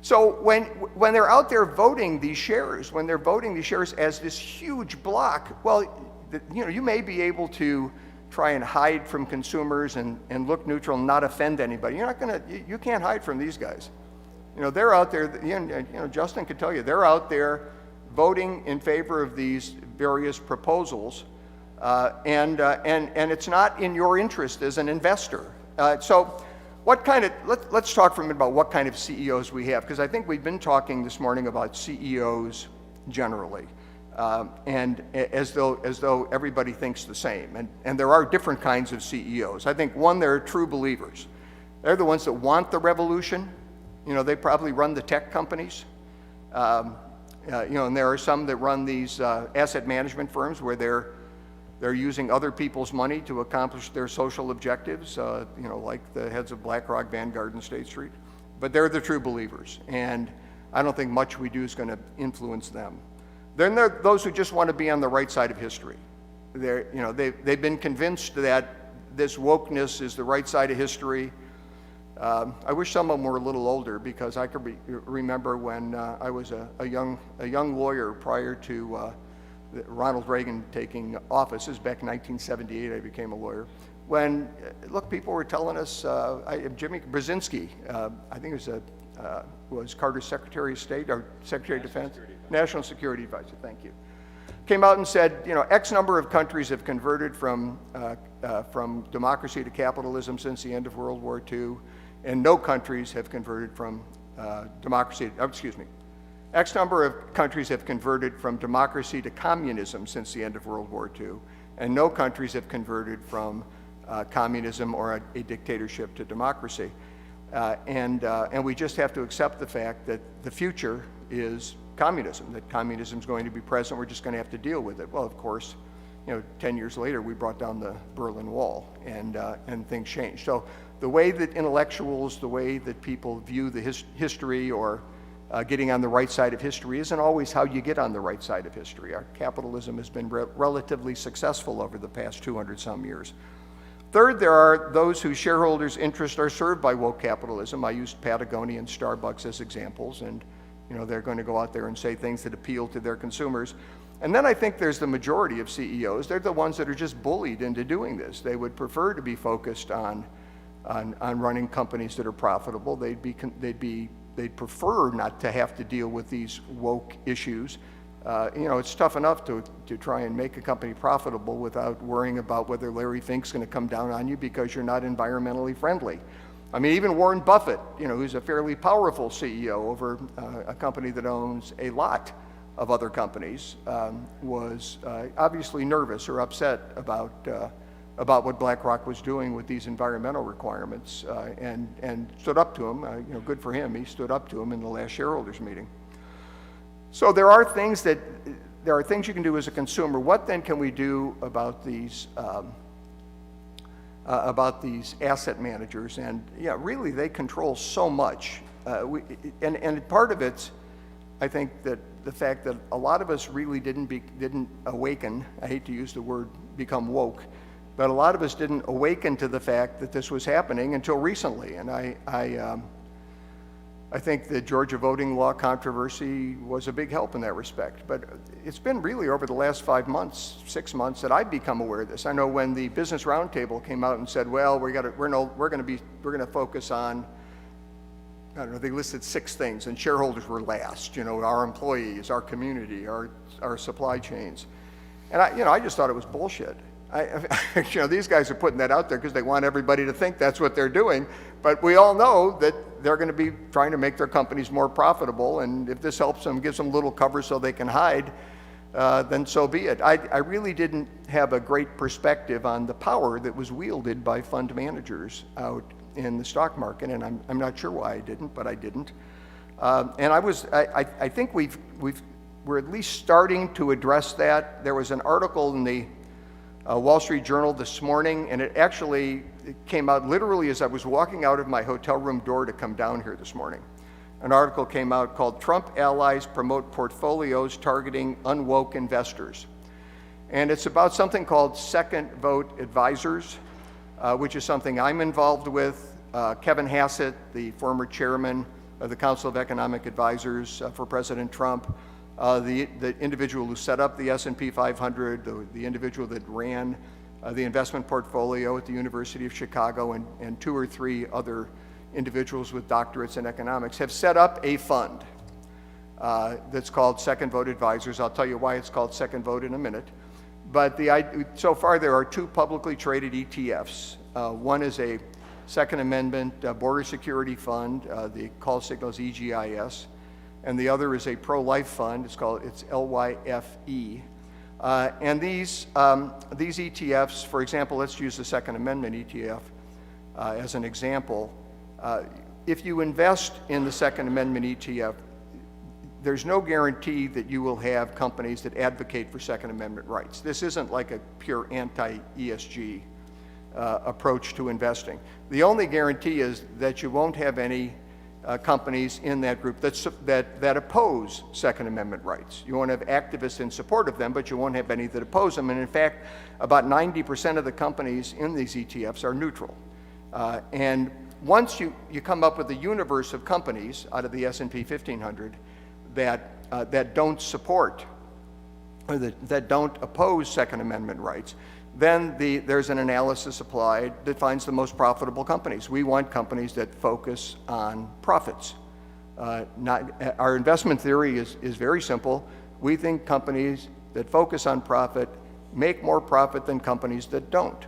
So when they're out there voting these shares, as this huge block, well, you may be able to try and hide from consumers and look neutral and not offend anybody. You can't hide from these guys. They're out there, Justin could tell you, they're out there voting in favor of these various proposals, and it's not in your interest as an investor. So let's talk for a minute about what kind of CEOs we have, because I think we've been talking this morning about CEOs generally. and as though everybody thinks the same. And there are different kinds of CEOs. I think, one, they're true believers. They're the ones that want the revolution. You know, they probably run the tech companies. You know, and there are some that run these asset management firms where they're using other people's money to accomplish their social objectives, you know, like the heads of BlackRock, Vanguard, and State Street. But they're the true believers, and I don't think much we do is going to influence them. Then there are those who just want to be on the right side of history. You know, they've been convinced that this wokeness is the right side of history. I wish some of them were a little older, because I could remember when I was a young lawyer prior to Ronald Reagan taking office. This is back in 1978. I became a lawyer. When, look, people were telling us, Jimmy Brzezinski, I think it was Carter's Secretary of State or Secretary of Defense, National Security Advisor. Thank you. Came out and said, you know, X number of countries have converted from democracy to capitalism since the end of World War II, and no countries have converted from democracy. Excuse me. X number of countries have converted from democracy to communism since the end of World War II, and no countries have converted from communism or a dictatorship to democracy. And we just have to accept the fact that the future is communism, that communism is going to be present. We're just going to have to deal with it. Well, of course, you know, 10 years later, we brought down the Berlin Wall, and things changed. So the way that intellectuals, the way that people view the history or getting on the right side of history isn't always how you get on the right side of history. Our capitalism has been relatively successful over the past 200-some years. Third, there are those whose shareholders' interests are served by woke capitalism. I used Patagonia and Starbucks as examples, and you know, they're going to go out there and say things that appeal to their consumers. And then I think there's the majority of CEOs. They're the ones that are just bullied into doing this. They would prefer to be focused on running companies that are profitable. They'd prefer not to have to deal with these woke issues. You know, it's tough enough to try and make a company profitable without worrying about whether Larry Fink's going to come down on you because you're not environmentally friendly. I mean, even Warren Buffett, you know, who's a fairly powerful CEO over a company that owns a lot of other companies, was obviously nervous or upset about what BlackRock was doing with these environmental requirements, and stood up to him. You know, good for him. He stood up to him in the last shareholders meeting. So there are things you can do as a consumer. What then can we do about these asset managers? And yeah, really they control so much. And part of it's, I think, that the fact that a lot of us really didn't awaken. I hate to use the word become woke, but a lot of us didn't awaken to the fact that this was happening until recently. And I think the Georgia voting law controversy was a big help in that respect. But it's been really over the last 5 months, 6 months, that I've become aware of this. I know when the Business Roundtable came out and said, well, we're going to focus on, I don't know, they listed 6 things, and shareholders were last. You know, our employees, our community, our supply chains, and I just thought it was bullshit. You know, these guys are putting that out there because they want everybody to think that's what they're doing. But we all know that they're going to be trying to make their companies more profitable, and if this helps them, gives them a little cover so they can hide, then so be it. I really didn't have a great perspective on the power that was wielded by fund managers out in the stock market, and I'm not sure why I didn't, but I didn't. And I think we're at least starting to address that. There was an article in the Wall Street Journal this morning, and it actually came out literally as I was walking out of my hotel room door to come down here this morning. An article came out called "Trump Allies Promote Portfolios Targeting Unwoke Investors." And it's about something called Second Vote Advisors, which is something I'm involved with. Kevin Hassett, the former chairman of the Council of Economic Advisors for President Trump, the individual who set up the S&P 500, the individual that ran the investment portfolio at the University of Chicago, and 2 or 3 other individuals with doctorates in economics have set up a fund that's called Second Vote Advisors. I'll tell you why it's called Second Vote in a minute. But so far there are 2 publicly traded ETFs. One is a Second Amendment Border Security Fund. The call signal is EGIS. and the other is a pro-life fund. It's LYFE. And these ETFs, for example, let's use the Second Amendment ETF as an example. If you invest in the Second Amendment ETF, there's no guarantee that you will have companies that advocate for Second Amendment rights. This isn't like a pure anti-ESG approach to investing. The only guarantee is that you won't have any companies in that group that oppose Second Amendment rights. You won't have activists in support of them, but you won't have any that oppose them. And in fact, about 90% of the companies in these ETFs are neutral. And once you come up with a universe of companies out of the S&P 1500 that don't support or that don't oppose Second Amendment rights, then there's an analysis applied that finds the most profitable companies. We want companies that focus on profits. Our investment theory is very simple. We think companies that focus on profit make more profit than companies that don't.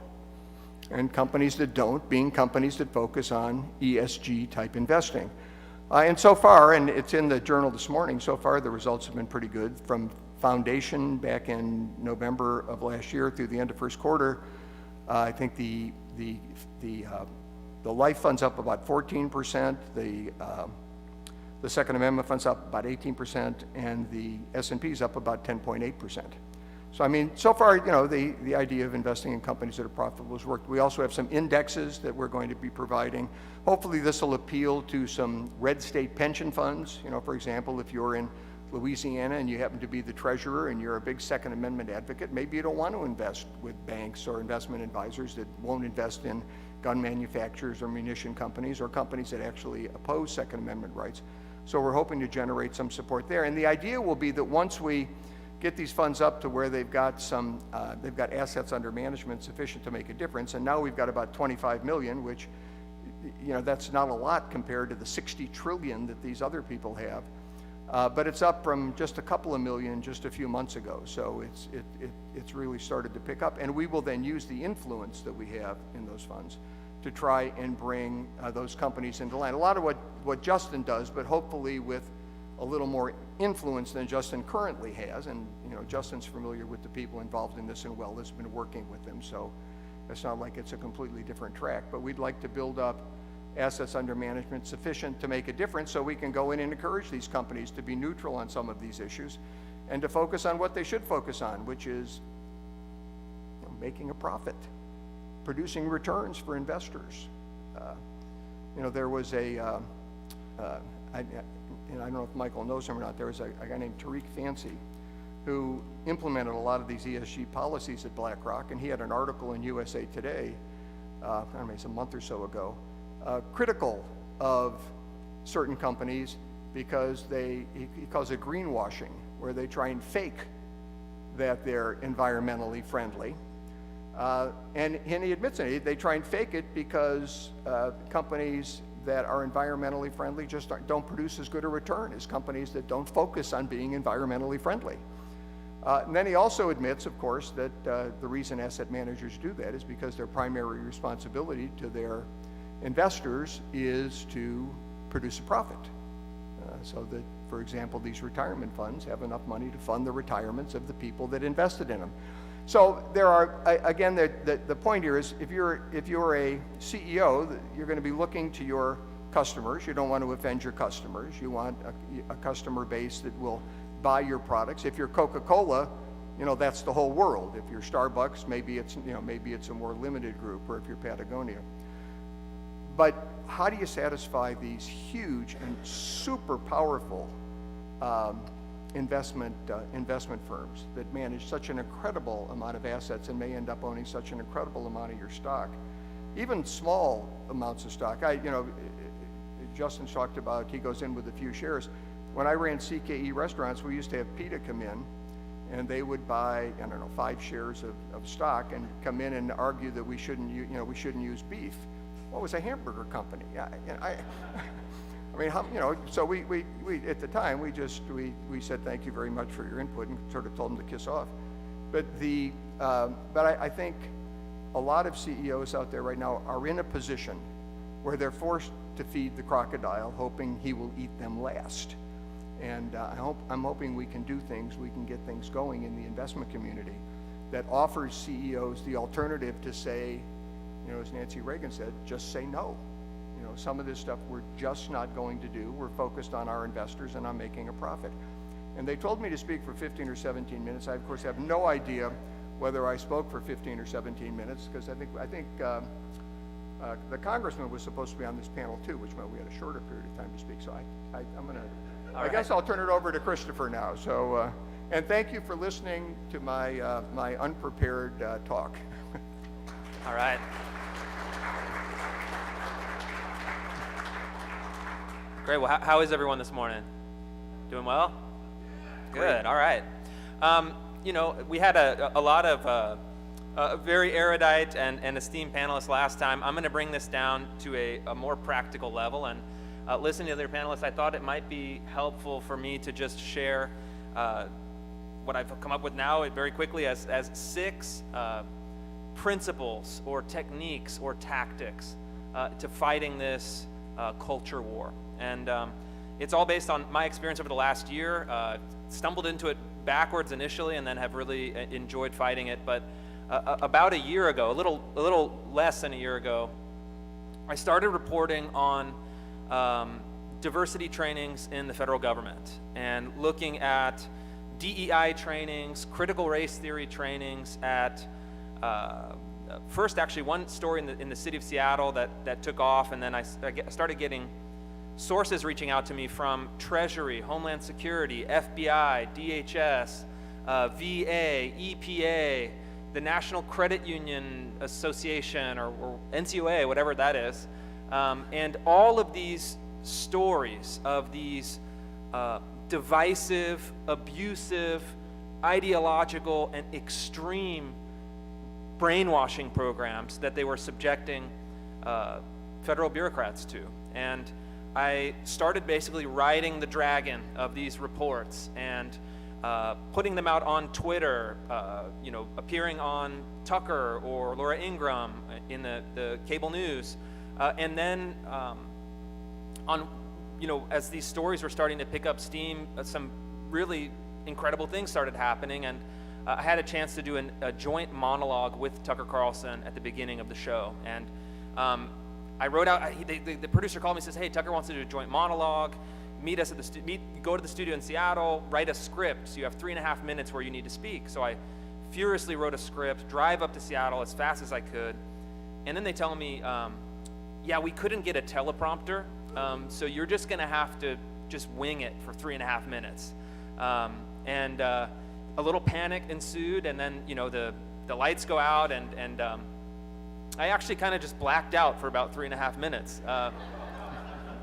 And companies that don't being companies that focus on ESG type investing. And so far, and it's in the journal this morning, so far the results have been pretty good. From foundation back in November of last year through the end of first quarter, I think the life fund's up about 14%, the Second Amendment fund's up about 18%, and the S&P's up about 10.8%. So I mean, so far, you know, the idea of investing in companies that are profitable has worked. We also have some indexes that we're going to be providing. Hopefully this will appeal to some red state pension funds. You know, for example, if you're in Louisiana and you happen to be the treasurer and you're a big Second Amendment advocate, maybe you don't want to invest with banks or investment advisors that won't invest in gun manufacturers or munition companies or companies that actually oppose Second Amendment rights. So we're hoping to generate some support there. And the idea will be that once we get these funds up to where they've got assets under management sufficient to make a difference, and now we've got about 25 million, which, you know, that's not a lot compared to the 60 trillion that these other people have. But it's up from just a couple of million just a few months ago. So it's really started to pick up, and we will then use the influence that we have in those funds to try and bring those companies into line. A lot of what Justin does, but hopefully with a little more influence than Justin currently has. And you know, Justin's familiar with the people involved in this and well has been working with them. So it's not like it's a completely different track, but we'd like to build up assets under management sufficient to make a difference so we can go in and encourage these companies to be neutral on some of these issues and to focus on what they should focus on, which is, you know, making a profit, producing returns for investors. You know, there was and I don't know if Michael knows him or not, there was a guy named Tariq Fancy who implemented a lot of these ESG policies at BlackRock, and he had an article in USA Today, I don't know, it's a month or so ago, critical of certain companies because he calls it greenwashing, where they try and fake that they're environmentally friendly. And he admits it, they try and fake it because companies that are environmentally friendly just don't produce as good a return as companies that don't focus on being environmentally friendly. And then he also admits, of course, that the reason asset managers do that is because their primary responsibility to their investors is to produce a profit. So that, for example, these retirement funds have enough money to fund the retirements of the people that invested in them. So there are, again, the point here is if you're a CEO, you're going to be looking to your customers. You don't want to offend your customers. You want a customer base that will buy your products. If you're Coca-Cola, you know, that's the whole world. If you're Starbucks, maybe it's a more limited group, or if you're Patagonia. But how do you satisfy these huge and super powerful investment firms that manage such an incredible amount of assets and may end up owning such an incredible amount of your stock, even small amounts of stock? Justin talked about he goes in with a few shares. When I ran CKE restaurants, we used to have PETA come in, and they would buy, I don't know, 5 shares of stock and come in and argue that we shouldn't use beef. Well, it was a hamburger company. I mean, you know, so we at the time we said thank you very much for your input and sort of told them to kiss off. But I think a lot of CEOs out there right now are in a position where they're forced to feed the crocodile, hoping he will eat them last. And I'm hoping we can do things, we can get things going in the investment community that offers CEOs the alternative to say, you know, as Nancy Reagan said, just say no. You know, some of this stuff we're just not going to do. We're focused on our investors and on making a profit. And they told me to speak for 15 or 17 minutes. I, of course, have no idea whether I spoke for 15 or 17 minutes, because I think the congressman was supposed to be on this panel too, which meant we had a shorter period of time to speak. So I guess I'll turn it over to Christopher now. So, and thank you for listening to my my unprepared talk. All right. Great. Well, how is everyone this morning? Doing well? Good. All right. You know, we had a lot of very erudite and esteemed panelists last time. I'm going to bring this down to a more practical level. And listening to the other panelists, I thought it might be helpful for me to just share what I've come up with now very quickly as 6 principles or techniques or tactics to fighting this culture war. And it's all based on my experience over the last year. Stumbled into it backwards initially and then have really enjoyed fighting it. But about a year ago, a little less than a year ago, I started reporting on diversity trainings in the federal government and looking at DEI trainings, critical race theory trainings at first actually one story in the city of Seattle that took off, and then I started getting sources reaching out to me from Treasury, Homeland Security, FBI, DHS, VA, EPA, the National Credit Union Association, or NCOA, whatever that is. And all of these stories of these divisive, abusive, ideological, and extreme brainwashing programs that they were subjecting federal bureaucrats to. And I started basically riding the dragon of these reports and putting them out on Twitter, you know, appearing on Tucker or Laura Ingraham in the cable news, and then on, you know, as these stories were starting to pick up steam, some really incredible things started happening, and I had a chance to do a joint monologue with Tucker Carlson at the beginning of the show, and I wrote out. The producer called me and says, "Hey, Tucker wants to do a joint monologue. Meet us at go to the studio in Seattle. Write a script. So you have 3.5 minutes where you need to speak." So I furiously wrote a script, drive up to Seattle as fast as I could, and then they tell me, "Yeah, we couldn't get a teleprompter, so you're just gonna have to just wing it for 3.5 minutes." And a little panic ensued, and then you know the lights go out, and I actually kind of just blacked out for about 3.5 minutes.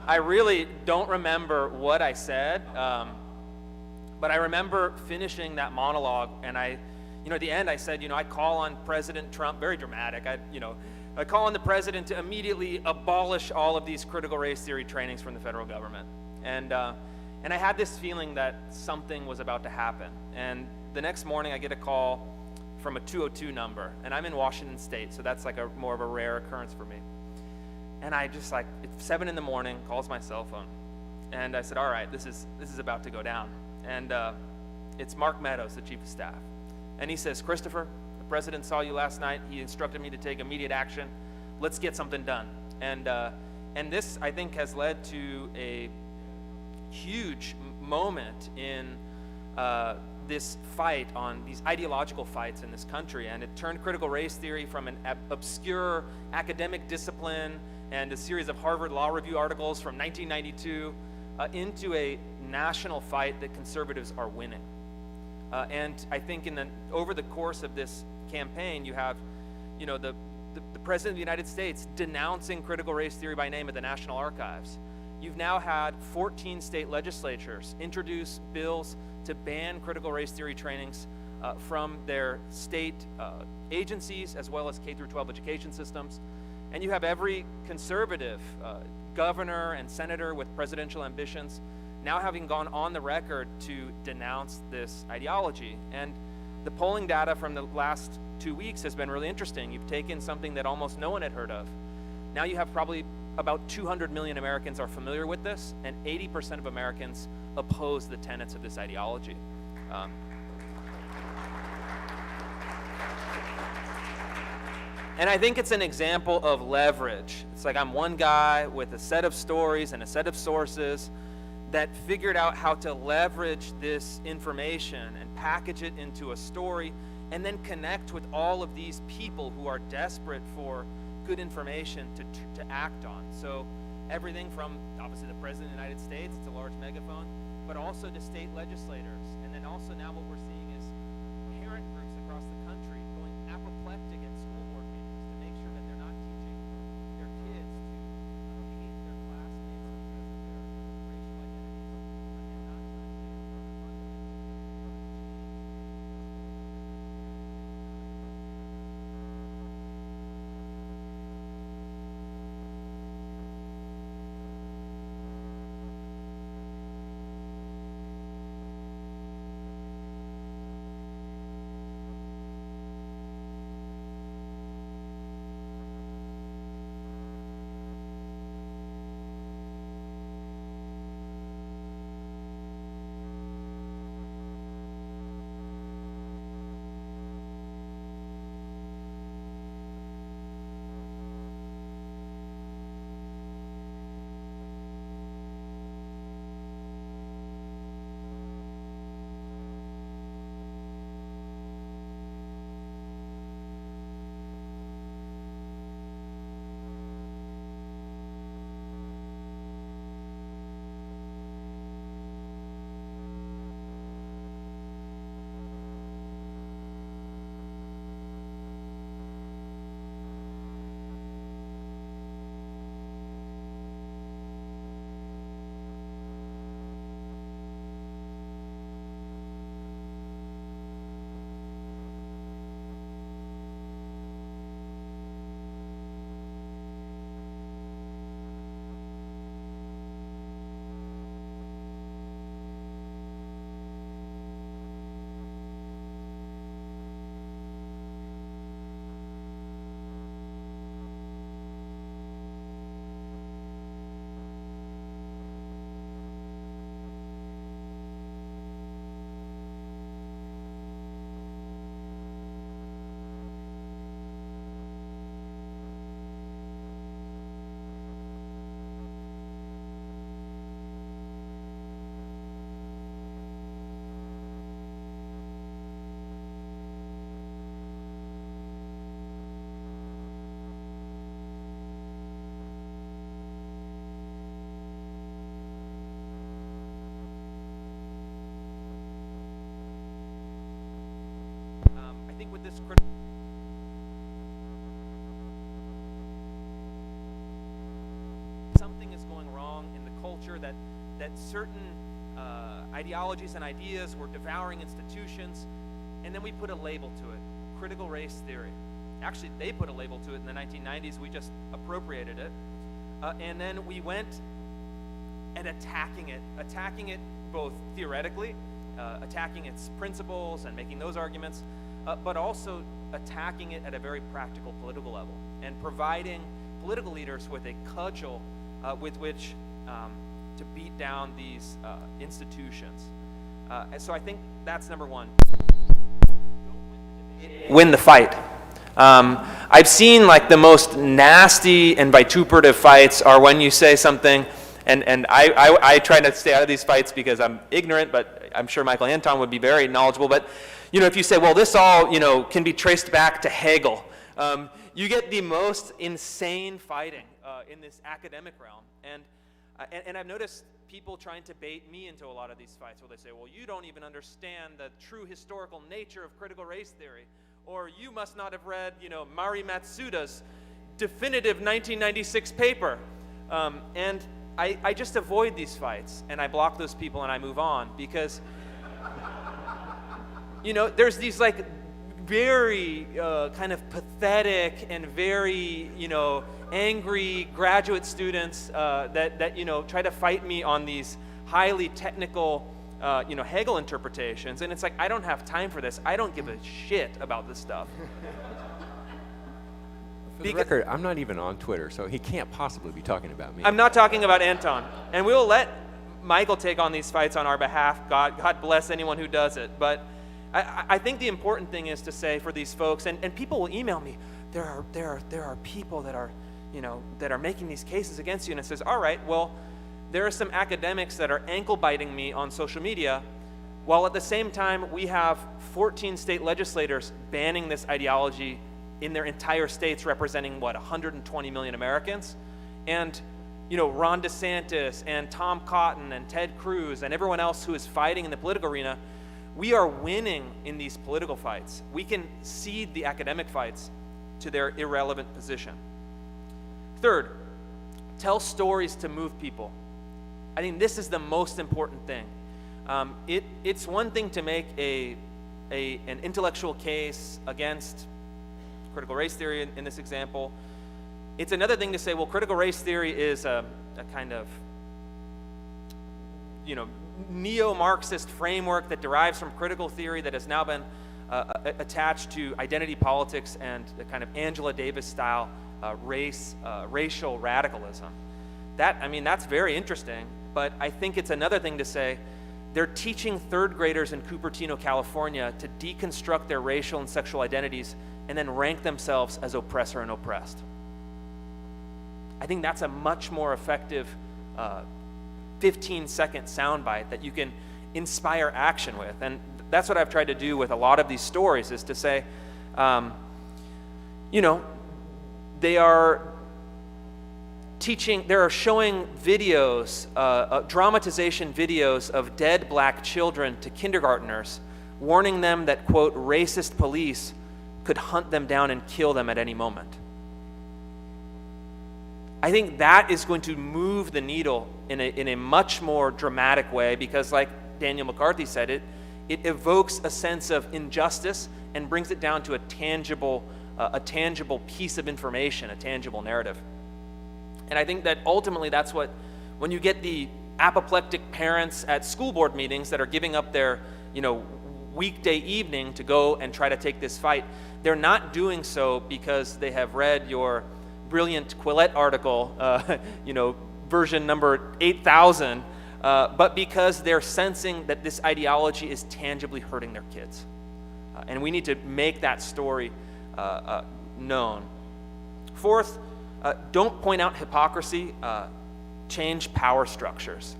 I really don't remember what I said, but I remember finishing that monologue, and at the end I said, I call on President Trump, very dramatic, I call on the president to immediately abolish all of these critical race theory trainings from the federal government. And I had this feeling that something was about to happen. And the next morning I get a call from a 202 number, and I'm in Washington State, so that's like more of a rare occurrence for me. And I just it's 7 a.m, calls my cell phone, and I said, all right, this is about to go down. And it's Mark Meadows, the chief of staff, and he says, Christopher, the president saw you last night. He instructed me to take immediate action. Let's get something done. And this, I think, has led to a huge moment in this fight on these ideological fights in this country, and it turned critical race theory from an obscure academic discipline and a series of Harvard Law Review articles from 1992 into a national fight that conservatives are winning. And I think over the course of this campaign, you have, the president of the United States denouncing critical race theory by name at the National Archives. You've now had 14 state legislatures introduce bills to ban critical race theory trainings from their state agencies as well as K-12 education systems. And you have every conservative governor and senator with presidential ambitions now having gone on the record to denounce this ideology. And the polling data from the last 2 weeks has been really interesting. You've taken something that almost no one had heard of. Now you have probably about 200 million Americans are familiar with this, and 80% of Americans oppose the tenets of this ideology. And I think it's an example of leverage. It's like I'm one guy with a set of stories and a set of sources that figured out how to leverage this information and package it into a story and then connect with all of these people who are desperate for good information to act on. So everything from obviously the President of the United States, it's a large megaphone, but also to state legislators. And then also now what we're seeing is parent groups across the country going apoplectic at school board meetings to make sure that they're not teaching their kids to hate their classmates because of their racial identities and not to understand the fundamentals of change. I think with this something is going wrong in the culture, that certain ideologies and ideas were devouring institutions, and then we put a label to it, critical race theory. Actually, they put a label to it in the 1990s. We just appropriated it. And then we went and attacking it both theoretically, attacking its principles and making those arguments, but also attacking it at a very practical political level and providing political leaders with a cudgel with which to beat down these institutions. And so I think that's number one. Win the fight. I've seen like the most nasty and vituperative fights are when you say something, and I try to stay out of these fights because I'm ignorant, but I'm sure Michael Anton would be very knowledgeable. But if you say, well, this all can be traced back to Hegel, you get the most insane fighting in this academic realm. And I've noticed people trying to bait me into a lot of these fights where they say, well, you don't even understand the true historical nature of critical race theory, or you must not have read, Mari Matsuda's definitive 1996 paper. And I just avoid these fights, and I block those people, and I move on, because, there's these like very kind of pathetic and very, angry graduate students that try to fight me on these highly technical, Hegel interpretations, and it's like, I don't have time for this. I don't give a shit about this stuff. For the record, I'm not even on Twitter, so he can't possibly be talking about me. I'm not talking about Anton. And we'll let Michael take on these fights on our behalf. God bless anyone who does it. But I think the important thing is to say for these folks, and people will email me, there are people that are, that are making these cases against you. And it says, all right, well, there are some academics that are ankle biting me on social media, while at the same time we have 14 state legislators banning this ideology in their entire states, representing, 120 million Americans? And, Ron DeSantis and Tom Cotton and Ted Cruz and everyone else who is fighting in the political arena, we are winning in these political fights. We can cede the academic fights to their irrelevant position. Third, tell stories to move people. I think this is the most important thing. It's one thing to make an intellectual case against critical race theory in this example. It's another thing to say, well, critical race theory is a kind of, neo-Marxist framework that derives from critical theory that has now been attached to identity politics and the kind of Angela Davis-style racial radicalism. That's very interesting, but I think it's another thing to say they're teaching third graders in Cupertino, California to deconstruct their racial and sexual identities and then rank themselves as oppressor and oppressed. I think that's a much more effective 15-second soundbite that you can inspire action with. And that's what I've tried to do with a lot of these stories, is to say, they are showing videos, dramatization videos of dead black children to kindergartners, warning them that, quote, racist police could hunt them down and kill them at any moment. I think that is going to move the needle in a much more dramatic way, because like Daniel McCarthy said, it evokes a sense of injustice and brings it down to a tangible piece of information, a tangible narrative. And I think that ultimately that's what, when you get the apoplectic parents at school board meetings that are giving up their, weekday evening to go and try to take this fight, they're not doing so because they have read your brilliant Quillette article, version number 8,000, but because they're sensing that this ideology is tangibly hurting their kids. And we need to make that story known. Fourth, don't point out hypocrisy, change power structures.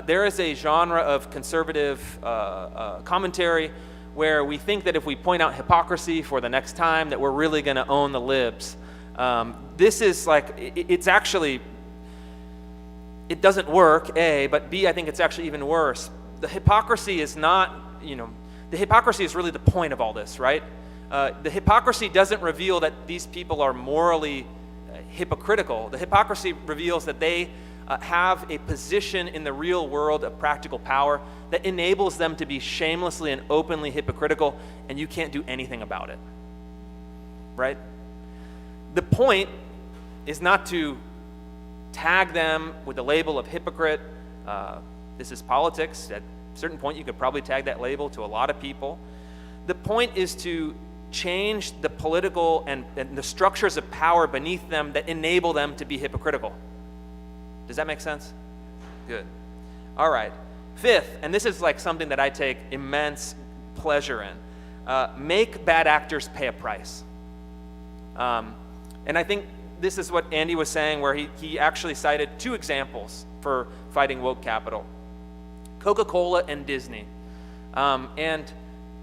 There is a genre of conservative commentary where we think that if we point out hypocrisy for the next time that we're really going to own the libs. This is like, it's actually, it doesn't work, A, but B, I think it's actually even worse. The hypocrisy is not, the hypocrisy is really the point of all this, right? The hypocrisy doesn't reveal that these people are morally hypocritical. The hypocrisy reveals that they have a position in the real world of practical power that enables them to be shamelessly and openly hypocritical, and you can't do anything about it, right? The point is not to tag them with the label of hypocrite. This is politics. At a certain point, you could probably tag that label to a lot of people. The point is to change the political and the structures of power beneath them that enable them to be hypocritical. Does that make sense? Good. All right. Fifth, and this is like something that I take immense pleasure in, make bad actors pay a price. And I think this is what Andy was saying, where he actually cited two examples for fighting woke capital: Coca-Cola and Disney. And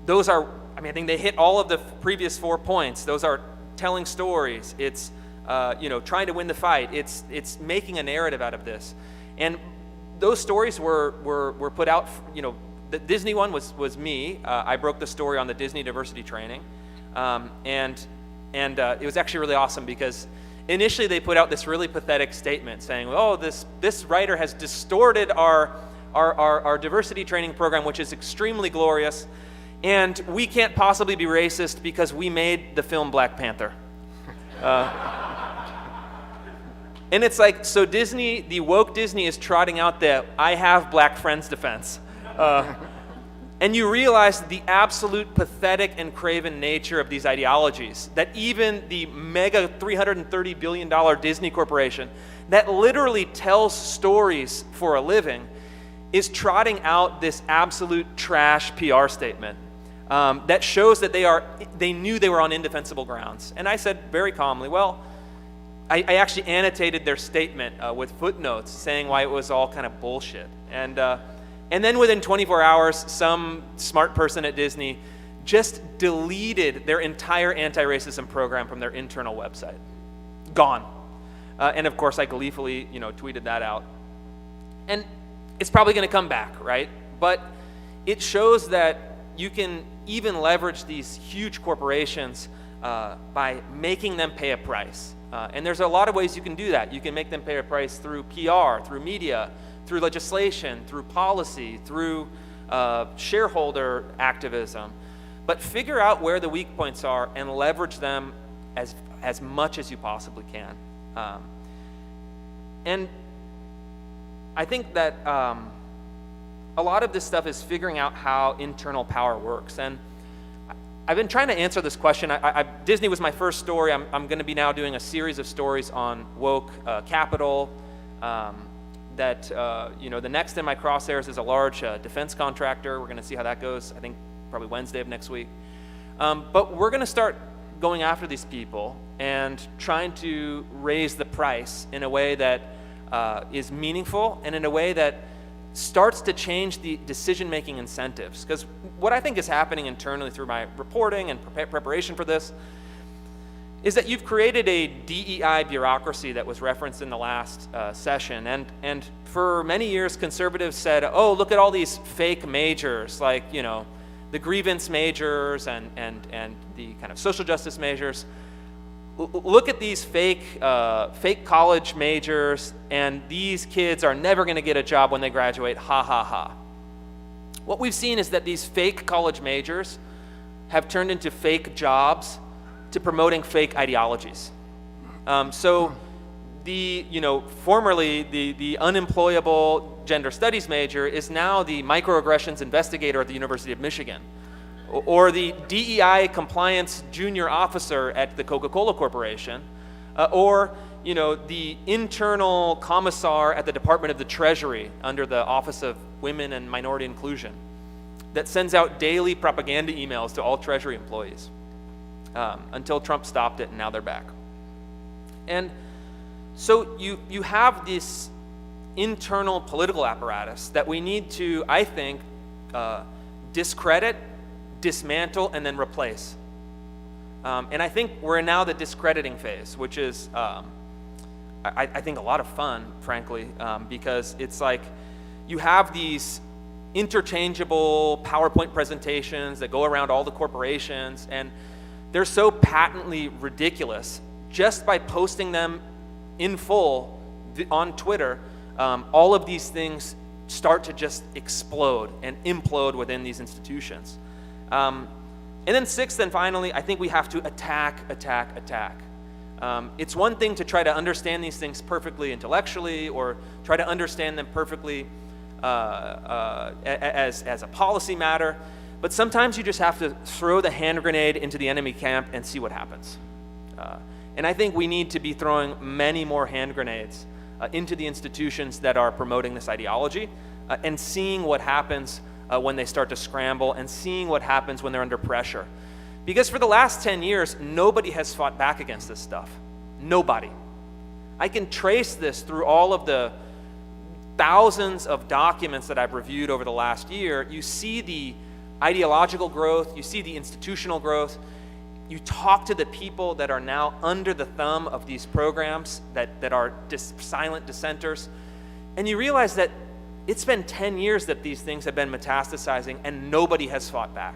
those are, I think they hit all of the previous 4 points. Those are telling stories. It's trying to win the fight. It's making a narrative out of this. And those stories were put out, the Disney one was me. I broke the story on the Disney diversity training. And it was actually really awesome because initially they put out this really pathetic statement saying, oh, this writer has distorted our diversity training program, which is extremely glorious, and we can't possibly be racist because we made the film Black Panther. And it's like, so Disney, the woke Disney is trotting out the I have black friends defense. And And you realize the absolute pathetic and craven nature of these ideologies, that even the mega $330 billion Disney corporation that literally tells stories for a living is trotting out this absolute trash PR statement that shows that they knew they were on indefensible grounds. And I said very calmly, well, I actually annotated their statement with footnotes saying why it was all kind of bullshit. And then within 24 hours, some smart person at Disney just deleted their entire anti-racism program from their internal website. Gone. And of course, I gleefully, tweeted that out. And it's probably going to come back, right? But it shows that you can even leverage these huge corporations by making them pay a price. And there's a lot of ways you can do that. You can make them pay a price through PR, through media, through legislation, through policy, through shareholder activism. But figure out where the weak points are and leverage them as much as you possibly can. And I think that a lot of this stuff is figuring out how internal power works. And I've been trying to answer this question. Disney was my first story. I'm going to be now doing a series of stories on woke capital. The next in my crosshairs is a large defense contractor. We're going to see how that goes, I think probably Wednesday of next week. But we're going to start going after these people and trying to raise the price in a way that is meaningful and in a way that starts to change the decision-making incentives. Because what I think is happening internally through my reporting and preparation for this is that you've created a DEI bureaucracy that was referenced in the last session. And for many years, conservatives said, oh, look at all these fake majors, like, the grievance majors and the kind of social justice majors. Look at these fake college majors, and these kids are never going to get a job when they graduate, ha, ha, ha. What we've seen is that these fake college majors have turned into fake jobs to promoting fake ideologies. So formerly the unemployable gender studies major is now the microaggressions investigator at the University of Michigan, or the DEI compliance junior officer at the Coca-Cola Corporation, or the internal commissar at the Department of the Treasury under the Office of Women and Minority Inclusion that sends out daily propaganda emails to all Treasury employees until Trump stopped it, and now they're back. And so you have this internal political apparatus that we need to, I think, discredit, dismantle, and then replace. And I think we're in now the discrediting phase, which is, I think, a lot of fun, frankly, because it's like you have these interchangeable PowerPoint presentations that go around all the corporations, and they're so patently ridiculous. Just by posting them in full on Twitter, all of these things start to just explode and implode within these institutions. And then sixth and finally, I think we have to attack. It's one thing to try to understand these things perfectly intellectually, or try to understand them perfectly as a policy matter, but sometimes you just have to throw the hand grenade into the enemy camp and see what happens. And I think we need to be throwing many more hand grenades into the institutions that are promoting this ideology, and seeing what happens when they start to scramble, and seeing what happens when they're under pressure. Because for the last 10 years, nobody has fought back against this stuff. Nobody. I can trace this through all of the thousands of documents that I've reviewed over the last year. You see the ideological growth, you see the institutional growth. You talk to the people that are now under the thumb of these programs that are silent dissenters, and you realize that it's been 10 years that these things have been metastasizing and nobody has fought back.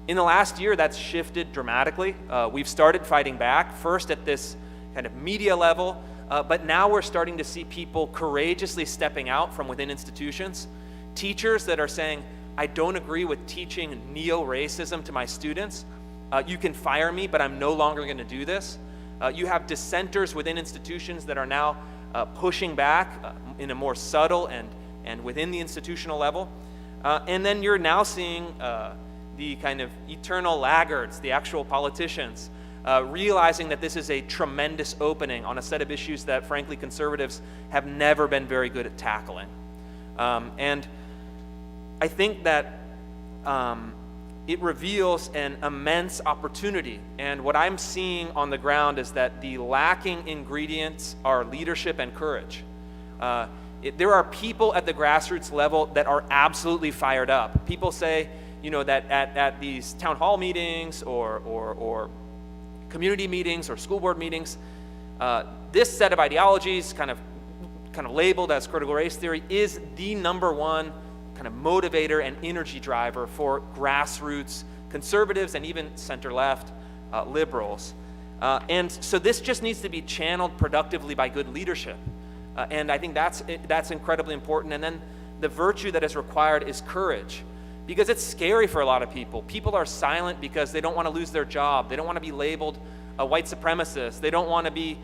In the last year, that's shifted dramatically. We've started fighting back, first at this kind of media level, but now we're starting to see people courageously stepping out from within institutions. Teachers that are saying, I don't agree with teaching neo-racism to my students. You can fire me, but I'm no longer going to do this. You have dissenters within institutions that are now pushing back in a more subtle and within the institutional level. And then you're now seeing the kind of eternal laggards, the actual politicians, realizing that this is a tremendous opening on a set of issues that, frankly, conservatives have never been very good at tackling. And I think that it reveals an immense opportunity. And what I'm seeing on the ground is that the lacking ingredients are leadership and courage. There are people at the grassroots level that are absolutely fired up. People say, that at these town hall meetings or community meetings or school board meetings, this set of ideologies, kind of labeled as critical race theory, is the number one kind of motivator and energy driver for grassroots conservatives and even center-left liberals. And so this just needs to be channeled productively by good leadership. And I think that's incredibly important. And then the virtue that is required is courage, because it's scary for a lot of people. People are silent because they don't want to lose their job. They don't want to be labeled a white supremacist. They don't want to be,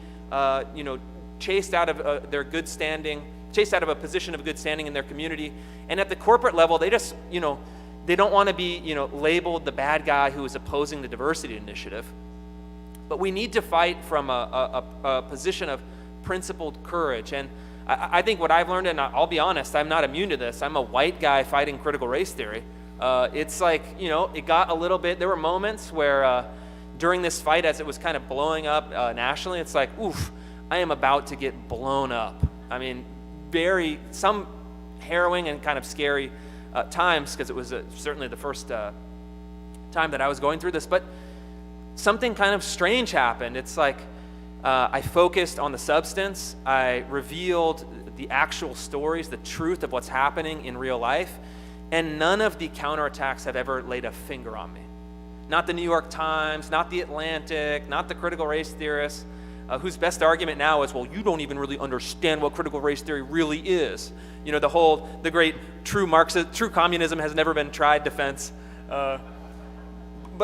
chased out of their good standing, chased out of a position of good standing in their community. And at the corporate level, they just, they don't want to be, labeled the bad guy who is opposing the diversity initiative. But we need to fight from a position of principled courage. And I think what I've learned, and I'll be honest, I'm not immune to this. I'm a white guy fighting critical race theory. It's like, it got a little bit, there were moments where during this fight, as it was kind of blowing up nationally, it's like, oof, I am about to get blown up. I mean, some harrowing and kind of scary times, because it was certainly the first time that I was going through this, but something kind of strange happened. It's like I focused on the substance. I revealed the actual stories, the truth of what's happening in real life, and none of the counterattacks have ever laid a finger on me. Not the New York Times, not the Atlantic, not the critical race theorists, whose best argument now is, well, you don't even really understand what critical race theory really is. The great true communism has never been tried defense. But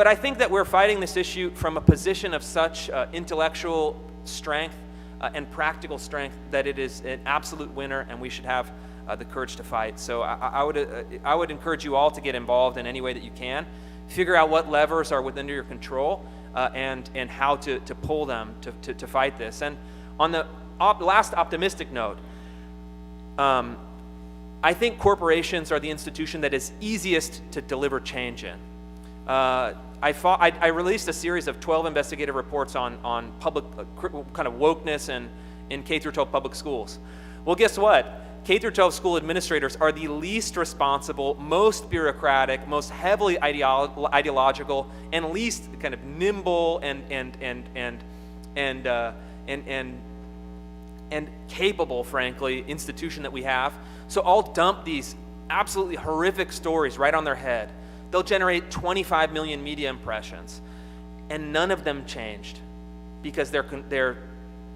I think that we're fighting this issue from a position of such intellectual strength and practical strength that it is an absolute winner, and we should have the courage to fight. So I would encourage you all to get involved in any way that you can. Figure out what levers are within your control and how to pull them to fight this. And on the last optimistic note, I think corporations are the institution that is easiest to deliver change in. I released a series of 12 investigative reports on public kind of wokeness in K-12 public schools. Well, guess what? K-12 school administrators are the least responsible, most bureaucratic, most heavily ideological, and least kind of nimble and capable, frankly, institution that we have. So I'll dump these absolutely horrific stories right on their head. They'll generate 25 million media impressions, and none of them changed because they're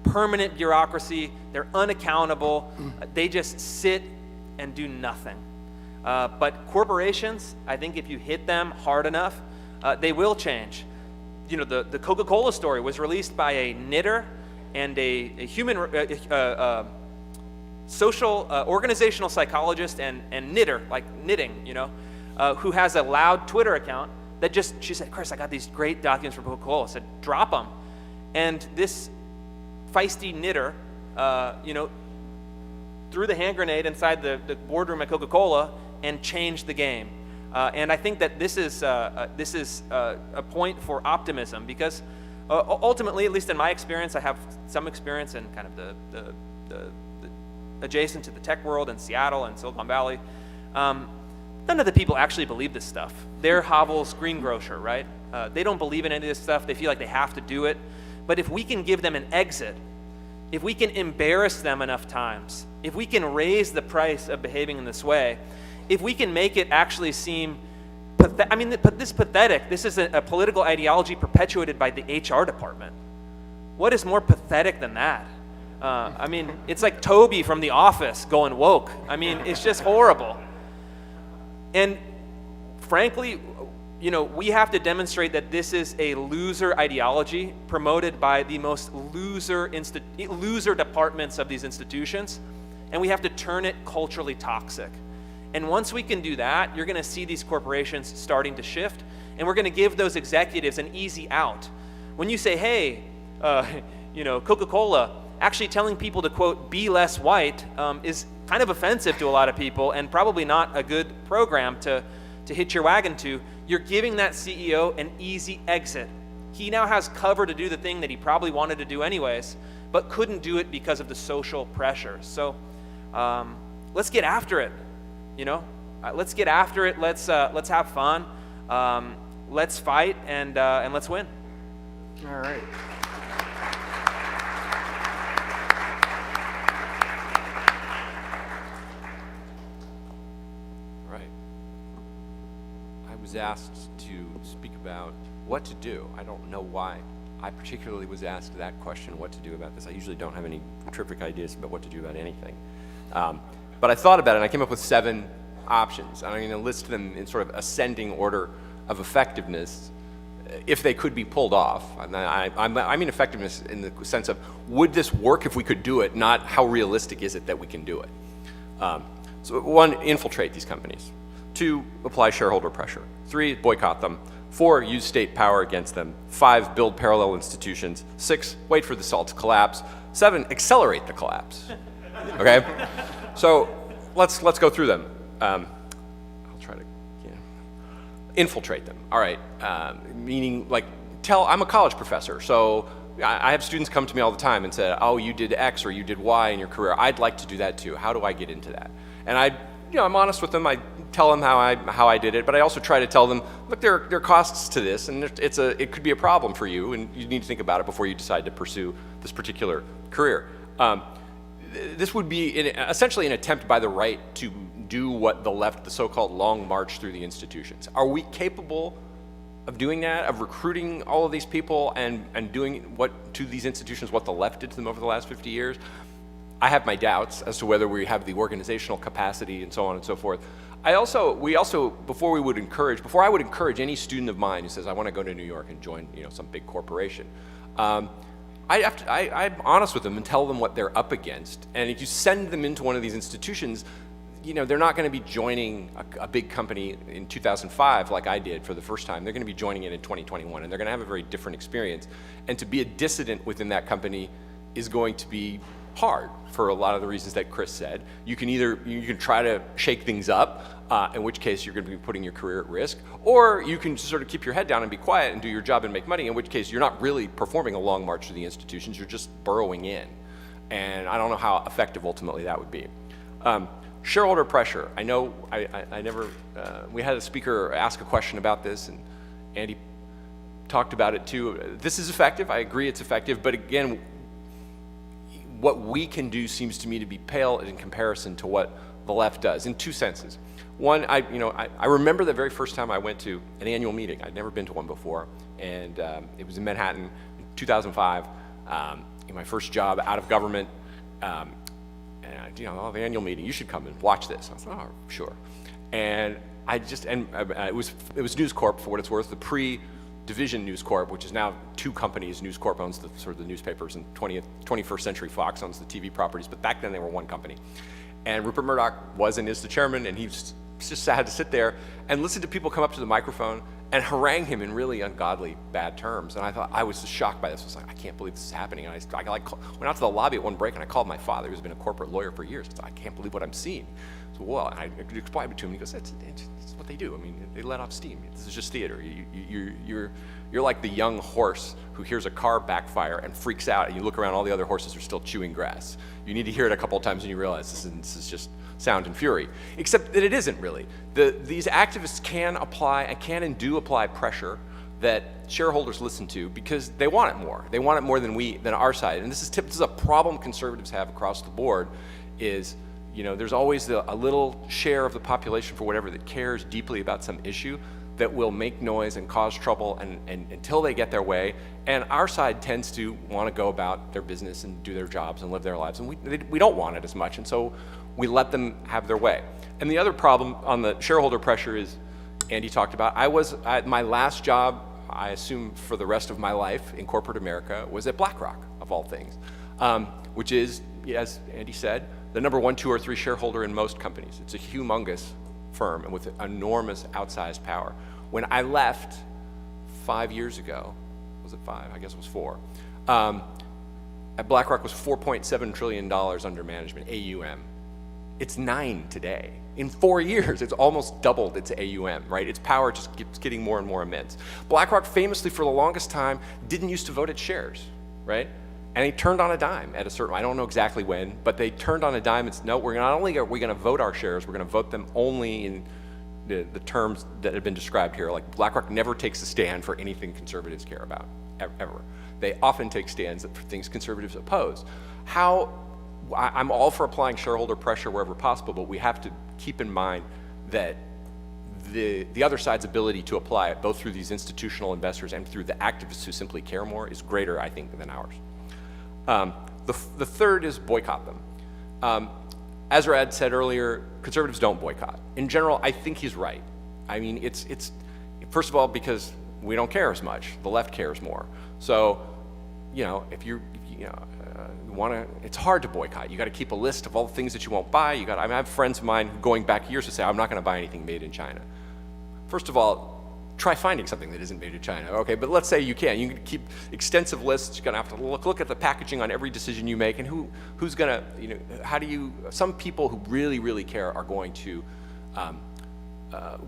permanent bureaucracy, they're unaccountable, they just sit and do nothing. But corporations, I think if you hit them hard enough, they will change. The Coca-Cola story was released by a knitter and a human social organizational psychologist and knitter, like knitting, who has a loud Twitter account that she said, Chris, I got these great documents from Coca-Cola. I said, drop them. And this feisty knitter, threw the hand grenade inside the boardroom at Coca-Cola and changed the game. And I think that this is a point for optimism, because ultimately, at least in my experience, I have some experience in kind of the adjacent to the tech world in Seattle and Silicon Valley. None of the people actually believe this stuff. They're Havel's greengrocer, right? They don't believe in any of this stuff. They feel like they have to do it. But if we can give them an exit, if we can embarrass them enough times, if we can raise the price of behaving in this way, if we can make it actually seem pathetic. This is a political ideology perpetuated by the HR department. What is more pathetic than that? It's like Toby from The Office going woke. It's just horrible. And frankly, we have to demonstrate that this is a loser ideology promoted by the most loser departments of these institutions, and we have to turn it culturally toxic. And once we can do that, you're going to see these corporations starting to shift, and we're going to give those executives an easy out. When you say, hey, Coca-Cola, actually telling people to, quote, be less white is kind of offensive to a lot of people and probably not a good program to hitch your wagon to. You're giving that CEO an easy exit. He now has cover to do the thing that he probably wanted to do anyways, but couldn't do it because of the social pressure. So let's get after it, let's get after it. Let's have fun. Let's fight and let's win. All right. Right. I was asked to speak about what to do. I don't know why I particularly was asked that question, what to do about this. I usually don't have any terrific ideas about what to do about anything. But I thought about it, and I came up with 7 options. And I'm going to list them in sort of ascending order of effectiveness, if they could be pulled off. And I mean effectiveness in the sense of, would this work if we could do it, not how realistic is it that we can do it. So 1, infiltrate these companies. 2, apply shareholder pressure. 3, boycott them. 4, use state power against them. 5, build parallel institutions. 6, wait for the SALT to collapse. 7, accelerate the collapse. Okay? So let's go through them. I'll try to infiltrate them. All right. Meaning, like, I'm a college professor, so I have students come to me all the time and say, oh, you did X or you did Y in your career. I'd like to do that too. How do I get into that? And I'm honest with them. I tell them how I did it, but I also try to tell them, look, there are costs to this, and it could be a problem for you, and you need to think about it before you decide to pursue this particular career. This would be essentially an attempt by the right to do what the left, the so-called long march through the institutions. Are we capable of doing that, of recruiting all of these people and doing to these institutions what the left did to them over the last 50 years? I have my doubts as to whether we have the organizational capacity and so on and so forth. Before I would encourage any student of mine who says, I want to go to New York and join some big corporation, I'm honest with them and tell them what they're up against. And if you send them into one of these institutions, they're not going to be joining a big company in 2005 like I did for the first time. They're going to be joining it in 2021, and they're going to have a very different experience. And to be a dissident within that company is going to be hard for a lot of the reasons that Chris said. You can try to shake things up, in which case you're going to be putting your career at risk, or you can just sort of keep your head down and be quiet and do your job and make money, in which case you're not really performing a long march through the institutions, you're just burrowing in. And I don't know how effective ultimately that would be. Shareholder pressure. I know we had a speaker ask a question about this, and Andy talked about it too. This is effective, I agree it's effective, but again, what we can do seems to me to be pale in comparison to what the left does, in 2 senses. One, I remember the very first time I went to an annual meeting. I'd never been to one before, and it was in Manhattan in 2005, in my first job out of government, and the annual meeting, you should come and watch this. I was like, oh, sure. And it was News Corp, for what it's worth, the pre-division News Corp, which is now 2 companies. News Corp owns the newspapers, and 21st Century Fox owns the TV properties, but back then they were one company. And Rupert Murdoch was and is the chairman, and he just had to sit there and listen to people come up to the microphone and harangue him in really ungodly bad terms. And I was just shocked by this. I was like, I can't believe this is happening. And I went out to the lobby at one break, and I called my father, who's been a corporate lawyer for years. I can't believe what I'm seeing. So, well, and I explained it to him, and he goes, it's what they do. I mean, they let off steam. This is just theater. You're like the young horse who hears a car backfire and freaks out, and you look around, all the other horses are still chewing grass. You need to hear it a couple of times, and you realize this is just sound and fury. Except that it isn't really. These activists can and do apply pressure that shareholders listen to because they want it more. They want it more than our side. And this is a problem conservatives have across the board is, there's always a little share of the population, for whatever, that cares deeply about some issue that will make noise and cause trouble and until they get their way. And our side tends to want to go about their business and do their jobs and live their lives. And we don't want it as much. And so we let them have their way. And the other problem on the shareholder pressure is, Andy talked about, my last job, I assume for the rest of my life in corporate America, was at BlackRock, of all things, which is, as Andy said, the number 1, 2, or 3 shareholder in most companies. It's a humongous firm and with enormous outsized power. When I left 5 years ago, was it 5? I guess it was 4. At BlackRock was $4.7 trillion under management, AUM. It's 9 today. In 4 years, it's almost doubled its AUM, right? Its power just keeps getting more and more immense. BlackRock famously, for the longest time, didn't used to vote its shares, right? And they turned on a dime at a certain, I don't know exactly when, but they turned on a dime and said, no, we're not only are we going to vote our shares, we're going to vote them only in the terms that have been described here. Like BlackRock never takes a stand for anything conservatives care about, ever. They often take stands for things conservatives oppose. I'm all for applying shareholder pressure wherever possible, but we have to keep in mind that the other side's ability to apply it, both through these institutional investors and through the activists who simply care more, is greater, I think, than ours. The third is boycott them. Azerrad said earlier, conservatives don't boycott. In general, I think he's right. I mean, it's first of all, because we don't care as much. The left cares more. So, if you want to, it's hard to boycott. You got to keep a list of all the things that you won't buy. I have friends of mine going back years who say, I'm not going to buy anything made in China. First of all, try finding something that isn't made in China. Okay, but let's say you can. You can keep extensive lists. You're going to have to look at the packaging on every decision you make, and who's going to, some people who really, really care are going to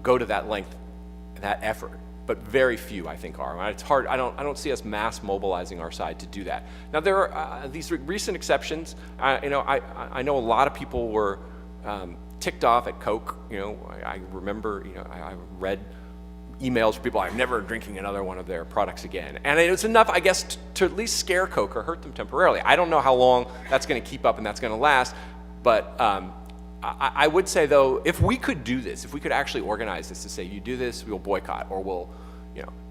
go to that length, that effort. But very few, I think, are. It's hard. I don't see us mass mobilizing our side to do that. Now there are these recent exceptions. I know a lot of people were ticked off at Coke. I remember. I read emails from people. I'm never drinking another one of their products again. And it's enough, I guess, to at least scare Coke or hurt them temporarily. I don't know how long that's going to keep up and that's going to last. But I would say, though, if we could do this, if we could actually organize this to say, you do this, we'll boycott, or we'll,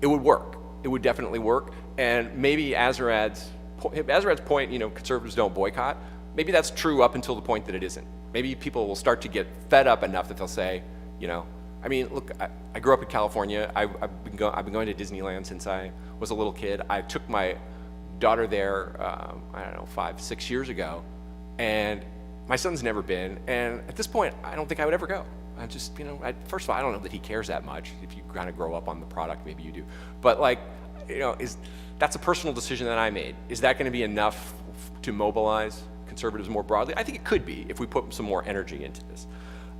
it would work. It would definitely work. And maybe Azerrad's point, conservatives don't boycott, maybe that's true up until the point that it isn't. Maybe people will start to get fed up enough that they'll say, I mean, look, I grew up in California. I've been going to Disneyland since I was a little kid. I took my daughter there, 5, 6 years ago, and my son's never been, and at this point, I don't think I would ever go. I just, first of all, I don't know that he cares that much. If you kind of grow up on the product, maybe you do. But that's a personal decision that I made. Is that going to be enough to mobilize conservatives more broadly? I think it could be if we put some more energy into this.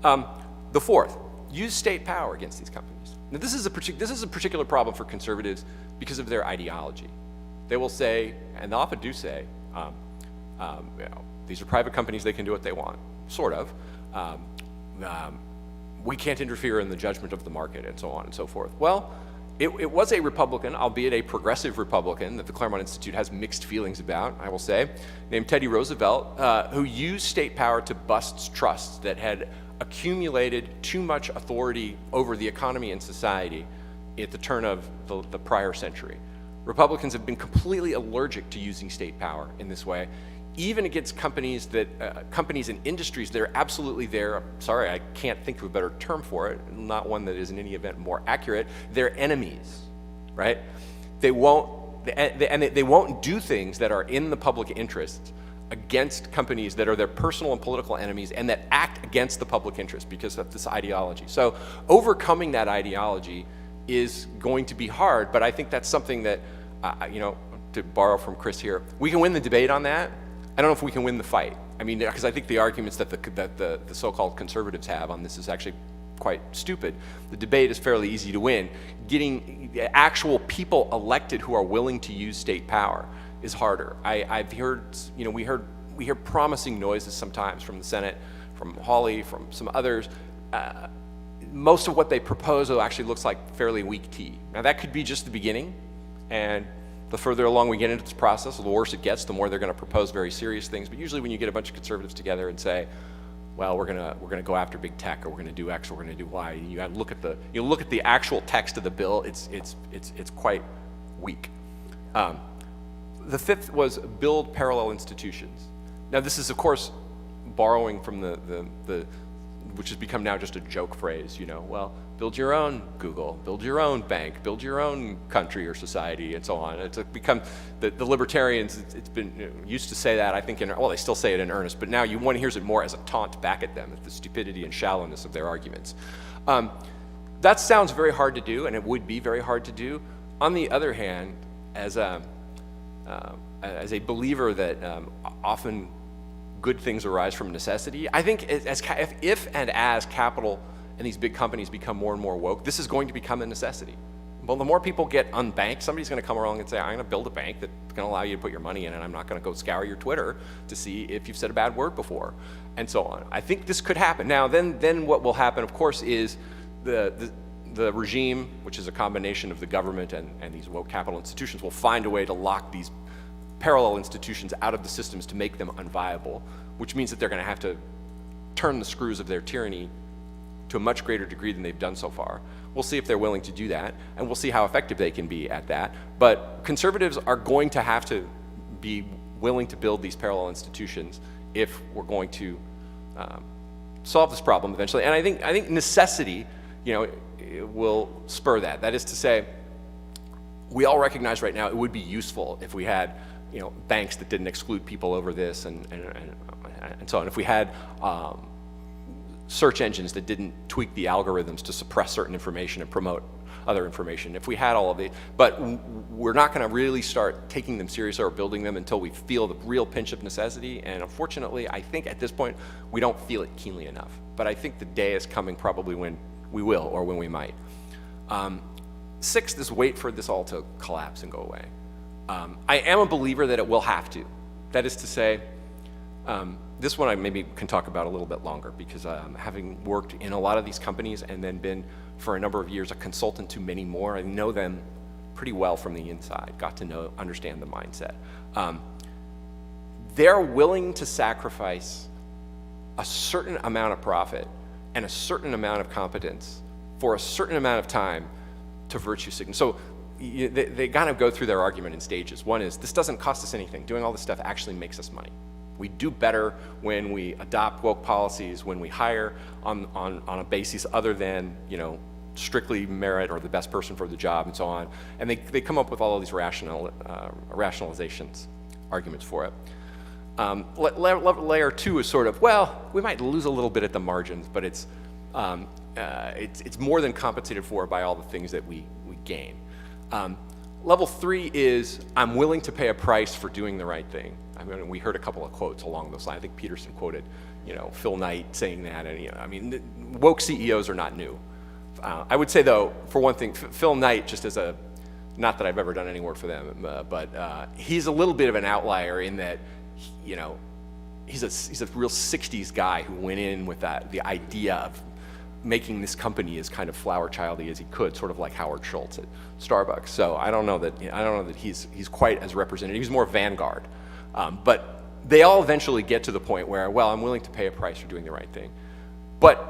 The fourth, use state power against these companies. Now, this is a particular problem for conservatives because of their ideology. They will say, and they often do say, these are private companies, they can do what they want, sort of. We can't interfere in the judgment of the market, and so on and so forth. Well, it was a Republican, albeit a progressive Republican, that the Claremont Institute has mixed feelings about, I will say, named Teddy Roosevelt, who used state power to bust trusts that had accumulated too much authority over the economy and society at the turn of the prior century. Republicans have been completely allergic to using state power in this way, even against companies and industries that are absolutely there. Sorry, I can't think of a better term for it, not one that is in any event more accurate. They're enemies, right? They won't do things that are in the public interest against companies that are their personal and political enemies and that act against the public interest because of this ideology. So overcoming that ideology is going to be hard, but I think that's something that, to borrow from Chris here, we can win the debate on that. I don't know if we can win the fight. I mean, because I think the arguments that the so-called conservatives have on this is actually quite stupid. The debate is fairly easy to win. Getting actual people elected who are willing to use state power is harder. I've heard, we hear promising noises sometimes from the Senate, from Hawley, from some others. Most of what they propose actually looks like fairly weak tea. Now that could be just the beginning, and the further along we get into this process, the worse it gets, the more they're going to propose very serious things. But usually when you get a bunch of conservatives together and say, well, we're gonna go after big tech, or we're gonna do X, or we're gonna do Y, you got to look at the actual text of the bill. It's quite weak. The fifth was build parallel institutions. Now this is, of course, borrowing from the which has become now just a joke phrase, well, build your own Google, build your own bank, build your own country or society, and so on. It's become, the libertarians, it's been used to say that, I think, they still say it in earnest, but now one hears it more as a taunt back at them, at the stupidity and shallowness of their arguments. That sounds very hard to do, and it would be very hard to do. On the other hand, as a believer that often good things arise from necessity, I think if and as capital and these big companies become more and more woke, this is going to become a necessity. Well, the more people get unbanked, somebody's going to come along and say, I'm going to build a bank that's going to allow you to put your money in, and I'm not going to go scour your Twitter to see if you've said a bad word before, and so on. I think this could happen. Now, then what will happen, of course, is the regime, which is a combination of the government and these woke capital institutions, will find a way to lock these parallel institutions out of the systems to make them unviable, which means that they're going to have to turn the screws of their tyranny to a much greater degree than they've done so far. We'll see if they're willing to do that, and we'll see how effective they can be at that. But conservatives are going to have to be willing to build these parallel institutions if we're going to solve this problem eventually. And I think necessity, will spur that. That is to say, we all recognize right now it would be useful if we had, banks that didn't exclude people over this and so on. If we had search engines that didn't tweak the algorithms to suppress certain information and promote other information. If we had all of these, but we're not going to really start taking them seriously or building them until we feel the real pinch of necessity. And unfortunately, I think at this point, we don't feel it keenly enough. But I think the day is coming probably when we will, or when we might. Sixth is wait for this all to collapse and go away. I am a believer that it will have to. That is to say, this one I maybe can talk about a little bit longer, because having worked in a lot of these companies and then been for a number of years a consultant to many more, I know them pretty well from the inside, got to understand the mindset. They're willing to sacrifice a certain amount of profit and a certain amount of competence for a certain amount of time to virtue signal. So they kind of go through their argument in stages. One is, this doesn't cost us anything. Doing all this stuff actually makes us money. We do better when we adopt woke policies, when we hire on a basis other than, strictly merit or the best person for the job and so on. And they come up with all of these rationalizations, arguments for it. Layer two is sort of, well, we might lose a little bit at the margins, but it's more than compensated for by all the things that we gain. Level three is, I'm willing to pay a price for doing the right thing. I mean, we heard a couple of quotes along those lines. I think Peterson quoted, Phil Knight saying that, and woke CEOs are not new. I would say though, for one thing, Phil Knight, just as not that I've ever done any work for them, but he's a little bit of an outlier in that, he's a real 60s guy who went in with the idea of making this company as kind of flower childy as he could, sort of like Howard Schultz at Starbucks. So I don't know that he's quite as representative. He's more vanguard, but they all eventually get to the point where, well, I'm willing to pay a price for doing the right thing. But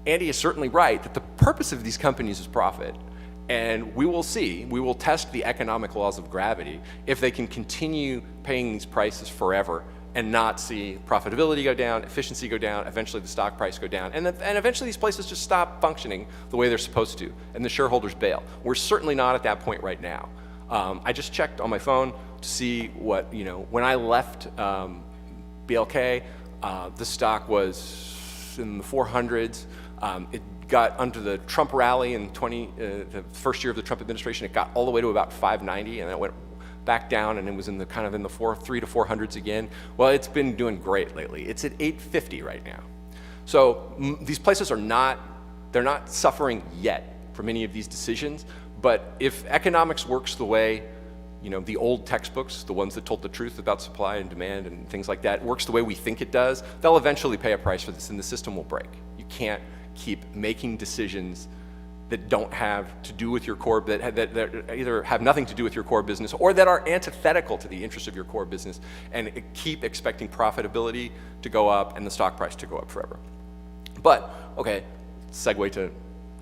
Andy is certainly right that the purpose of these companies is profit, and we will see. We will test the economic laws of gravity if they can continue paying these prices forever and not see profitability go down, efficiency go down, eventually the stock price go down, and eventually these places just stop functioning the way they're supposed to, and the shareholders bail. We're certainly not at that point right now. I just checked on my phone to see what, when I left BLK, the stock was in the 400s. It got under the Trump rally in the first year of the Trump administration, it got all the way to about 590, and then it went back down, and it was in the 3 to 400s again. Well, it's been doing great lately. It's at 850 right now. So these places they're not suffering yet from any of these decisions, but if economics works the way, the old textbooks, the ones that told the truth about supply and demand and things like that, works the way we think it does, they'll eventually pay a price for this, and the system will break. You can't keep making decisions that don't have to do with your core, that either have nothing to do with your core business or that are antithetical to the interests of your core business, and keep expecting profitability to go up and the stock price to go up forever. But, okay, segue to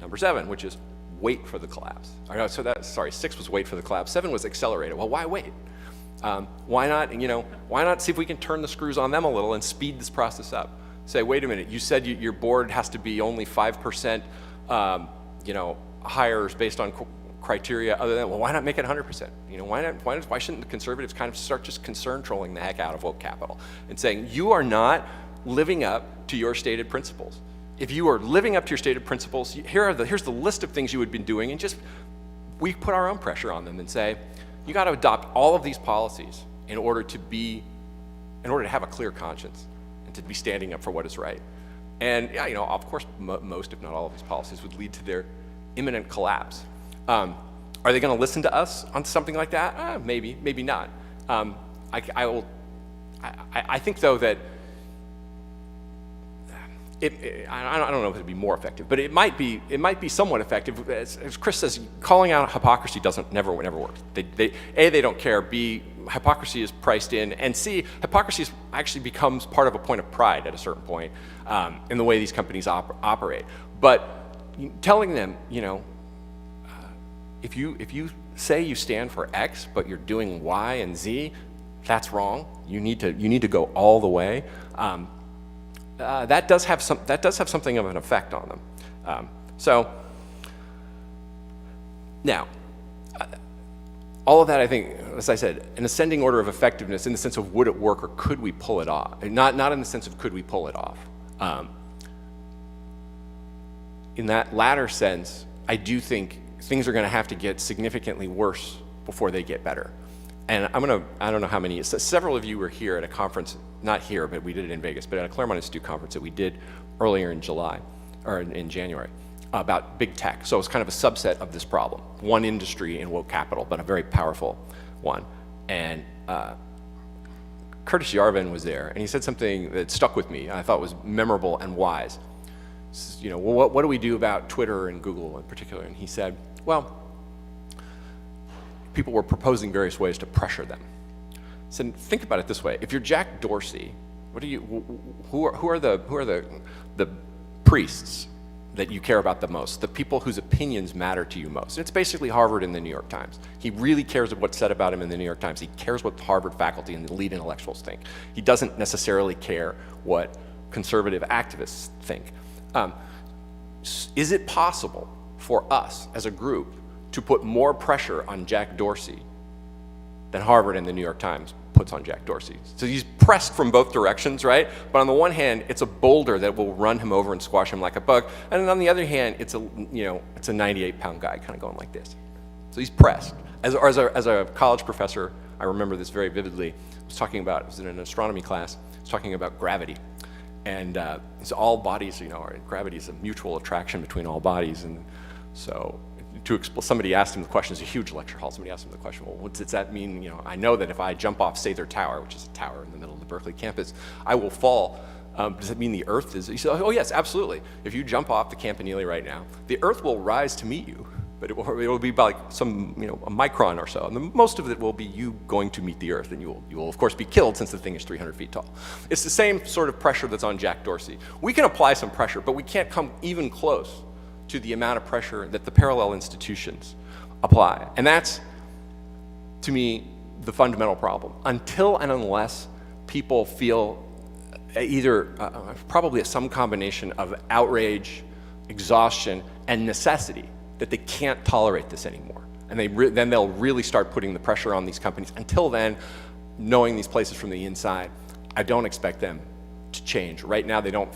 number 7, which is wait for the collapse. So 6 was wait for the collapse. 7 was accelerate it. Well, why wait? Why not see if we can turn the screws on them a little and speed this process up? say, wait a minute, you said your board has to be only 5%, hires based on criteria other than, well, why not make it 100%? Why shouldn't the conservatives kind of start just concern trolling the heck out of woke capital and saying, you are not living up to your stated principles. If you are living up to your stated principles, here's the list of things you would have been doing, and we put our own pressure on them and say, you got to adopt all of these policies in order to have a clear conscience and to be standing up for what is right. And of course, most, if not all of these policies would lead to their imminent collapse. Are they going to listen to us on something like that? Maybe, maybe not. I think though that I don't know if it'd be more effective, but it might be somewhat effective. As Chris says, calling out hypocrisy never works. They don't care. B, hypocrisy is priced in, and C, hypocrisy actually becomes part of a point of pride at a certain point in the way these companies operate. But telling them, if you say you stand for X, but you're doing Y and Z, that's wrong. You need to go all the way. That does have something of an effect on them. So now, all of that, I think, as I said, an ascending order of effectiveness in the sense of would it work or could we pull it off? Not in the sense of could we pull it off. In that latter sense, I do think things are going to have to get significantly worse before they get better. And I don't know how many, several of you were here at a conference, not here, but we did it in Vegas, but at a Claremont Institute conference that we did earlier in January, about big tech. So it was kind of a subset of this problem. One industry in woke capital, but a very powerful one. And Curtis Yarvin was there, and he said something that stuck with me, and I thought was memorable and wise. Well, what do we do about Twitter and Google in particular? And he said, well, people were proposing various ways to pressure them. So think about it this way: if you're Jack Dorsey, who are the priests that you care about the most, the people whose opinions matter to you most? And it's basically Harvard and the New York Times. He really cares what's said about him in the New York Times. He cares what the Harvard faculty and the lead intellectuals think. He doesn't necessarily care what conservative activists think. Is it possible for us as a group to put more pressure on Jack Dorsey than Harvard and the New York Times puts on Jack Dorsey? So he's pressed from both directions, right? But on the one hand, it's a boulder that will run him over and squash him like a bug. And then on the other hand, it's a 98-pound guy kind of going like this. So he's pressed. As a college professor, I remember this very vividly. I was in an astronomy class, I was talking about gravity. And it's all bodies, gravity is a mutual attraction between all bodies. And so somebody asked him the question, it's a huge lecture hall, somebody asked him the question, well, what does that mean? I know that if I jump off Sather Tower, which is a tower in the middle of the Berkeley campus, I will fall. Does that mean the Earth is? He said, oh yes, absolutely. If you jump off the Campanile right now, the Earth will rise to meet you, but it will be by like some, a micron or so. And most of it will be you going to meet the Earth, and you will of course be killed since the thing is 300 feet tall. It's the same sort of pressure that's on Jack Dorsey. We can apply some pressure, but we can't come even close to the amount of pressure that the parallel institutions apply. And that's, to me, the fundamental problem. Until and unless people feel either probably some combination of outrage, exhaustion, and necessity that they can't tolerate this anymore. And then they'll really start putting the pressure on these companies. Until then, knowing these places from the inside, I don't expect them to change. Right now, they don't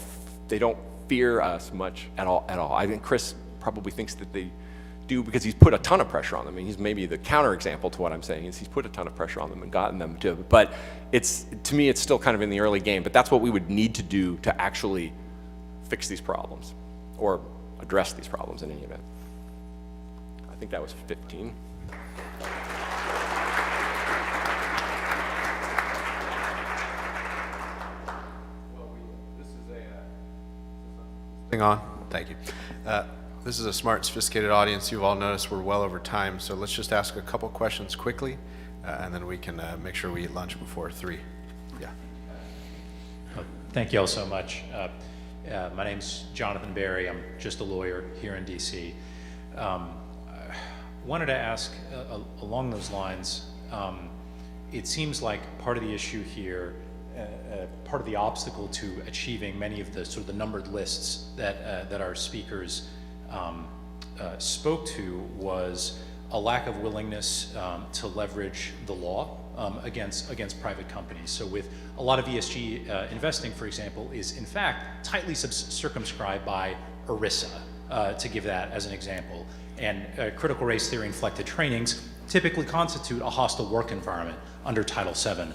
fear us much at all. I think Chris probably thinks that they do because he's put a ton of pressure on them. I mean, he's maybe the counterexample to what I'm saying is he's put a ton of pressure on them and gotten them to. But to me, it's still kind of in the early game. But that's what we would need to do to actually fix these problems or address these problems in any event. I think that was 15. On. Thank you. This is a smart, sophisticated audience. You've all noticed we're well over time, so let's just ask a couple questions quickly, and then we can make sure we eat lunch before 3. Yeah. Thank you all so much. My name's Jonathan Berry. I'm just a lawyer here in DC. Wanted to ask along those lines, it seems like part of the issue here part of the obstacle to achieving many of the sort of the numbered lists that our speakers spoke to was a lack of willingness to leverage the law against private companies. So with a lot of ESG investing, for example, is in fact tightly circumscribed by ERISA, to give that as an example. And critical race theory inflected trainings typically constitute a hostile work environment under Title VII.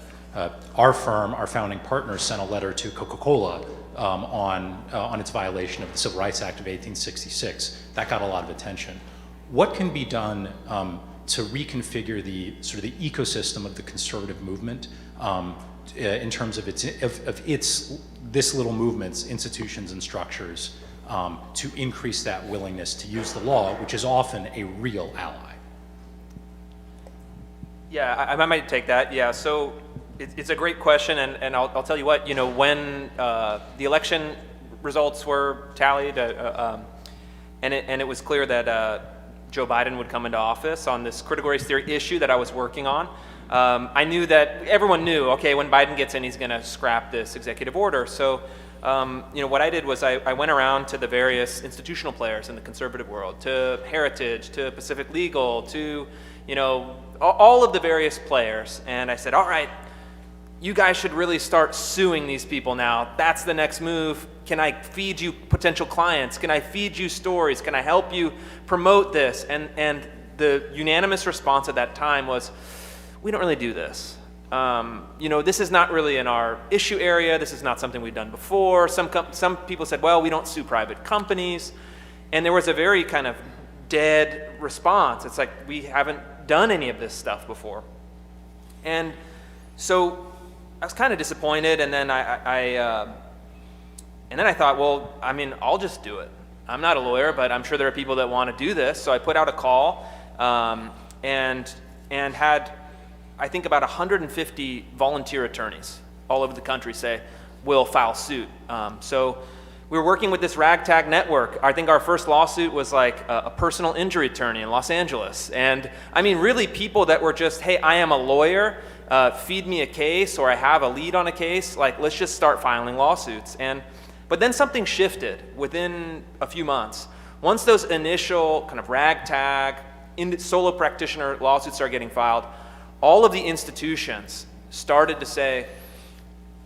Our firm, our founding partners, sent a letter to Coca-Cola on its violation of the Civil Rights Act of 1866. That got a lot of attention. What can be done to reconfigure the sort of the ecosystem of the conservative movement in terms of this little movement's institutions and structures to increase that willingness to use the law, which is often a real ally? Yeah, I might take that. Yeah, so it's a great question, and I'll tell you what, you know, when the election results were tallied, and it was clear that Joe Biden would come into office on this critical race theory issue that I was working on, I knew that everyone knew, okay, when Biden gets in, he's going to scrap this executive order. So, you know, what I did was I went around to the various institutional players in the conservative world, to Heritage, to Pacific Legal, to, you know, all of the various players, and I said, all right, you guys should really start suing these people now. That's the next move. Can I feed you potential clients? Can I feed you stories? Can I help you promote this? And the unanimous response at that time was, we don't really do this. You know, this is not really in our issue area. This is not something we've done before. Some people said, well, we don't sue private companies. And there was a very kind of dead response. It's like, we haven't done any of this stuff before. And so I was kind of disappointed, and then I thought, well, I mean, I'll just do it. I'm not a lawyer, but I'm sure there are people that want to do this. So I put out a call and had, I think, about 150 volunteer attorneys all over the country say, we'll file suit. So we were working with this ragtag network. I think our first lawsuit was like a personal injury attorney in Los Angeles. And I mean, really people that were just, hey, I am a lawyer, feed me a case, or I have a lead on a case, like, let's just start filing lawsuits. But then something shifted within a few months. Once those initial kind of ragtag, solo practitioner lawsuits started getting filed, all of the institutions started to say,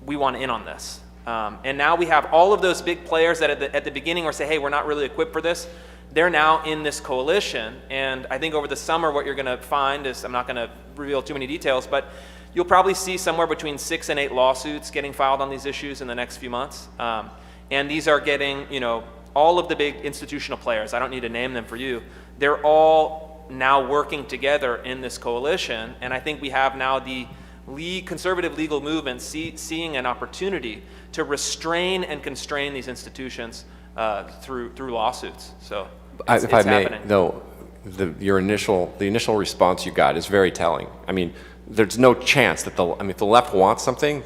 we want in on this. And now we have all of those big players that at the beginning were say, hey, we're not really equipped for this. They're now in this coalition. And I think over the summer what you're going to find is, I'm not going to reveal too many details, but you'll probably see somewhere between 6 and 8 lawsuits getting filed on these issues in the next few months. And these are getting, you know, all of the big institutional players. I don't need to name them for you. They're all now working together in this coalition. And I think we have now the conservative legal movement seeing an opportunity to restrain and constrain these institutions through lawsuits. So it's happening. Though, the initial response you got is very telling. I mean, there's no chance that if the left wants something,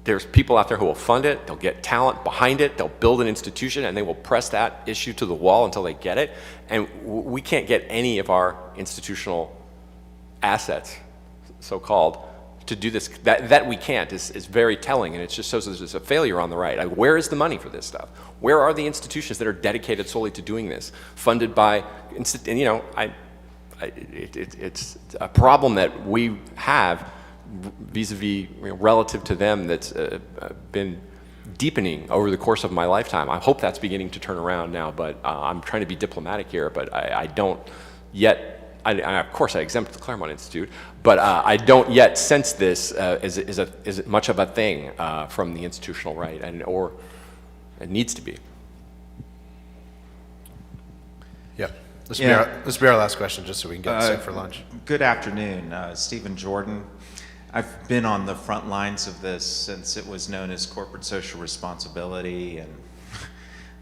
there's people out there who will fund it, they'll get talent behind it, they'll build an institution, and they will press that issue to the wall until they get it. And we can't get any of our institutional assets, so-called, to do this. That we can't is very telling, and it just shows there's a failure on the right. Where is the money for this stuff? Where are the institutions that are dedicated solely to doing this, funded by, and, you know, it's a problem that we have vis-a-vis, relative to them, that's been deepening over the course of my lifetime. I hope that's beginning to turn around now, but I'm trying to be diplomatic here, but I don't yet, of course I exempt the Claremont Institute, but I don't yet sense this as much of a thing from the institutional right, or it needs to be. Yep. This will be our last question, just so we can get set for lunch. Good afternoon, Stephen Jordan. I've been on the front lines of this since it was known as corporate social responsibility and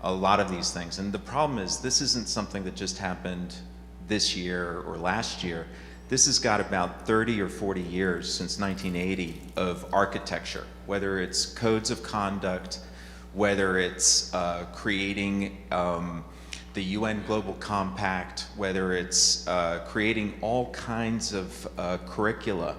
a lot of these things. And the problem is, this isn't something that just happened this year or last year. This has got about 30 or 40 years since 1980 of architecture, whether it's codes of conduct, whether it's creating the UN Global Compact, whether it's creating all kinds of curricula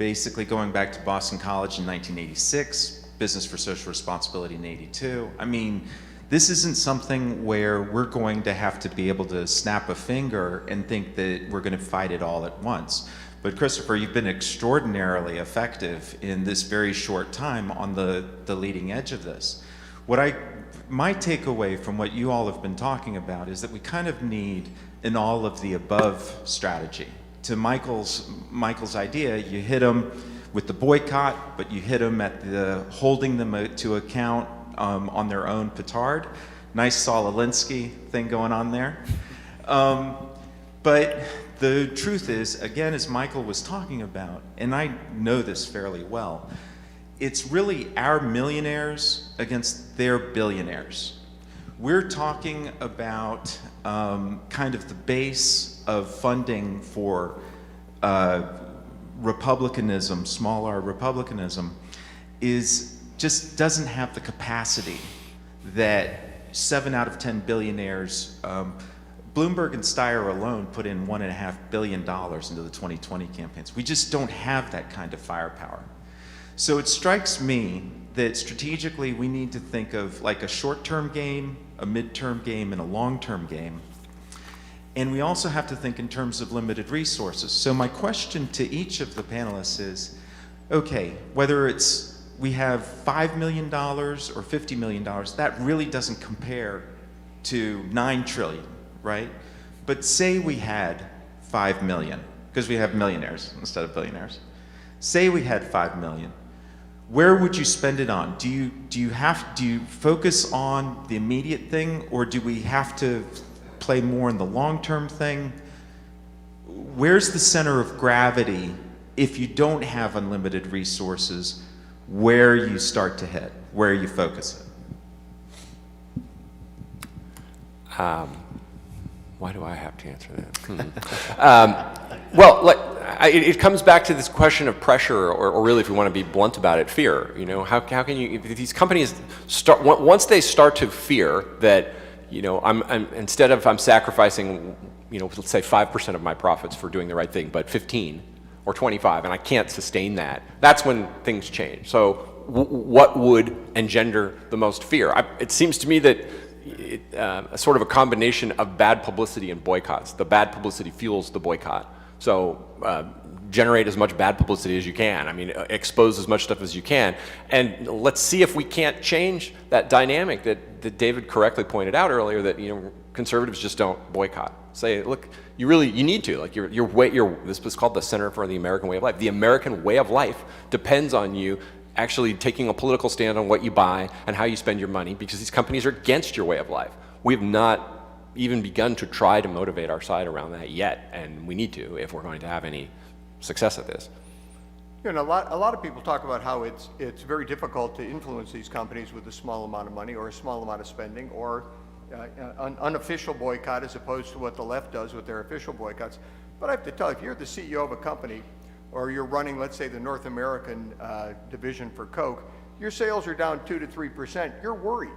basically going back to Boston College in 1986, Business for Social Responsibility in 82. I mean, this isn't something where we're going to have to be able to snap a finger and think that we're going to fight it all at once. But Christopher, you've been extraordinarily effective in this very short time on the leading edge of this. My takeaway from what you all have been talking about is that we kind of need an all of the above strategy. To Michael's idea, you hit them with the boycott, but you hit them at the holding them to account on their own petard. Nice Saul Alinsky thing going on there. But the truth is, again, as Michael was talking about, and I know this fairly well, it's really our millionaires against their billionaires. We're talking about kind of the base of funding for republicanism, small r republicanism, just doesn't have the capacity that 7 out of 10 billionaires, Bloomberg and Steyer alone put in $1.5 billion into the 2020 campaigns. We just don't have that kind of firepower. So it strikes me that strategically we need to think of like a short-term game, a mid-term game, and a long-term game. And we also have to think in terms of limited resources. So my question to each of the panelists is, okay, whether it's we have $5 million or $50 million, that really doesn't compare to 9 trillion, right? But say we had 5 million, because we have millionaires instead of billionaires. Say we had 5 million. Where would you spend it on? Do you focus on the immediate thing, or do we have to play more in the long-term thing? Where's the center of gravity if you don't have unlimited resources, where you start to hit, where you focus it? Why do I have to answer that? Well, it comes back to this question of pressure, or really, if we want to be blunt about it, fear. You know, how can you? If these companies start once they start to fear that, you know, instead of I'm sacrificing, you know, let's say 5% of my profits for doing the right thing, but 15 or 25, and I can't sustain that. That's when things change. So, what would engender the most fear? It seems to me that. A sort of a combination of bad publicity and boycotts. The bad publicity fuels the boycott. So generate as much bad publicity as you can. I mean, expose as much stuff as you can. And let's see if we can't change that dynamic that David correctly pointed out earlier, that, you know, conservatives just don't boycott. Say, look, you need to. Like this was called the Center for the American Way of Life. The American way of life depends on you actually taking a political stand on what you buy and how you spend your money, because these companies are against your way of life. We have not even begun to try to motivate our side around that yet, and we need to if we're going to have any success at this. You know, a lot of people talk about how it's very difficult to influence these companies with a small amount of money or a small amount of spending, or an unofficial boycott as opposed to what the left does with their official boycotts. But I have to tell you, if you're the CEO of a company, or you're running, let's say, the North American division for Coke, your sales are down 2 to 3%, you're worried.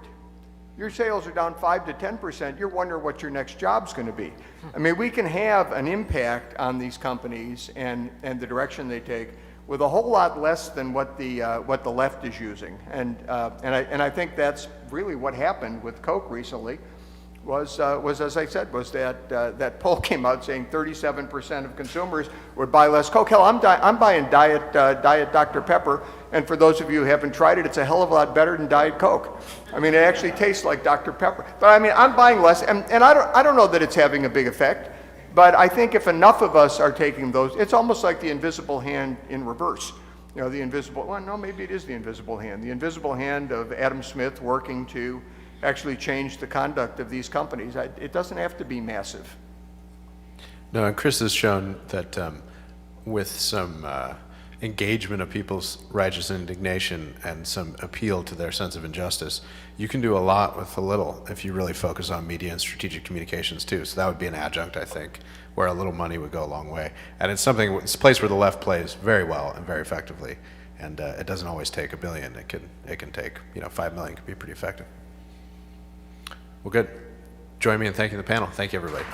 Your sales are down 5 to 10%, you're wondering what your next job's going to be. I mean, we can have an impact on these companies and the direction they take with a whole lot less than what the left is using. And I think that's really what happened with Coke recently. Was as I said, was that poll came out saying 37% of consumers would buy less Coke. Hell, I'm buying Diet Dr. Pepper, and for those of you who haven't tried it, it's a hell of a lot better than Diet Coke. I mean, it actually tastes like Dr. Pepper. But I mean, I'm buying less, and I don't know that it's having a big effect, but I think if enough of us are taking those, it's almost like the invisible hand in reverse. You know, the invisible, well, no, maybe it is the invisible hand of Adam Smith working to actually change the conduct of these companies. It doesn't have to be massive. No, and Chris has shown that with some engagement of people's righteous indignation and some appeal to their sense of injustice, you can do a lot with a little if you really focus on media and strategic communications too. So that would be an adjunct, I think, where a little money would go a long way. And it's a place where the left plays very well and very effectively. And it doesn't always take $1 billion. It can take, you know, 5 million can be pretty effective. Well, good. Join me in thanking the panel. Thank you, everybody.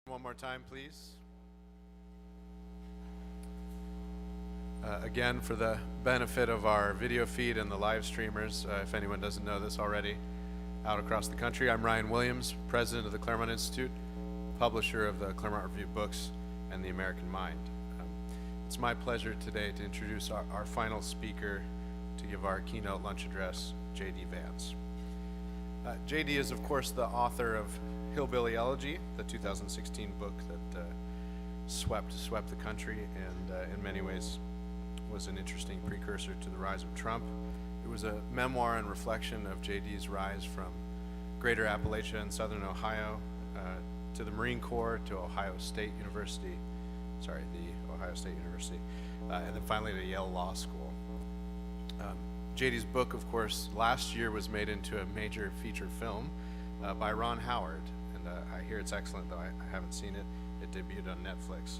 One more time, please. Again, for the benefit of our video feed and the live streamers, if anyone doesn't know this already, out across the country, I'm Ryan Williams, president of the Claremont Institute, publisher of the Claremont Review books and The American Mind. It's my pleasure today to introduce our final speaker to give our keynote lunch address, J.D. Vance. J.D. is, of course, the author of Hillbilly Elegy, the 2016 book that swept the country and in many ways was an interesting precursor to the rise of Trump. It was a memoir and reflection of J.D.'s rise from Greater Appalachia in southern Ohio to the Marine Corps, to the Ohio State University, and then finally to Yale Law School. J.D.'s book, of course, last year was made into a major feature film by Ron Howard, and I hear it's excellent, though I haven't seen it. It debuted on Netflix.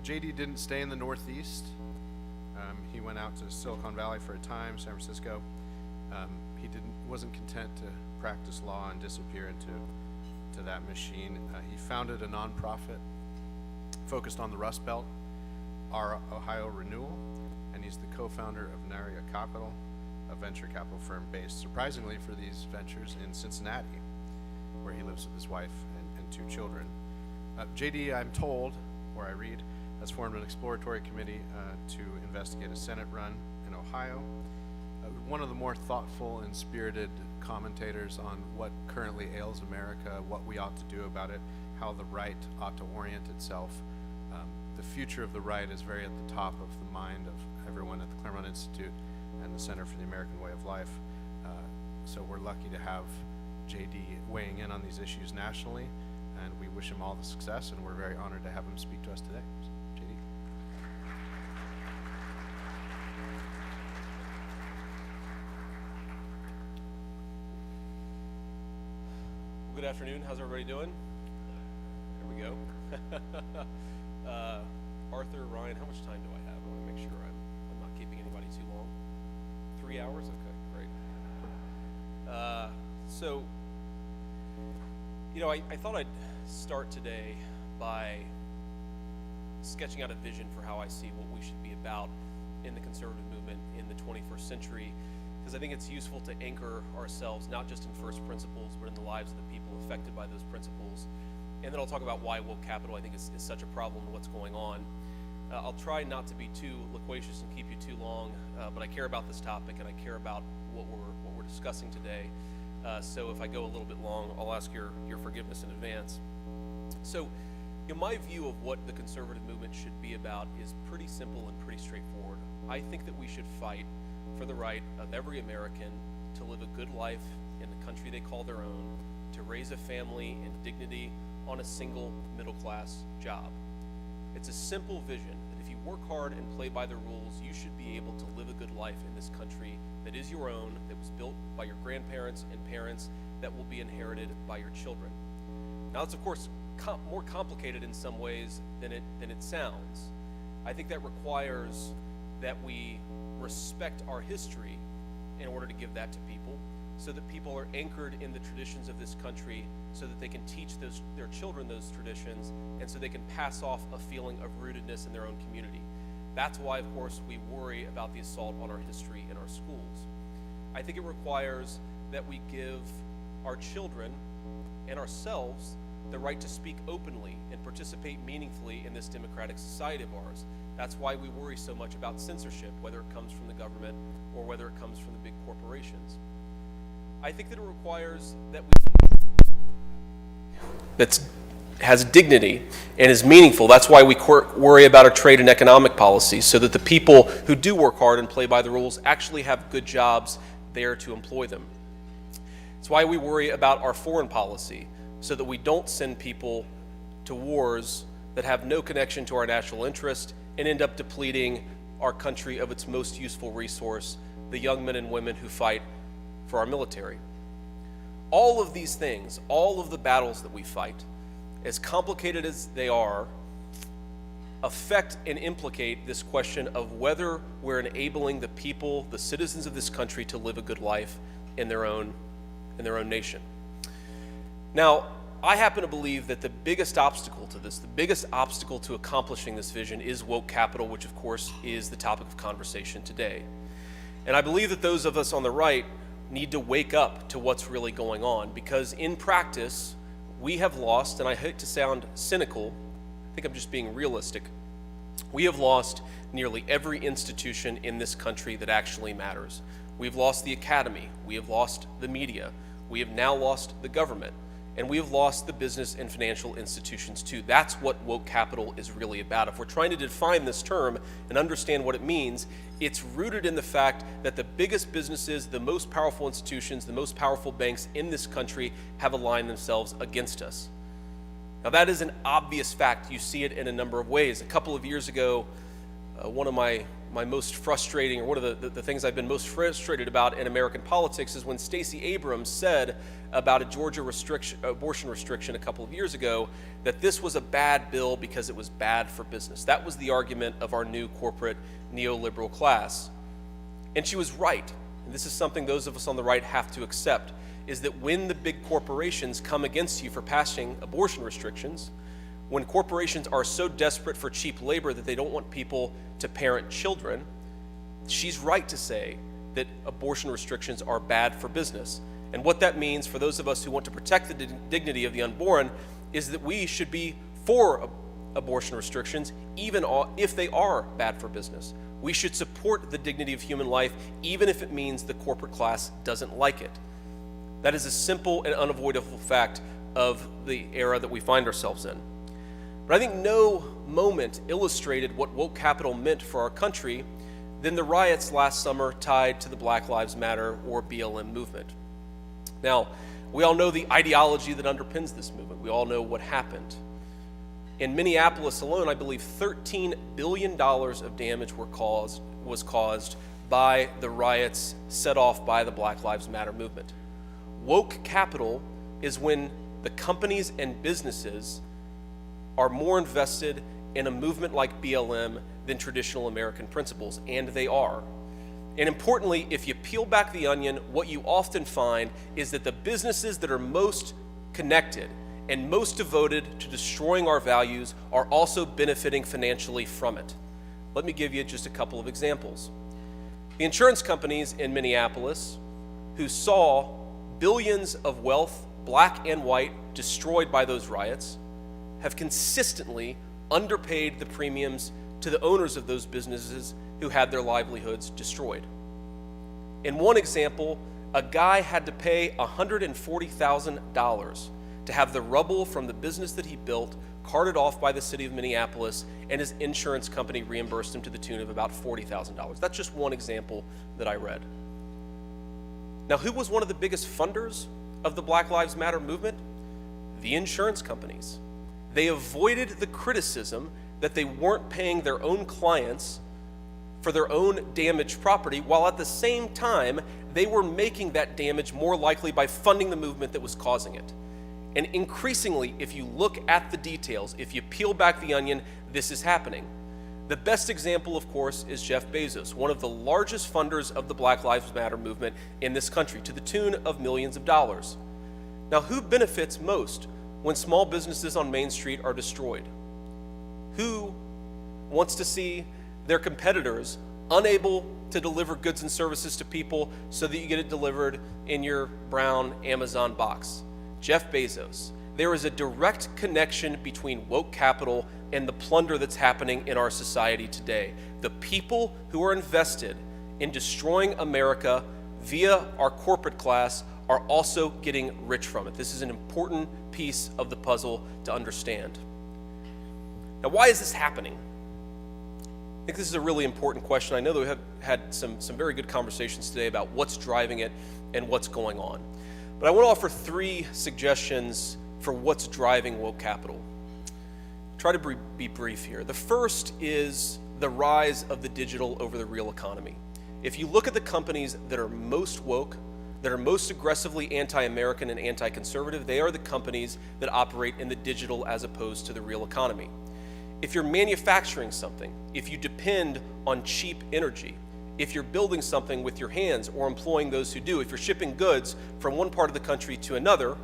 J.D. didn't stay in the Northeast. He went out to Silicon Valley for a time, San Francisco. He wasn't content to practice law and disappear into that machine. He founded a nonprofit focused on the Rust Belt, Our Ohio Renewal, and he's the co-founder of Naria Capital, a venture capital firm based, surprisingly for these ventures, in Cincinnati, where he lives with his wife and 2 children. JD, I'm told, or I read, has formed an exploratory committee to investigate a Senate run in Ohio. One of the more thoughtful and spirited commentators on what currently ails America, what we ought to do about it, how the right ought to orient itself. The future of the right is very at the top of the mind of everyone at the Claremont Institute and the Center for the American Way of Life. So we're lucky to have JD weighing in on these issues nationally, and we wish him all the success, and we're very honored to have him speak to us today. JD. Well, good afternoon. How's everybody doing? Here we go. Arthur, Ryan, how much time do I have? I want to make sure I'm not keeping anybody too long. 3 hours? Okay, great. So, I thought I'd start today by sketching out a vision for how I see what we should be about in the conservative movement in the 21st century, because I think it's useful to anchor ourselves not just in first principles, but in the lives of the people affected by those principles. And then I'll talk about why woke capital I think is such a problem and what's going on. I'll try not to be too loquacious and keep you too long, but I care about this topic and I care about what we're discussing today. So if I go a little bit long, I'll ask your forgiveness in advance. So, my view of what the conservative movement should be about is pretty simple and pretty straightforward. I think that we should fight for the right of every American to live a good life in the country they call their own, to raise a family in dignity on a single middle-class job. It's a simple vision that if you work hard and play by the rules, you should be able to live a good life in this country that is your own, that was built by your grandparents and parents, that will be inherited by your children. Now, it's of course more complicated in some ways than it sounds. I think that requires that we respect our history in order to give that to people, so that people are anchored in the traditions of this country, so that they can teach their children those traditions, and so they can pass off a feeling of rootedness in their own community. That's why, of course, we worry about the assault on our history in our schools. I think it requires that we give our children and ourselves the right to speak openly and participate meaningfully in this democratic society of ours. That's why we worry so much about censorship, whether it comes from the government or whether it comes from the big corporations. I think that it requires that has dignity and is meaningful. That's why we worry about our trade and economic policies, so that the people who do work hard and play by the rules actually have good jobs there to employ them. It's why we worry about our foreign policy, so that we don't send people to wars that have no connection to our national interest and end up depleting our country of its most useful resource, the young men and women who fight for our military. All of these things, all of the battles that we fight, as complicated as they are, affect and implicate this question of whether we're enabling the people, the citizens of this country, to live a good life in their own nation. Now, I happen to believe that the biggest obstacle to this, the biggest obstacle to accomplishing this vision is woke capital, which of course is the topic of conversation today. And I believe that those of us on the right need to wake up to what's really going on, because in practice, we have lost, and I hate to sound cynical, I think I'm just being realistic, we have lost nearly every institution in this country that actually matters. We've lost the academy, we have lost the media, we have now lost the government, and we have lost the business and financial institutions too. That's what woke capital is really about. If we're trying to define this term and understand what it means, it's rooted in the fact that the biggest businesses, the most powerful institutions, the most powerful banks in this country have aligned themselves against us. Now that is an obvious fact. You see it in a number of ways. A couple of years ago, one of my most frustrating, or one of the things I've been most frustrated about in American politics is when Stacey Abrams said about a Georgia abortion restriction a couple of years ago that this was a bad bill because it was bad for business. That was the argument of our new corporate neoliberal class. And she was right. And this is something those of us on the right have to accept, is that when the big corporations come against you for passing abortion restrictions, when corporations are so desperate for cheap labor that they don't want people to parent children, she's right to say that abortion restrictions are bad for business. And what that means for those of us who want to protect the dignity of the unborn is that we should be for abortion restrictions, even if they are bad for business. We should support the dignity of human life, even if it means the corporate class doesn't like it. That is a simple and unavoidable fact of the era that we find ourselves in. But I think no moment illustrated what woke capital meant for our country than the riots last summer tied to the Black Lives Matter or BLM movement. Now, we all know the ideology that underpins this movement. We all know what happened. In Minneapolis alone, I believe $13 billion of damage was caused by the riots set off by the Black Lives Matter movement. Woke capital is when the companies and businesses are more invested in a movement like BLM than traditional American principles, and they are. And importantly, if you peel back the onion, what you often find is that the businesses that are most connected and most devoted to destroying our values are also benefiting financially from it. Let me give you just a couple of examples. The insurance companies in Minneapolis, who saw billions of wealth, black and white, destroyed by those riots, have consistently underpaid the premiums to the owners of those businesses who had their livelihoods destroyed. In one example, a guy had to pay $140,000 to have the rubble from the business that he built carted off by the city of Minneapolis, and his insurance company reimbursed him to the tune of about $40,000. That's just one example that I read. Now, who was one of the biggest funders of the Black Lives Matter movement? The insurance companies. They avoided the criticism that they weren't paying their own clients for their own damaged property, while at the same time, they were making that damage more likely by funding the movement that was causing it. And increasingly, if you look at the details, if you peel back the onion, this is happening. The best example, of course, is Jeff Bezos, one of the largest funders of the Black Lives Matter movement in this country, to the tune of millions of dollars. Now, who benefits most when small businesses on Main Street are destroyed? Who wants to see their competitors unable to deliver goods and services to people so that you get it delivered in your brown Amazon box? Jeff Bezos. There is a direct connection between woke capital and the plunder that's happening in our society today. The people who are invested in destroying America via our corporate class are also getting rich from it. This is an important piece of the puzzle to understand. Now, why is this happening? I think this is a really important question. I know that we have had some very good conversations today about what's driving it and what's going on. But I want to offer 3 suggestions for what's driving woke capital. Try to be brief here. The first is the rise of the digital over the real economy. If you look at the companies that are most woke, that are most aggressively anti-American and anti-conservative, they are the companies that operate in the digital as opposed to the real economy. If you're manufacturing something, if you depend on cheap energy, if you're building something with your hands or employing those who do, if you're shipping goods from one part of the country to another,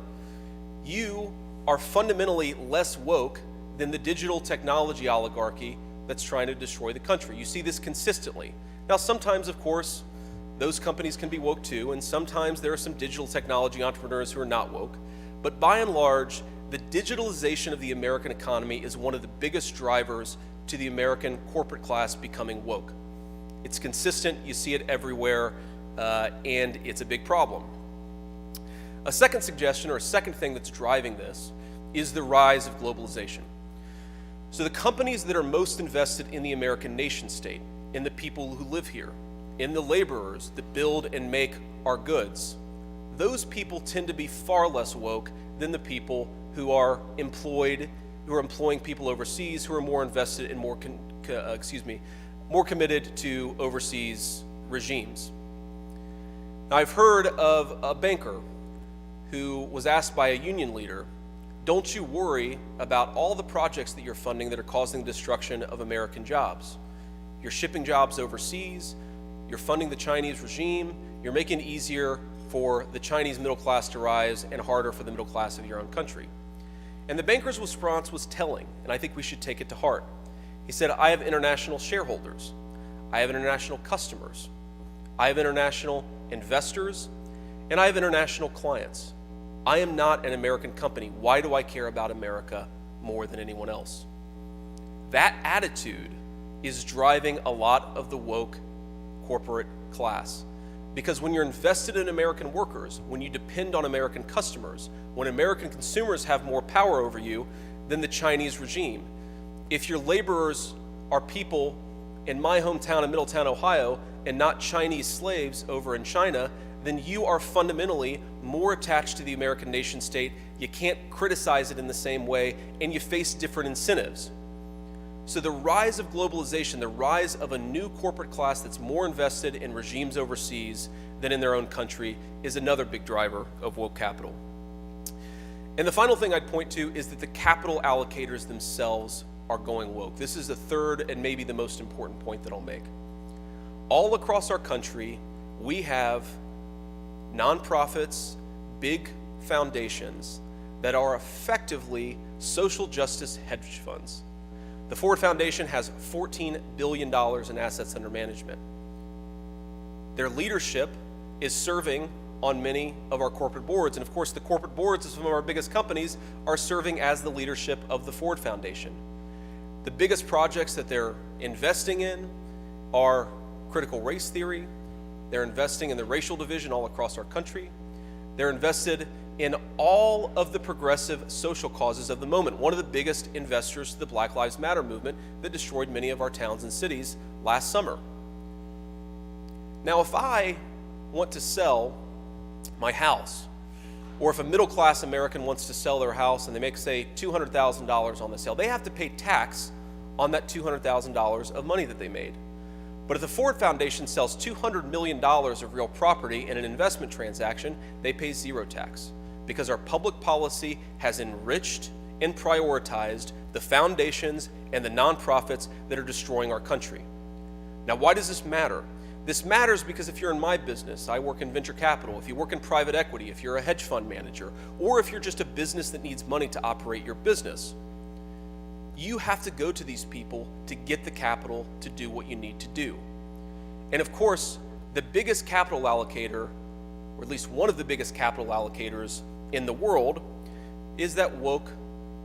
you are fundamentally less woke than the digital technology oligarchy that's trying to destroy the country. You see this consistently. Now, sometimes, of course, those companies can be woke too, and sometimes there are some digital technology entrepreneurs who are not woke. But by and large, the digitalization of the American economy is one of the biggest drivers to the American corporate class becoming woke. It's consistent, you see it everywhere, and it's a big problem. A second suggestion, or a second thing that's driving this, is the rise of globalization. So the companies that are most invested in the American nation state, in the people who live here, in the laborers that build and make our goods, those people tend to be far less woke than the people who are employing people overseas, who are more invested and more committed to overseas regimes. Now, I've heard of a banker who was asked by a union leader, don't you worry about all the projects that you're funding that are causing the destruction of American jobs. You're shipping jobs overseas, you're funding the Chinese regime, you're making it easier for the Chinese middle class to rise and harder for the middle class of your own country. And the banker's response was telling, and I think we should take it to heart. He said, I have international shareholders, I have international customers, I have international investors, and I have international clients. I am not an American company. Why do I care about America more than anyone else? That attitude is driving a lot of the woke corporate class. Because when you're invested in American workers, when you depend on American customers, when American consumers have more power over you than the Chinese regime, if your laborers are people in my hometown of Middletown, Ohio, and not Chinese slaves over in China, then you are fundamentally more attached to the American nation state. You can't criticize it in the same way, and you face different incentives. So the rise of globalization, the rise of a new corporate class that's more invested in regimes overseas than in their own country, is another big driver of woke capital. And the final thing I'd point to is that the capital allocators themselves are going woke. This is the third and maybe the most important point that I'll make. All across our country, we have nonprofits, big foundations that are effectively social justice hedge funds. The Ford Foundation has $14 billion in assets under management. Their leadership is serving on many of our corporate boards, and of course the corporate boards of some of our biggest companies are serving as the leadership of the Ford Foundation. The biggest projects that they're investing in are critical race theory. They're investing in the racial division all across our country. They're invested in all of the progressive social causes of the moment. One of the biggest investors to the Black Lives Matter movement that destroyed many of our towns and cities last summer. Now, if I want to sell my house, or if a middle-class American wants to sell their house and they make, say, $200,000 on the sale, they have to pay tax on that $200,000 of money that they made. But if the Ford Foundation sells $200 million of real property in an investment transaction, they pay zero tax, because our public policy has enriched and prioritized the foundations and the nonprofits that are destroying our country. Now, why does this matter? This matters because if you're in my business, I work in venture capital, if you work in private equity, if you're a hedge fund manager, or if you're just a business that needs money to operate your business, you have to go to these people to get the capital to do what you need to do. And of course, the biggest capital allocator, or at least one of the biggest capital allocators in the world, is that woke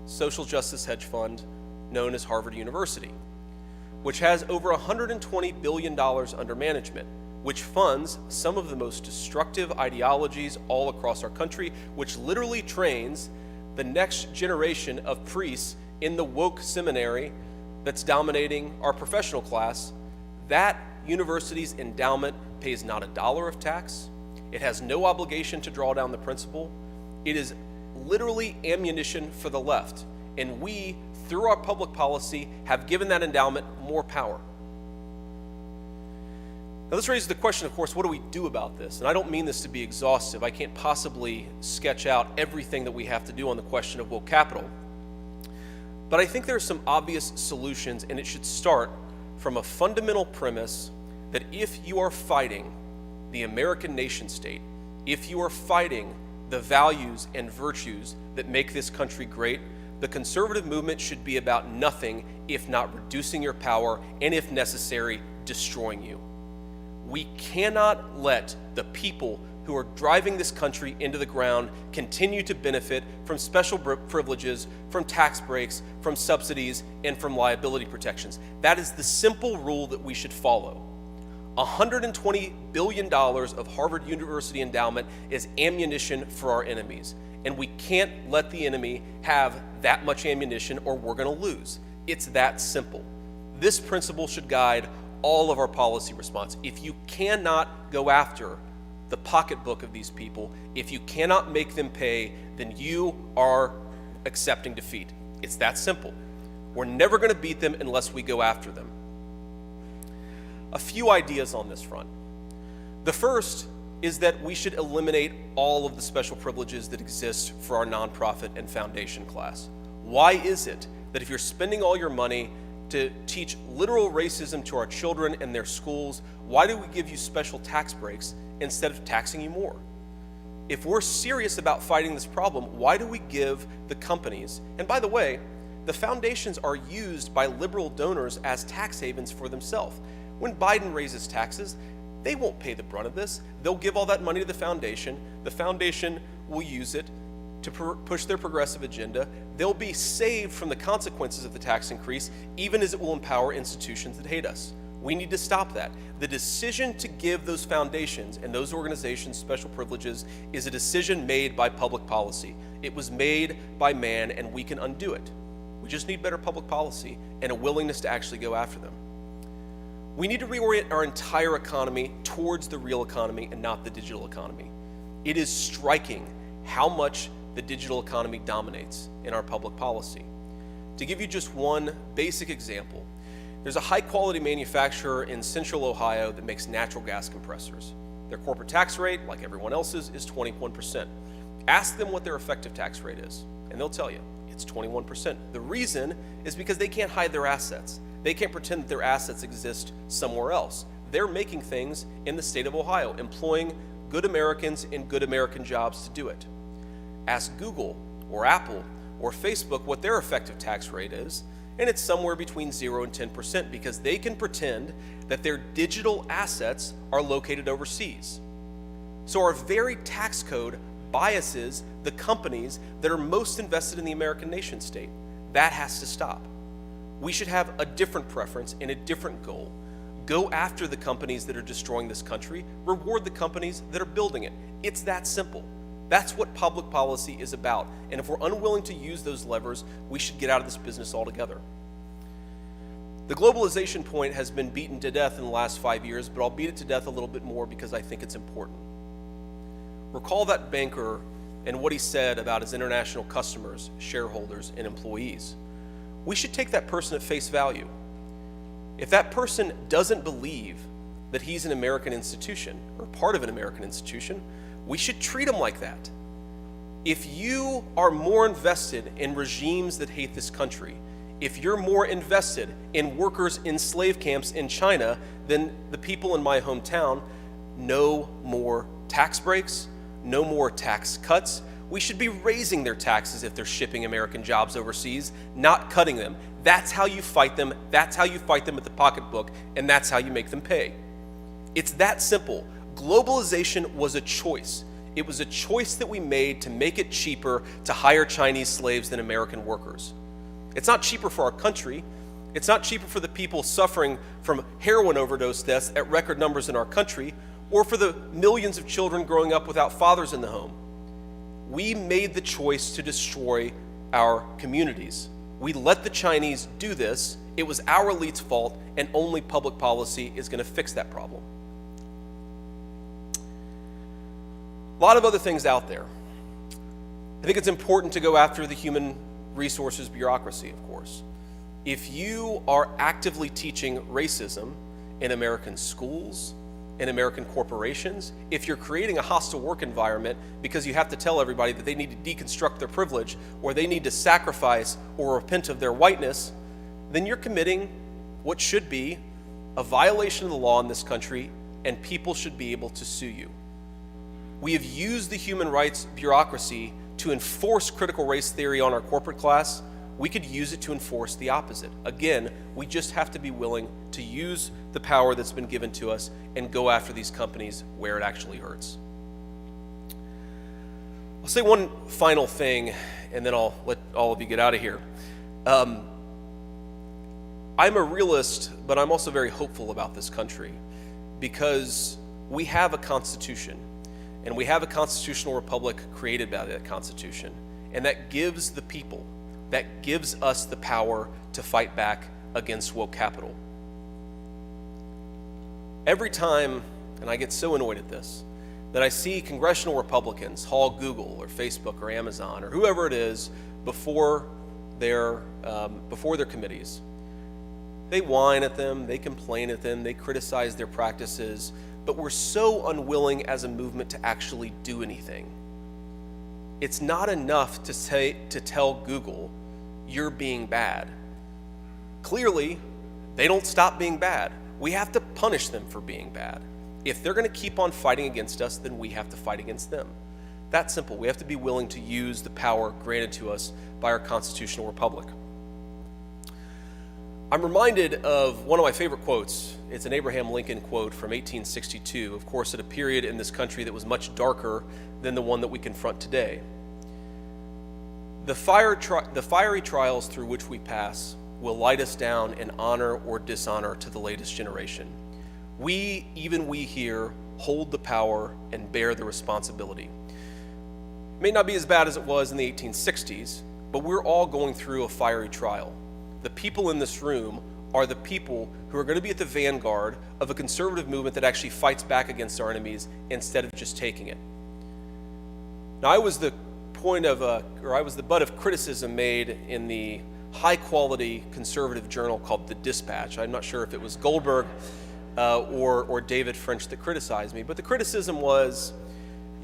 social justice hedge fund known as Harvard University, which has over $120 billion under management, which funds some of the most destructive ideologies all across our country, which literally trains the next generation of priests in the woke seminary that's dominating our professional class. That university's endowment pays not $1 of tax. It has no obligation to draw down the principal. It is literally ammunition for the left. And we, through our public policy, have given that endowment more power. Now, this raises the question, of course, what do we do about this? And I don't mean this to be exhaustive. I can't possibly sketch out everything that we have to do on the question of woke capital. But I think there are some obvious solutions, and it should start from a fundamental premise that if you are fighting the American nation state, if you are fighting the values and virtues that make this country great, the conservative movement should be about nothing if not reducing your power and, if necessary, destroying you. We cannot let the people who are driving this country into the ground continue to benefit from special privileges, from tax breaks, from subsidies, and from liability protections. That is the simple rule that we should follow. $120 billion of Harvard University endowment is ammunition for our enemies, and we can't let the enemy have that much ammunition or we're going to lose. It's that simple. This principle should guide all of our policy response. If you cannot go after the pocketbook of these people, if you cannot make them pay, then you are accepting defeat. It's that simple. We're never going to beat them unless we go after them. A few ideas on this front. The first is that we should eliminate all of the special privileges that exist for our nonprofit and foundation class. Why is it that if you're spending all your money to teach literal racism to our children and their schools, why do we give you special tax breaks instead of taxing you more? If we're serious about fighting this problem, why do we give the companies, and by the way, the foundations are used by liberal donors as tax havens for themselves. When Biden raises taxes, they won't pay the brunt of this. They'll give all that money to the foundation. The foundation will use it to push their progressive agenda. They'll be saved from the consequences of the tax increase, even as it will empower institutions that hate us. We need to stop that. The decision to give those foundations and those organizations special privileges is a decision made by public policy. It was made by man, and we can undo it. We just need better public policy and a willingness to actually go after them. We need to reorient our entire economy towards the real economy and not the digital economy. It is striking how much the digital economy dominates in our public policy. To give you just one basic example, there's a high-quality manufacturer in central Ohio that makes natural gas compressors. Their corporate tax rate, like everyone else's, is 21%. Ask them what their effective tax rate is, and they'll tell you it's 21%. The reason is because they can't hide their assets. They can't pretend that their assets exist somewhere else. They're making things in the state of Ohio, employing good Americans in good American jobs to do it. Ask Google or Apple or Facebook what their effective tax rate is, and it's somewhere between 0 and 10% because they can pretend that their digital assets are located overseas. So our very tax code biases the companies that are most invested in the American nation state. That has to stop. We should have a different preference and a different goal. Go after the companies that are destroying this country, reward the companies that are building it. It's that simple. That's what public policy is about. And if we're unwilling to use those levers, we should get out of this business altogether. The globalization point has been beaten to death in the last 5 years, but I'll beat it to death a little bit more because I think it's important. Recall that banker and what he said about his international customers, shareholders, and employees. We should take that person at face value. If that person doesn't believe that he's an American institution or part of an American institution, we should treat him like that. If you are more invested in regimes that hate this country, if you're more invested in workers in slave camps in China than the people in my hometown, no more tax breaks, no more tax cuts. We should be raising their taxes if they're shipping American jobs overseas, not cutting them. That's how you fight them. That's how you fight them at the pocketbook, and that's how you make them pay. It's that simple. Globalization was a choice. It was a choice that we made to make it cheaper to hire Chinese slaves than American workers. It's not cheaper for our country. It's not cheaper for the people suffering from heroin overdose deaths at record numbers in our country, or for the millions of children growing up without fathers in the home. We made the choice to destroy our communities. We let the Chinese do this. It was our elite's fault, and only public policy is going to fix that problem. A lot of other things out there. I think it's important to go after the human resources bureaucracy, of course. If you are actively teaching racism in American schools, in American corporations, if you're creating a hostile work environment because you have to tell everybody that they need to deconstruct their privilege or they need to sacrifice or repent of their whiteness, then you're committing what should be a violation of the law in this country, and people should be able to sue you. We have used the human rights bureaucracy to enforce critical race theory on our corporate class. We could use it to enforce the opposite. Again, we just have to be willing to use the power that's been given to us and go after these companies where it actually hurts. I'll say one final thing, and then I'll let all of you get out of here. I'm a realist, but I'm also very hopeful about this country because we have a constitution, and we have a constitutional republic created by that constitution, and that gives the people, that gives us the power to fight back against woke capital. Every time, and I get so annoyed at this, that I see congressional Republicans haul Google or Facebook or Amazon or whoever it is before their committees. They whine at them, they complain at them, they criticize their practices, but we're so unwilling as a movement to actually do anything. It's not enough to tell Google, you're being bad. Clearly, they don't stop being bad. We have to punish them for being bad. If they're going to keep on fighting against us, then we have to fight against them. That's simple. We have to be willing to use the power granted to us by our constitutional republic. I'm reminded of one of my favorite quotes. It's an Abraham Lincoln quote from 1862, of course, at a period in this country that was much darker than the one that we confront today. The fiery trials through which we pass will light us down in honor or dishonor to the latest generation. We, even we here, hold the power and bear the responsibility. It may not be as bad as it was in the 1860s, but we're all going through a fiery trial. The people in this room are the people who are going to be at the vanguard of a conservative movement that actually fights back against our enemies instead of just taking it. Now, I was the butt of criticism made in the high-quality conservative journal called The Dispatch. I'm not sure if it was Goldberg or David French that criticized me, but the criticism was,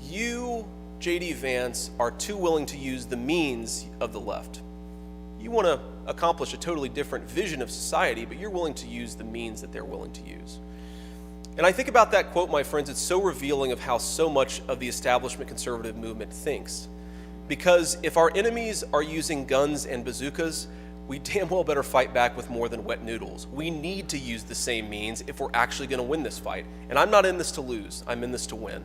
you, J.D. Vance, are too willing to use the means of the left. You want to accomplish a totally different vision of society, but you're willing to use the means that they're willing to use. And I think about that quote, my friends, it's so revealing of how so much of the establishment conservative movement thinks. Because if our enemies are using guns and bazookas, we damn well better fight back with more than wet noodles. We need to use the same means if we're actually going to win this fight. And I'm not in this to lose, I'm in this to win.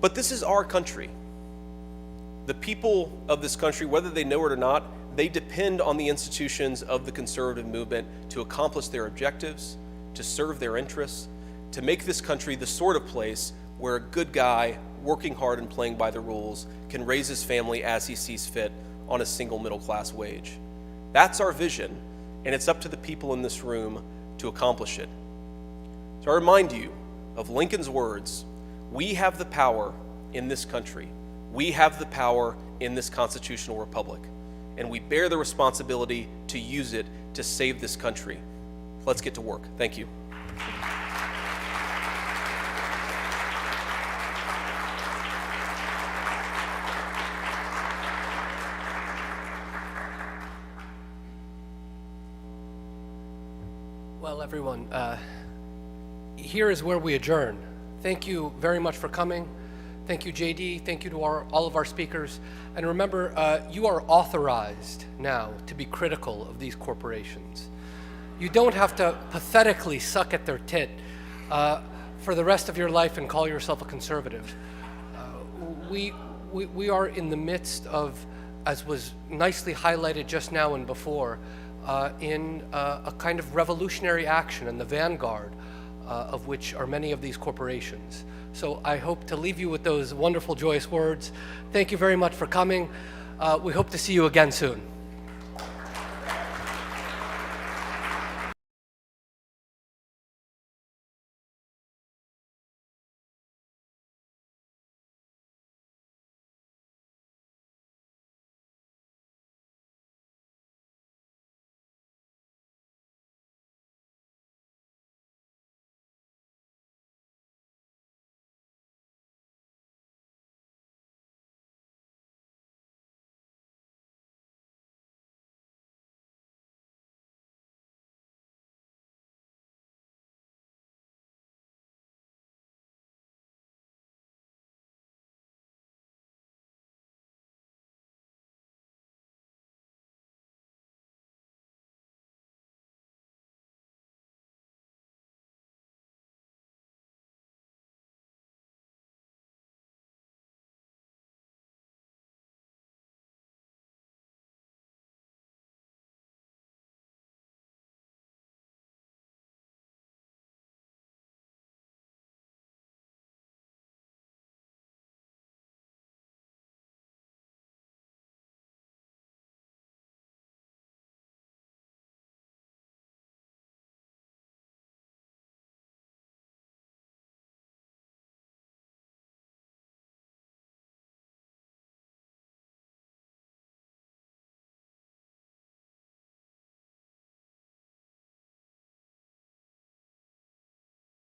But this is our country. The people of this country, whether they know it or not, they depend on the institutions of the conservative movement to accomplish their objectives, to serve their interests, to make this country the sort of place where a good guy, working hard and playing by the rules, can raise his family as he sees fit on a single middle-class wage. That's our vision, and it's up to the people in this room to accomplish it. So I remind you of Lincoln's words, we have the power in this country. We have the power in this constitutional republic, and we bear the responsibility to use it to save this country. Let's get to work. Thank you. Well, everyone, here is where we adjourn. Thank you very much for coming. Thank you, JD. Thank you to all of our speakers. And remember, you are authorized now to be critical of these corporations. You don't have to pathetically suck at their tit for the rest of your life and call yourself a conservative. We are in the midst of, as was nicely highlighted just now and before, in a kind of revolutionary action in the vanguard of which are many of these corporations. So I hope to leave you with those wonderful, joyous words. Thank you very much for coming. We hope to see you again soon.